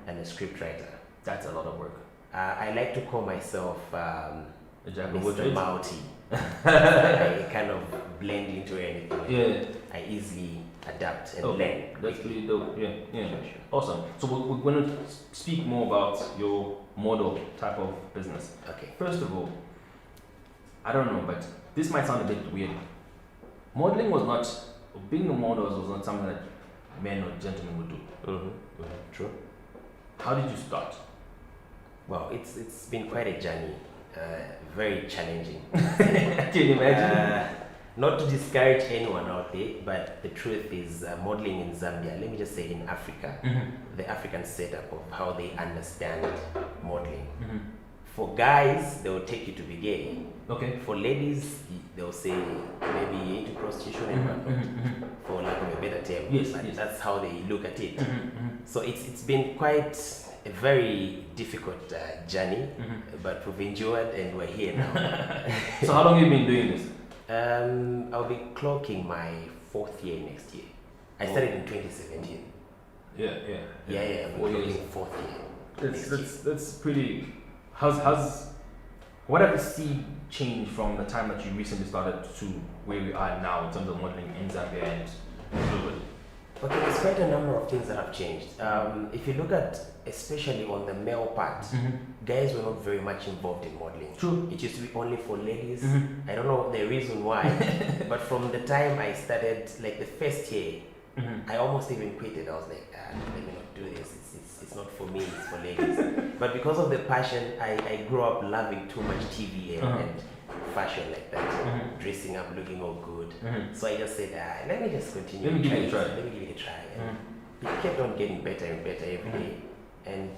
and a scriptwriter. That's a lot of work. I like to call myself jack of all Mr. trades. Multi. I kind of blend into anything. Yeah. I easily adapt and Oh, learn. that's pretty dope. Yeah. Sure. Awesome. So we're going to speak more about your model type of business. Okay. First of all, I don't know, but this might sound a bit weird. Modeling was not, being a model was not something that men or gentlemen would do. True. How did you start? Well, it's been quite a journey, very challenging. Can you imagine? Not to discourage anyone out there, but the truth is modeling in Zambia, let me just say in Africa, the African setup of how they understand modeling. For guys, they will take you to be gay. Okay. For ladies, they'll say maybe you're into prostitution and whatnot, for lack of a better term. Yes, But yes. that's how they look at it. So it's been quite a very difficult journey, but we've enjoyed and we're here now. So how long have you been doing this? I'll be clocking my 4th year next year. I started in 2017. Yeah. I'm 4 years. clocking 4th year. That's pretty. What have you seen change from the time that you recently started to where we are now in terms of modeling in Zambia and globally? Okay, there's quite a number of things that have changed. If you look at, especially on the male part, guys were not very much involved in modeling. True. It used to be only for ladies. I don't know the reason why, but from the time I started, like the first year, I almost even quit it. I was like, let me not do this. It's not for me, it's for ladies. But because of the passion, I grew up loving too much TV and fashion like that, dressing up, looking all good. So I just said, let me just continue. Let me give it a try. Let me give it a try. And it kept on getting better and better every day. And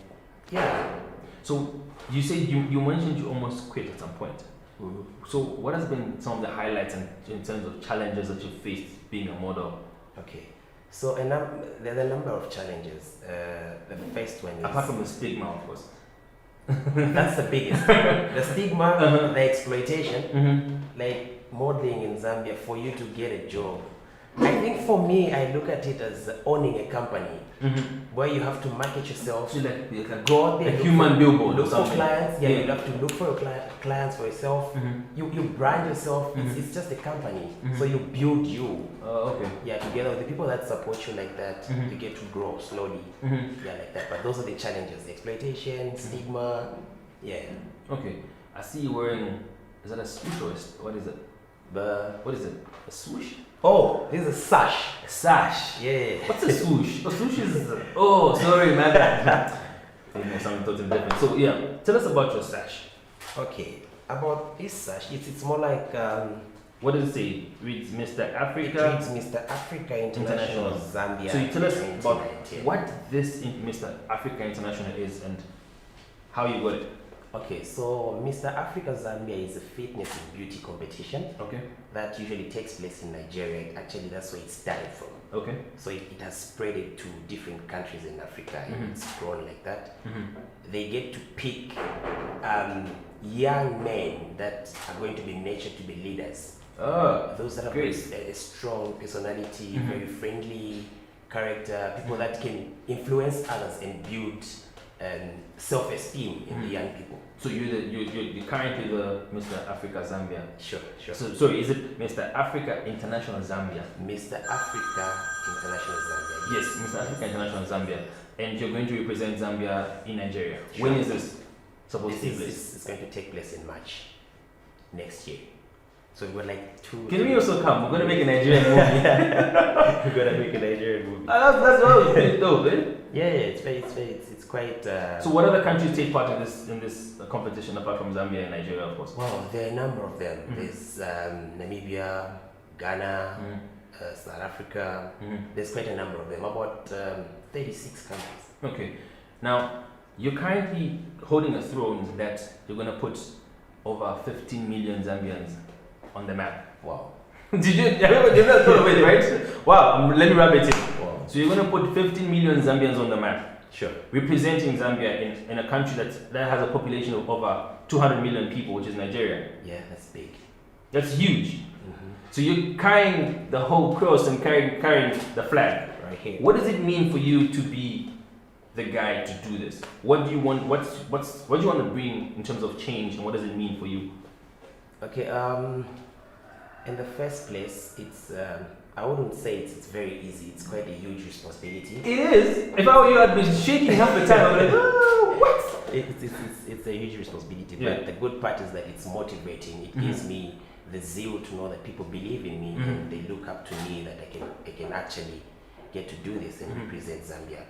yeah. So you said you mentioned you almost quit at some point. So what has been some of the highlights in terms of challenges that you faced being a model? Okay. So there are a number of challenges. The first one is, apart from the stigma, of course. That's the biggest. The stigma, the exploitation, like modeling in Zambia, for you to get a job. I think for me, I look at it as owning a company where you have to market yourself, So like go out there, a human billboard or look for something. clients. Yeah, you have to look for your clients for yourself. You brand yourself. It's just a company, so you build you. Okay. Yeah, together with the people that support you like that, you get to grow slowly. Yeah, like that. But those are the challenges: exploitation, stigma. Yeah. Okay. I see you wearing. Is that a swoosh or what is it? What is it? A swoosh? Oh, this is a sash. A sash. Yeah. What's a swoosh? A swoosh is. Oh, sorry, man. Something totally different. So yeah, tell us about your sash. Okay. About this sash, it's more like. What does it say? It reads Mr. Africa. It reads Mr. Africa International Zambia. So you tell us about 2019. what this Mr. Africa International is and how you got it. Okay, so Mr. Africa Zambia is a fitness and beauty competition. Okay. That usually takes place in Nigeria. Actually, that's where it started from. Okay. So it has spread it to different countries in Africa, and it's grown like that. They get to pick young men that are going to be nurtured to be leaders. Those that have a strong personality, very friendly character, people that can influence others and build self-esteem in the young people. So you're currently the Mr. Africa Zambia. Sure. So sorry, is it Mr. Africa International Zambia? Mr. Africa International Zambia. Yes, Mr. Africa International Zambia. And you're going to represent Zambia in Nigeria. Sure. When is this supposed to take place? It's going to take place in March. next year. So we were like two. Can we also come? We're gonna make a Nigerian movie. We're gonna make a Nigerian movie. That's pretty dope, eh? Yeah, it's quite. So what other countries take part in this competition apart from Zambia and Nigeria, of course? Well, there are a number of them. There's Namibia, Ghana, South Africa. There's quite a number of them. About 36 countries. Okay. Now you're currently holding a throne that you're gonna put over 15 million Zambians on the map. Wow. Did you never thought of it, right? Wow, let me wrap it in. Wow. So you're going to put 15 million Zambians on the map. Sure. Representing Zambia in a country that has a population of over 200 million people, which is Nigeria. Yeah, that's big. That's huge. So you're carrying the whole cross and carrying the flag. Right here. What does it mean for you to be the guy to do this? What do you want? What do you want to bring in terms of change, and what does it mean for you? Okay. In the first place, it's I wouldn't say it's very easy. It's quite a huge responsibility. It is. If I were you, I'd be shaking half the time. I'm like, oh, what? It's a huge responsibility. Yeah. But the good part is that it's motivating. It gives me the zeal to know that people believe in me and they look up to me, that I can actually get to do this and represent Zambia.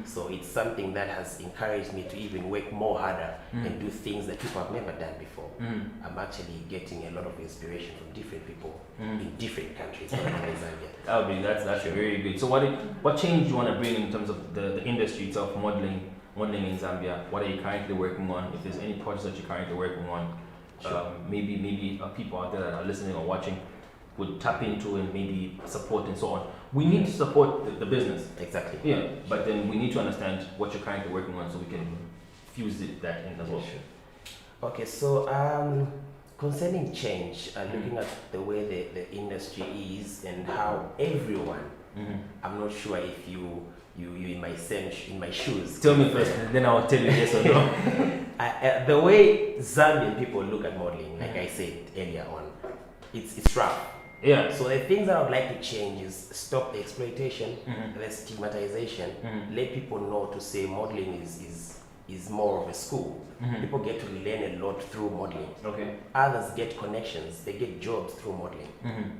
So it's something that has encouraged me to even work more harder and do things that people have never done before. I'm actually getting a lot of inspiration from different people in different countries, not only Zambia. That's very good. So what change do you want to bring in terms of the industry itself, modeling in Zambia? What are you currently working on? If there's any projects that you're currently working on, maybe people out there that are listening or watching would tap into and maybe support and so on. We need to support the business. Exactly. Yeah, but then we need to understand what you're currently working on so we can fuse that in as well. Sure. Okay, so concerning change, looking at the way the industry is and how everyone, I'm not sure if you in my shoes. Tell me first, then I'll tell you yes or no. The way Zambian people look at modeling, like I said earlier on, it's rough. Yeah. So the things that I would like to change is stop the exploitation, the stigmatization, let people know to say modeling is more of a school. People get to learn a lot through modeling. Okay. Others get connections, they get jobs through modeling.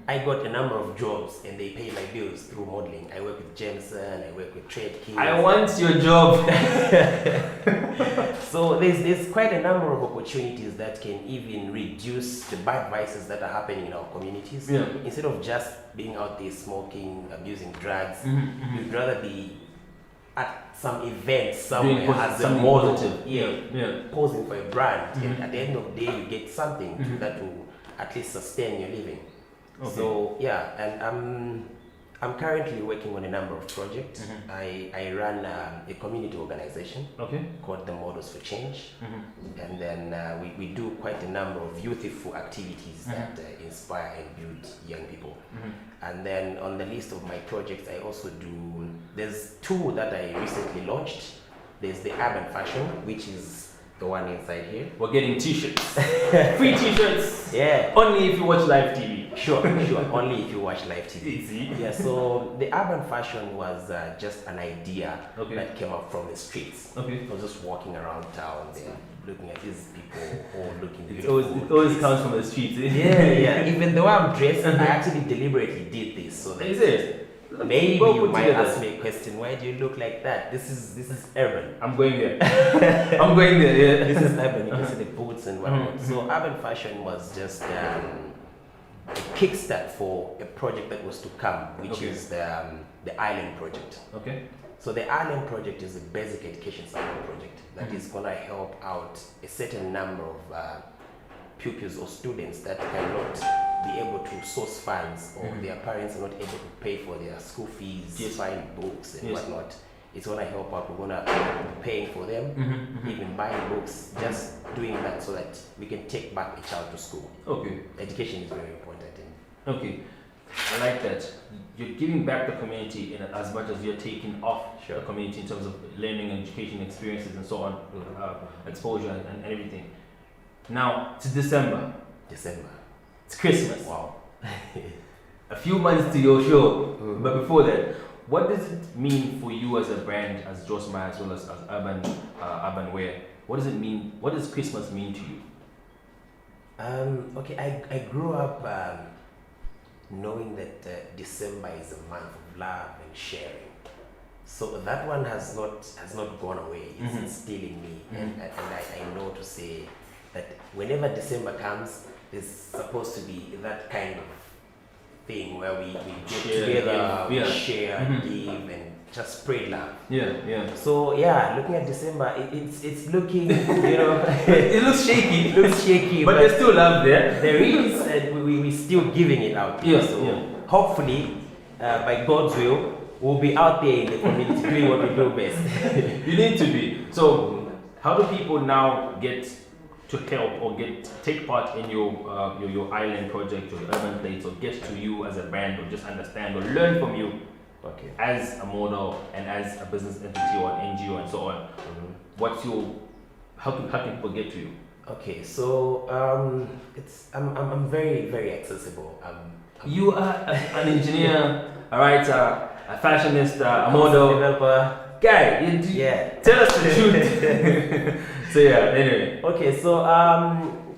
I got a number of jobs and they pay my bills through modeling. I work with Jameson, I work with Trade Kids. I want your job. So there's quite a number of opportunities that can even reduce the bad vices that are happening in our communities. Yeah. Instead of just being out there smoking, abusing drugs, you'd rather be at some event somewhere as a model, posing for a brand, and at the end of the day you get something that will at least sustain your living. Okay. So yeah, and I'm currently working on a number of projects. I run a community organization called the Models for Change, and then we do quite a number of youthful activities that inspire and build young people. And then on the list of my projects, I also do, there's two that I recently launched. There's the Urban Fashion, which is the one inside here. We're getting t-shirts. Free t-shirts. Yeah. Only if you watch live TV. Sure. Only if you watch live TV. Easy. Yeah, so the Urban Fashion was just an idea that came up from the streets. I was just walking around town there, looking at these people all looking beautiful. It always comes from the streets. Yeah. Even though I'm dressed, I actually deliberately did this so that maybe you might ask me a question, why do you look like that? This is urban. I'm going there. I'm going there, yeah. This is urban, you can see the boots and whatnot. So Urban Fashion was just a kickstart for a project that was to come, which is the Island Project. Okay. So the Island Project is a basic education support project that is going to help out a certain number of pupils or students that cannot be able to source funds, or their parents are not able to pay for their school fees, find books and whatnot. It's going to help out. We're going to be paying for them, even buying books, just doing that so that we can take back a child to school. Okay. Education is very important. Okay. I like that. You're giving back the community in as much as you're taking off the community in terms of learning and education experiences and so on, exposure and everything. Now, it's December. It's Christmas. Wow. A few months to your show. But before that, what does it mean for you as a brand, as Josmar, as well as Urban Wear? What does it mean? What does Christmas mean to you? Okay, I grew up knowing that December is a month of love and sharing. So that one has not gone away. It's still in me, and I know to say that whenever December comes, there's supposed to be that kind of thing where we get together, we share, give, and just spread love. So looking at December, it's looking, it looks shaky. It looks shaky, but there's still love there. There is, and we're still giving it out. So hopefully, by God's will, we'll be out there in the community doing what we do best. You need to be. So, how do people now get to help or take part in your island project, your urban plates, or get to you as a brand, or just understand or learn from you as a model and as a business entity or an NGO and so on? What's your how can people get to you? Okay, so I'm very, very accessible. You are an engineer, a writer, a fashionista, a model, developer. Guy, tell us the truth. So anyway. Okay, so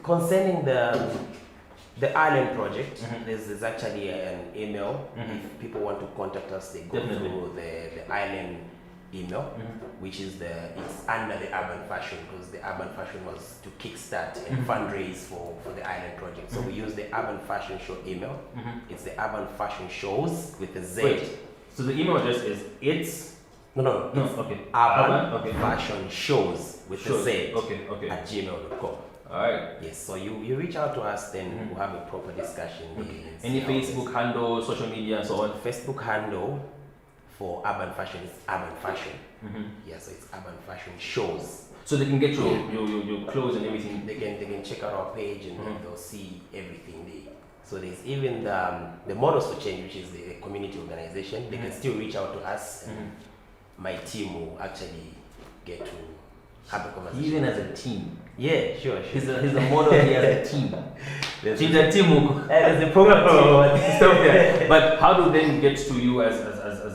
concerning the island project, there's actually an email. If people want to contact us, they go through the island email, which is it's under the urban fashion, because the urban fashion was to kickstart and fundraise for the island project. So we use the urban fashion show email. It's the urban fashion shows with a Z. Wait, so the email address is No, okay. Urban fashion shows with a Z okay. at gmail.com. Alright. Yes, so you reach out to us, then we'll have a proper discussion. Any Facebook handle, social media, and so on? Facebook handle for urban fashion is urban fashion. Yeah, so it's urban fashion shows. So they can get your clothes and everything. They can check out our page and they'll see everything there. So there's even the Models for Change, which is the community organization. They can still reach out to us. And my team will actually get to have a conversation. Even as a team. Yeah, sure. He's a model. He has a team. There's a team. There's a program team. Stuff there. But how do they get to you as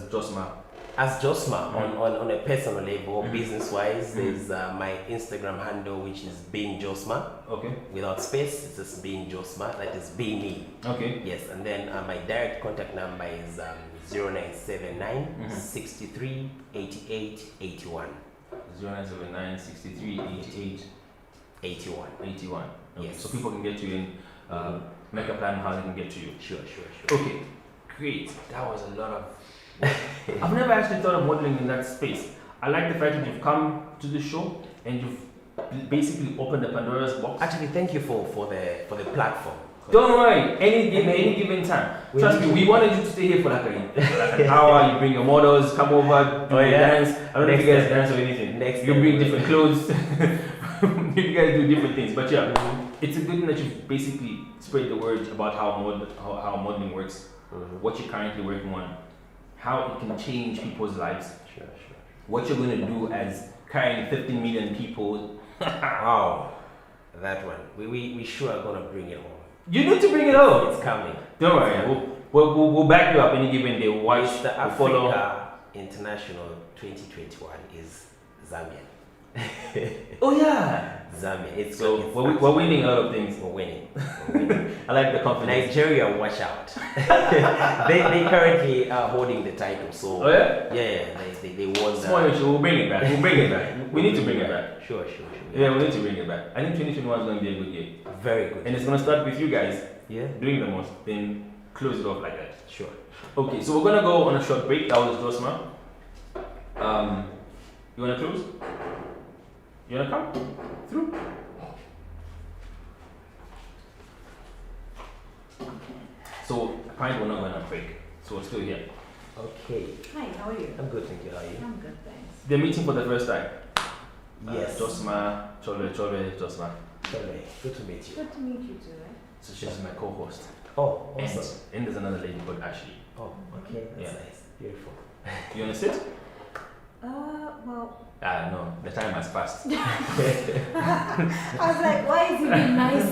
Josma? As Josma, on a personal level, business-wise, there's my Instagram handle, which is Being Josma. Okay. Without space, it's just Being Josma. That is Being Me. Okay. Yes, and then my direct contact number is 0979 63 88 81. 0979 63 88 81. 81. Okay. Yes. So people can get you in, make a plan how they can get to you. Sure. Okay, great. That was a lot of. I've never actually thought of modeling in that space. I like the fact that you've come to the show and you've basically opened the Pandora's box. Actually, thank you for the platform. Don't worry, any given time. Trust me, we wanted you to stay here for like an hour. You bring your models, come over, do your dance. I don't know if you guys dance or anything. You bring different clothes. You guys do different things. But it's a good thing that you've basically spread the word about how modeling works, what you're currently working on, how it can change people's lives. Sure. What you're going to do as carrying 15 million people. Wow, that one. We sure are going to bring it home. You need to bring it home. It's coming. Don't worry. We'll back you up any given day. Watch the Africa International 2021 is Zambia. Oh yeah, Zambia. We're winning a lot of things. We're winning. I like the confidence. Nigeria, watch out. they currently are holding the title. So they won. Small issue. We'll bring it back. We need to bring it back. Sure. Yeah, we need to bring it back. I think 2021 is going to be a good year. Very good. And it's going to start with you guys. Yeah. Doing the most, then close it off like that. Sure. Okay, so we're going to go on a short break. That was Josma. You want to close? You want to come through? So apparently we're not going to break. So we're still here. Okay. Hi, how are you? I'm good, thank you. How are you? I'm good, thanks. They're meeting for the first time. Yes. Josma, Chole, Josma. Chole, good to meet you. Good to meet you too, right? So she's my co-host. Oh, awesome. And there's another lady called Ashley. Oh, okay. That's nice. Beautiful. You want to sit? Well. No, the time has passed. I was like, why is he being nice?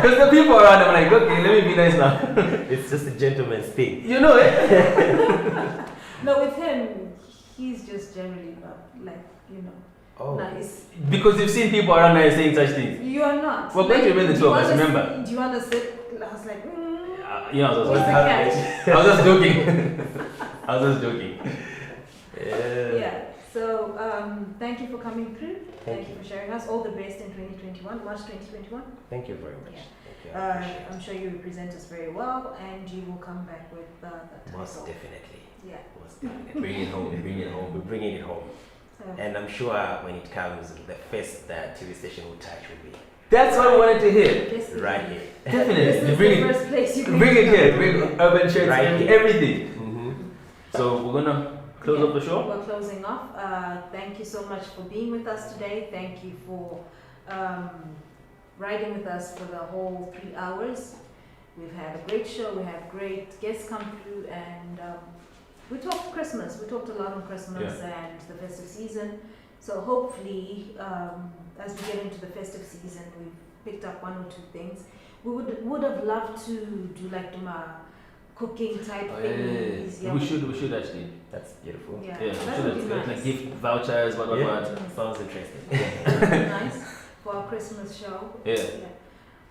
Because the people around, I'm like, okay, let me be nice now. It's just a gentleman's thing. You know it? No, with him, he's just generally, Oh. Nice. Because you've seen people around there saying such things. You are not. We're going to remain the two of us, remember? Do you want to sit? I was like, You know, I was where's the catch? I was just joking. I was just joking. Yeah. So thank you for coming through. Thank you for sharing us. All the best in 2021, March 2021. Thank you very much. Yeah. Thank you. I appreciate I'm sure you represent us very well, and you will come back with the title. Most definitely. Yeah. Most definitely. Bring it home. Bring it home. We're bringing it home. And I'm sure when it comes, the first TV station will touch will be. That's what I wanted to hear. Right here. Definitely. Bring it here. Bring Urban Shirts Right and here. everything. So we're gonna close off the show. We're closing off. Thank you so much for being with us today. Thank you for riding with us for the whole 3 hours. We've had a great show. We had great guests come through, and we talked Christmas. We talked a lot on Christmas and the festive season. So hopefully, as we get into the festive season, we've picked up 1 or 2 things. We would have loved to do like cooking type things. Yeah. We should actually. That's beautiful. Yeah, we that should would be like nice. gift vouchers, what. Sounds interesting. Nice for our Christmas show. Yeah.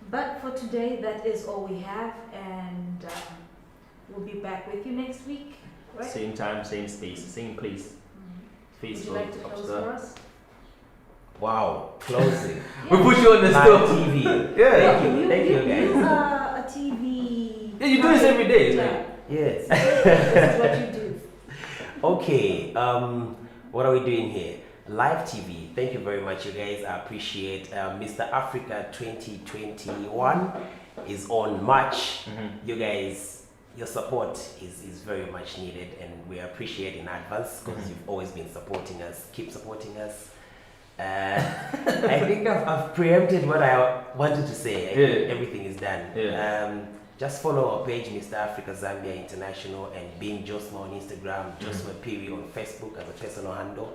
But for today, that is all we have, and we'll be back with you next week. Right? Same time, same space, same place. Would you like to close for us? Wow, closing. We put you on the Live stove. TV. Yeah. Thank you guys. You are a TV. Yeah, you do this every day. It's like, Yes. This is what you do. Okay, what are we doing here? Live TV. Thank you very much, you guys. I appreciate Mr. Africa 2021 is on March. You guys, your support is very much needed, and we appreciate in advance because you've always been supporting us. Keep supporting us. I think I've preempted what I wanted to say. I think everything is done. Just follow our page, Mr. Africa Zambia International, and being Josma on Instagram, Josma Piri on Facebook as a personal handle.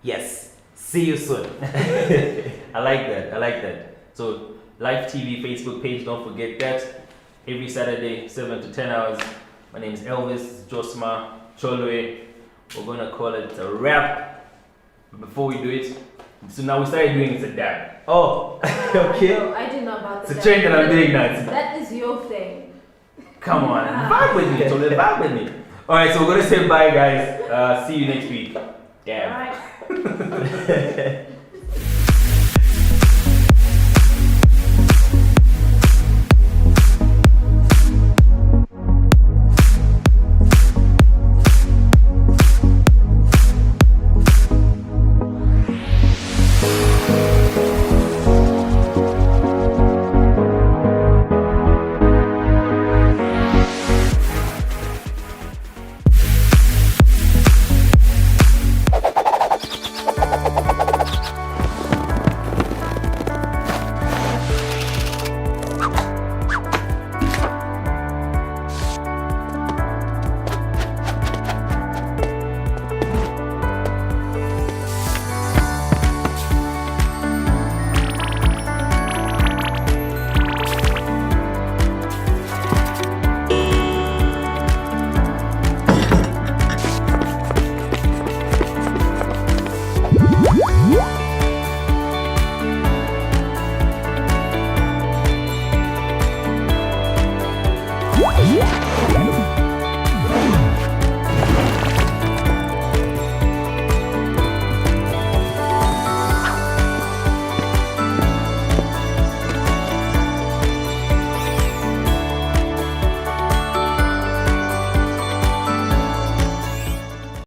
Yes. See you soon. I like that. So live TV Facebook page, don't forget that. Every Saturday, 7 to 10 hours. My name is Elvis Josma Cholwe. We're gonna call it a wrap. But before we do it, so now we started doing it a dab. Oh, okay. No, I didn't know about the It's a trend that I'm doing now. That is your thing. Come on, vibe with me, Cholwe, vibe with me. Alright, so we're gonna say bye, guys. See you next week. Yeah. Alright.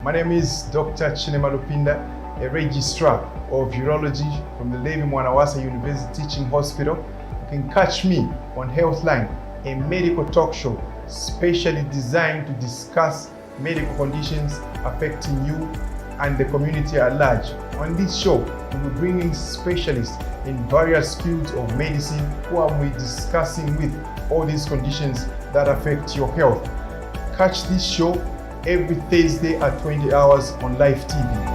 My name is Dr. Chinema Lupinda, a registrar of urology from the Levi Mwanawasa University Teaching Hospital. You can catch me on Healthline, a medical talk show specially designed to discuss medical conditions affecting you and the community at large. On this show, we will be bringing specialists in various fields of medicine who will be discussing with all these conditions that affect your health. Catch this show every Thursday at 20 hours on Live TV.